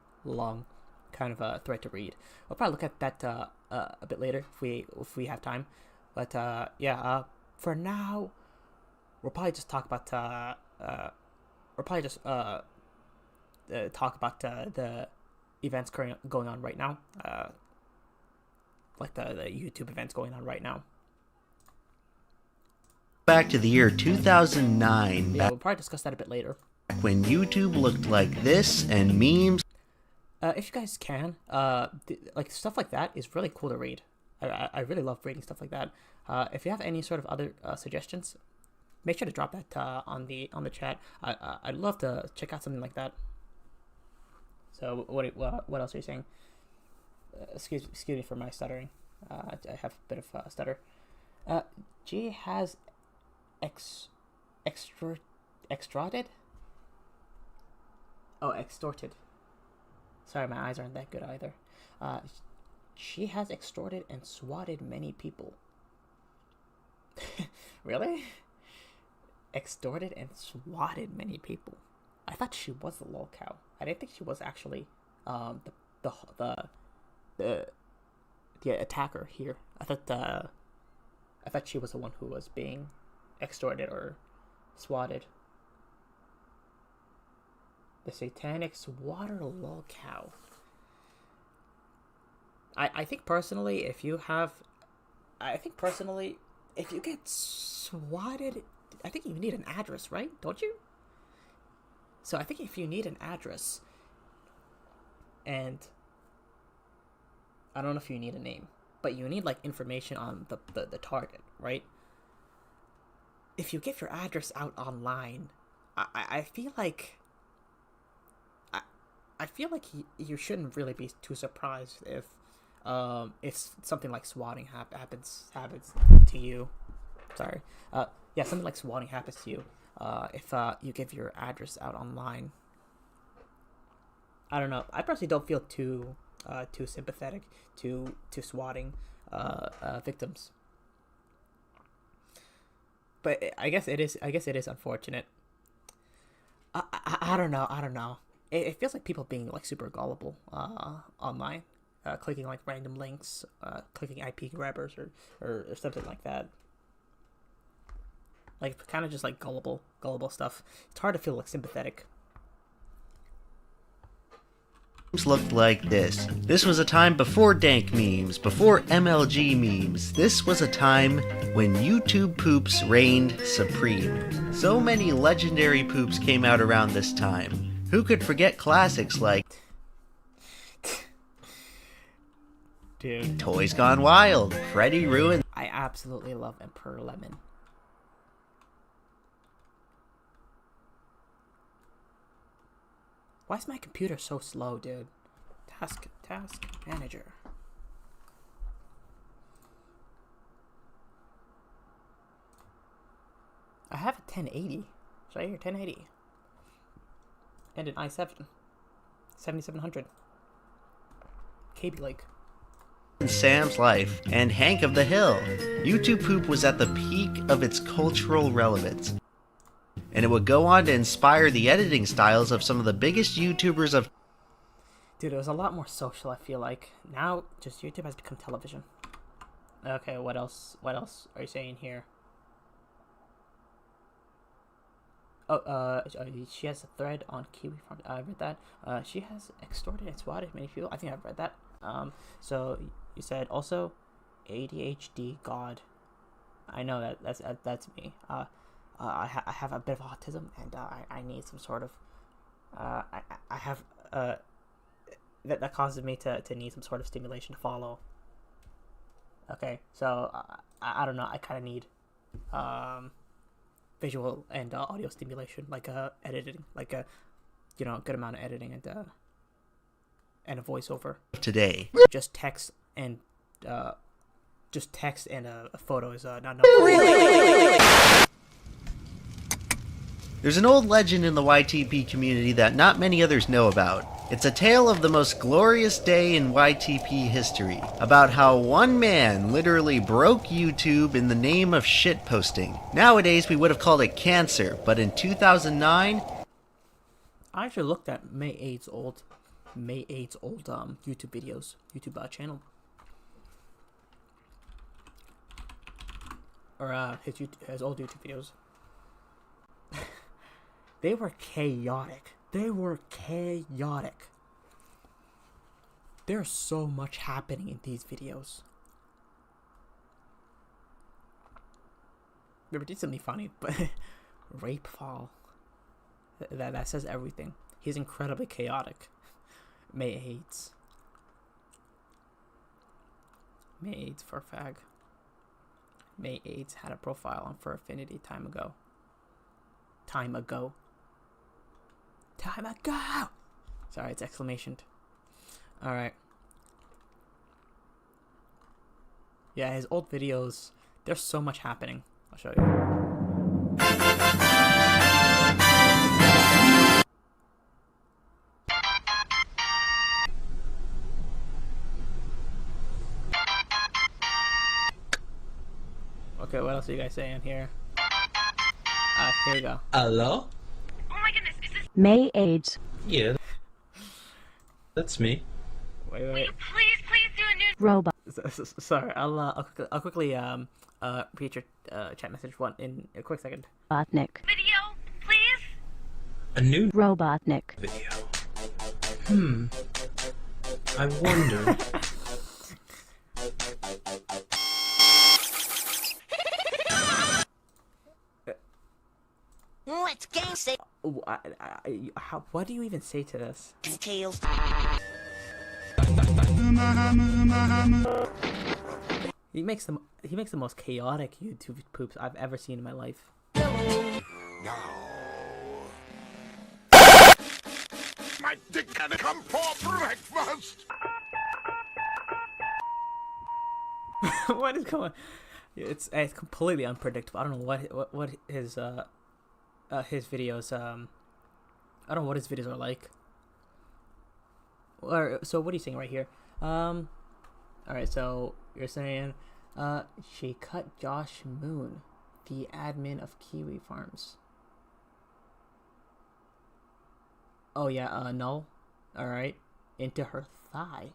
kind of a thread to read. We'll probably look at that a bit later if we have time. But yeah, for now, we'll probably just talk about the events going on right now, like the YouTube events going on right now. Back to the year 2009. Yeah, we'll probably discuss that a bit later. When YouTube looked like this and memes. If you guys can, like stuff like that is really cool to read. I really love reading stuff like that. If you have any sort of other suggestions, make sure to drop that on the chat. I'd love to check out something like that. So what else are you saying? Excuse me for my stuttering. I have a bit of stutter. G has extorted. Oh, extorted. Sorry, my eyes aren't that good either. She has extorted and swatted many people. Really? Extorted and swatted many people. I thought she was the lol cow. I didn't think she was actually the attacker here. I thought she was the one who was being extorted or swatted. The satanic swatter lol cow. I think personally, if you get swatted, I think you need an address, right? Don't you? So I think if you need an address, and I don't know if you need a name, but you need like information on the target, right? If you give your address out online, I feel like you shouldn't really be too surprised if something like swatting happens to you. Sorry. Yeah, something like swatting happens to you. If you give your address out online. I don't know. I personally don't feel too sympathetic to swatting victims. But I guess it is unfortunate. I don't know. It feels like people being like super gullible online, clicking like random links, clicking IP grabbers or something like that. Like kind of just like gullible stuff. It's hard to feel like sympathetic. looked like this. This was a time before dank memes, before MLG memes. This was a time when YouTube poops reigned supreme. So many legendary poops came out around this time. Who could forget classics like Dude. Toys Gone Wild, Freddy Ruined. I absolutely love Emperor Lemon. Why is my computer so slow, dude? Task manager. I have a 1080. Should I hear 1080? And an i7. 7700. KB Lake. Sam's Life, and Hank of the Hill. YouTube poop was at the peak of its cultural relevance, and it would go on to inspire the editing styles of some of the biggest YouTubers of... Dude, it was a lot more social, I feel like. Now, just YouTube has become television. Okay, what else? What else are you saying here? Oh, she has a thread on Kiwi Farm. I read that. She has extorted and swatted many people. I think I've read that. So you said also ADHD God. I know that's me. I have a bit of autism, and I need some sort of I have that causes me to need some sort of stimulation to follow. Okay, so I don't know. I kind of need visual and audio stimulation, like editing, like a good amount of editing and a voiceover. Today, just text and a photo is not enough. There's an old legend in the YTP community that not many others know about. It's a tale of the most glorious day in YTP history, about how one man literally broke YouTube in the name of shitposting. Nowadays we would have called it cancer, but in 2009... I actually looked at May 8's old YouTube videos, YouTube channel. Or his old YouTube videos. They were chaotic. There's so much happening in these videos. They were decently funny, but Rape Fall. That says everything. He's incredibly chaotic. May 8's for fag. May 8's had a profile on Fur Affinity time ago. Sorry, it's exclamation. Alright. Yeah, his old videos, there's so much happening. I'll show you. Okay, what else are you guys saying here? Here we go. Hello? Oh my goodness, is this May AIDS. Yeah. That's me. Wait. please do a new Robot. Sorry, I'll quickly read your chat message in a quick second. Robotnik. video, please? A new Robotnik. video. I wonder. Let's game say. What do you even say to this? Tails. He makes the most chaotic YouTube poops I've ever seen in my life. My dick gonna come for breakfast. What is going? It's completely unpredictable. I don't know what his videos I don't know what his videos are like. So what are you saying right here? All right. So you're saying she cut Josh Moon, the admin of Kiwi Farms. Oh yeah, null. All right, into her thigh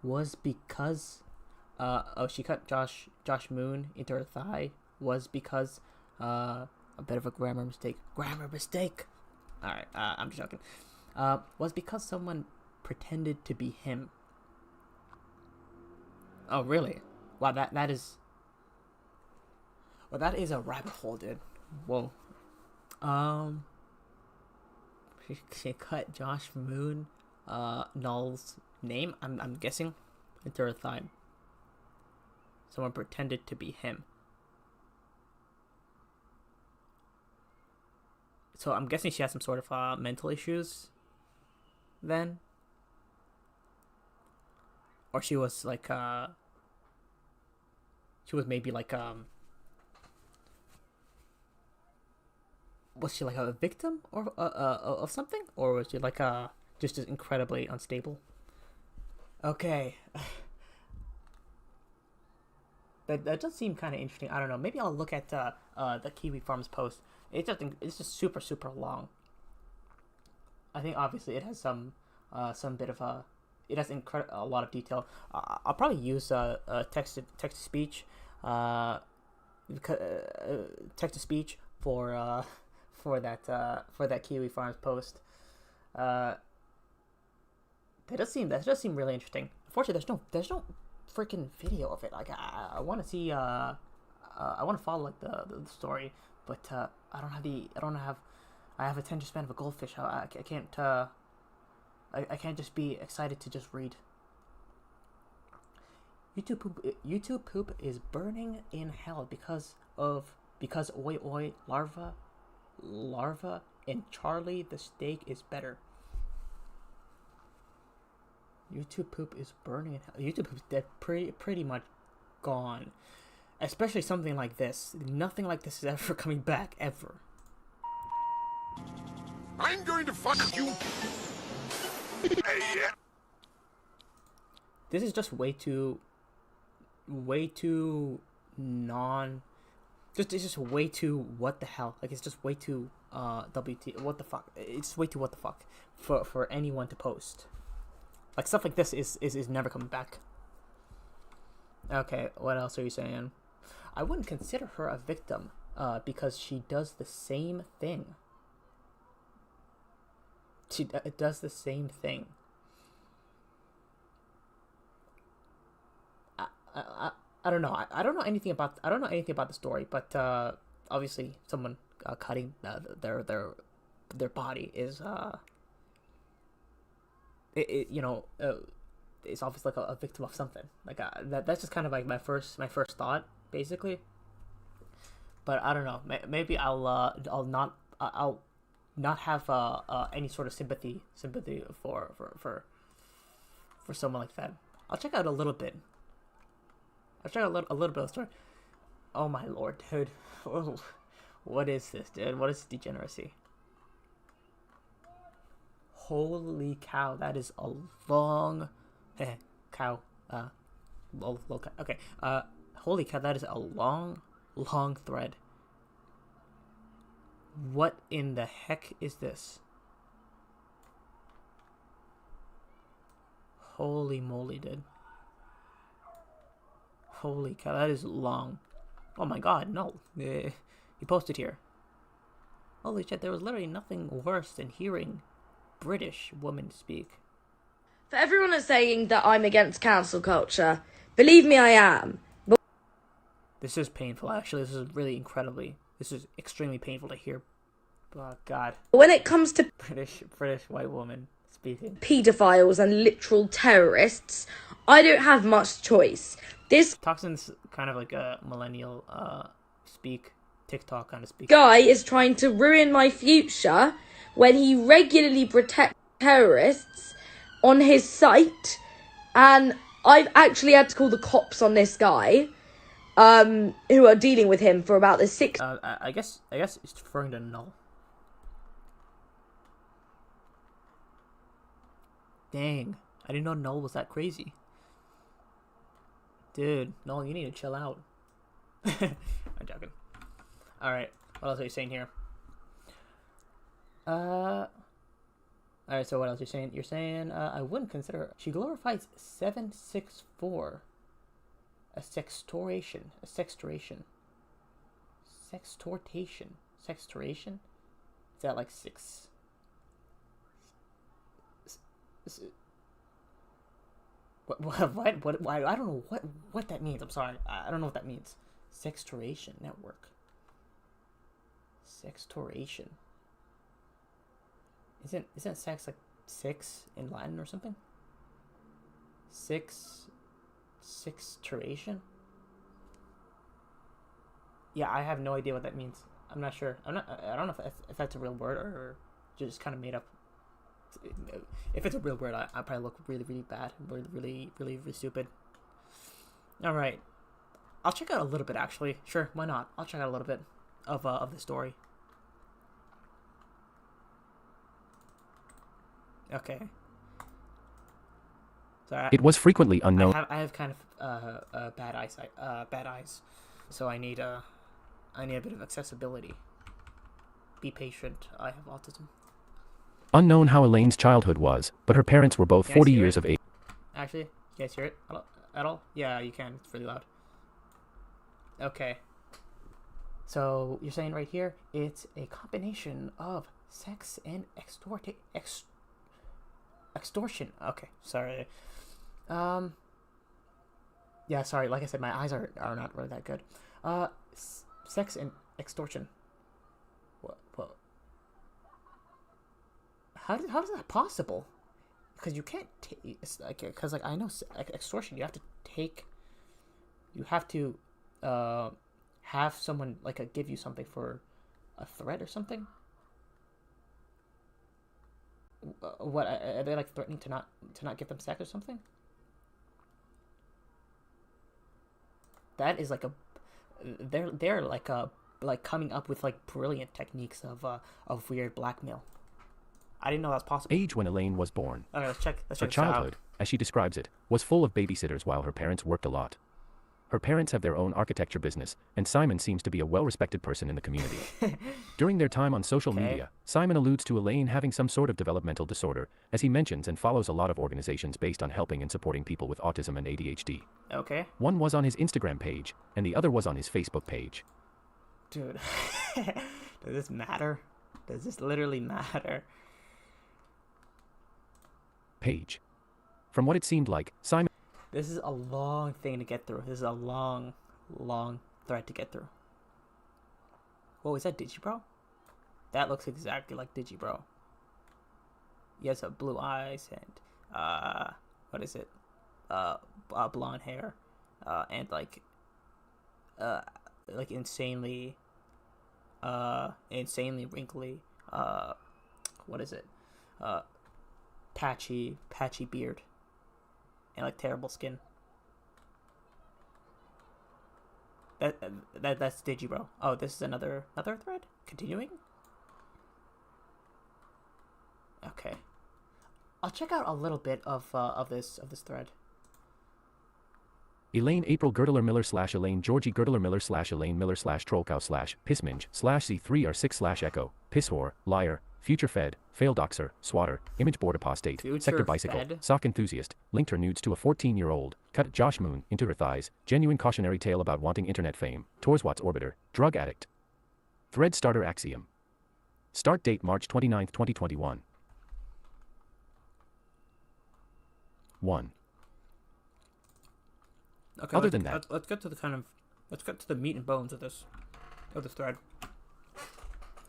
was because she cut Josh Moon into her thigh was because a bit of a grammar mistake. All right, I'm just joking. Was because someone pretended to be him. Oh, really? Wow, that is... Well, that is a rabbit hole, dude. Whoa. She cut Josh Moon, Null's name, I'm guessing, into her thigh. Someone pretended to be him. So I'm guessing she has some sort of mental issues then. Or she was like, she was maybe like, was she like a victim or of something? Or was she like just incredibly unstable? Okay. That does seem kind of interesting. I don't know. Maybe I'll look at the Kiwi Farms post. It's just super long. I think obviously it has some bit of a lot of detail. I'll probably use text to speech text to speech for that Kiwi Farms post. That does seem really interesting. Unfortunately, there's no freaking video of it. Like I want to see I want to follow like the story, but I have attention span of a goldfish. I can't I can't just be excited to just read. YouTube poop is burning in hell because oi oi larva and Charlie the steak is better. YouTube poop is burning in hell. YouTube poop is dead, pretty much gone. Especially something like this. Nothing like this is ever coming back, ever. I'm going to fuck you. This is just way too non. It's just way too what the hell. Like it's just way too WT. What the fuck? It's way too what the fuck for anyone to post. Like stuff like this is never coming back. Okay, what else are you saying? I wouldn't consider her a victim because she does the same thing. She does the same thing. I don't know. I don't know anything about the story, but obviously someone cutting their body is it's obviously like a victim of something. Like that's just kind of like my first thought basically. But I don't know. Maybe I'll not have any sort of sympathy for someone like that. I'll check out a little bit. I'll check out a little bit of the story. Oh my lord, dude. Oh, what is this, dude? What is degeneracy? Holy cow, that is a long cow. Okay. Holy cow, that is a long thread. What in the heck is this? Holy moly, dude. Holy cow, that is long. Oh my god, no. He posted here. Holy shit, there was literally nothing worse than hearing British women speak. For everyone that's saying that I'm against cancel culture, believe me, I am. But this is painful, actually. This is extremely painful to hear. Oh god. When it comes to British white woman speaking, pedophiles and literal terrorists, I don't have much choice. This Toxin's kind of like a millennial speak, TikTok kind of speak. Guy is trying to ruin my future when he regularly protects terrorists on his site, and I've actually had to call the cops on this guy, who are dealing with him for about the 6. I guess it's referring to Null. Dang, I didn't know Null was that crazy. Dude, Null, you need to chill out. I'm joking. Alright, what else are you saying here? Alright, so what else are you saying? You're saying, I wouldn't consider... She glorifies 764. A sextoration. Sextortation? Is that like 6... What? Why? I don't know what that means. I'm sorry. I don't know what that means. Sextoration network. Sextoration. Isn't sex like six in Latin or something? Sextoration? Yeah, I have no idea what that means. I'm not sure. I don't know if that's a real word or just kind of made up. If it's a real word, I probably look really, really bad. Really stupid. Alright. I'll check out a little bit, actually. Sure, why not? I'll check out a little bit of the story. Okay. So It was frequently unknown. I have kind of bad eyesight, bad eyes, so I need a bit of accessibility. Be patient. I have autism. Unknown how Elaine's childhood was, but her parents were both 40 years of age. Actually, you guys hear it at all? Yeah, you can. It's really loud. Okay. So you're saying right here, it's a combination of sex and extortion. Okay, sorry. Yeah, sorry. Like I said, my eyes are not really that good. Sex and extortion. What? How is that possible? Because you can't take. Because I know extortion. You have to have someone give you something for a threat or something. What are they threatening to not give them sex or something? That is they're coming up with brilliant techniques of weird blackmail. I didn't know that was possible. Age when Elaine was born. Okay, let's check Her childhood, as she describes it, was full of babysitters while her parents worked a lot. Her parents have their own architecture business, and Simon seems to be a well-respected person in the community. During their time on social media, Simon alludes to Elaine having some sort of developmental disorder, as he mentions and follows a lot of organizations based on helping and supporting people with autism and ADHD. Okay. One was on his Instagram page, and the other was on his Facebook page. Dude, does this matter? Does this literally matter? Page. From what it seemed like, Simon... This is a long thing to get through. This is a long thread to get through. Whoa, is that Digibro? That looks exactly like Digibro. He has blue eyes and, what is it? Blonde hair. And insanely wrinkly, what is it? Patchy beard. And terrible skin. That's Digibro. Oh, this is another thread? Continuing? Okay. I'll check out a little bit of this thread. Elaine April Girdler Miller / Elaine Georgie Girdler Miller / Elaine Miller / Trollcow / Pissminge / C3R6 / Echo, Pisswhore, Liar, Future Fed, Failed Doxer, Swatter, Image Board Apostate, Sector Bicycle, Sock Enthusiast, linked her nudes to a 14-year-old, cut Josh Moon into her thighs, genuine cautionary tale about wanting internet fame, Torswatts Orbiter, drug addict. Thread starter axiom. Start date March 29, 2021. 1. Okay, Other than that, let's get to the meat and bones of this thread.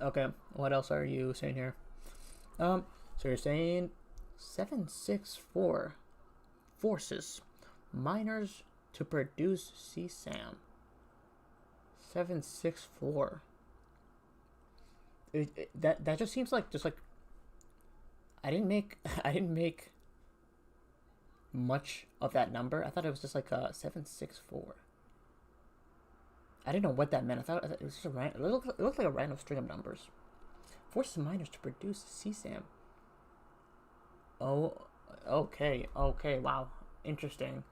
Okay, what else are you saying here? So you're saying 764 forces miners to produce CSAM. 764. That just seems like I didn't make much of that number. I thought it was just 764. I didn't know what that meant. I thought it was just it looked like a random string of numbers. Forces miners to produce CSAM. Oh, okay, wow, interesting.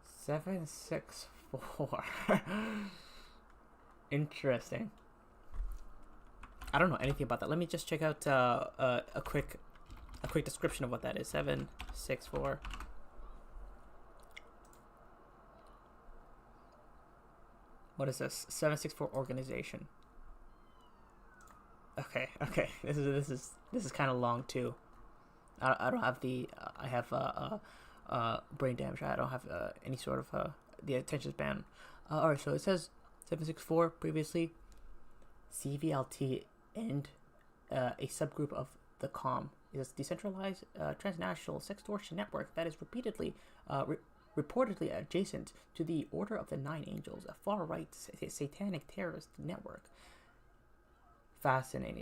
764. Interesting. I don't know anything about that. Let me just check out a quick description of what that is. 764. What is this? 764 organization. Okay. This is kind of long too. I don't have the. I have brain damage. I don't have any sort of the attention span. Alright, so it says 764 previously. CVLT and a subgroup of the COM is a decentralized transnational sextortion network that is reportedly adjacent to the Order of the Nine Angels, a far-right satanic terrorist network. Fascinating.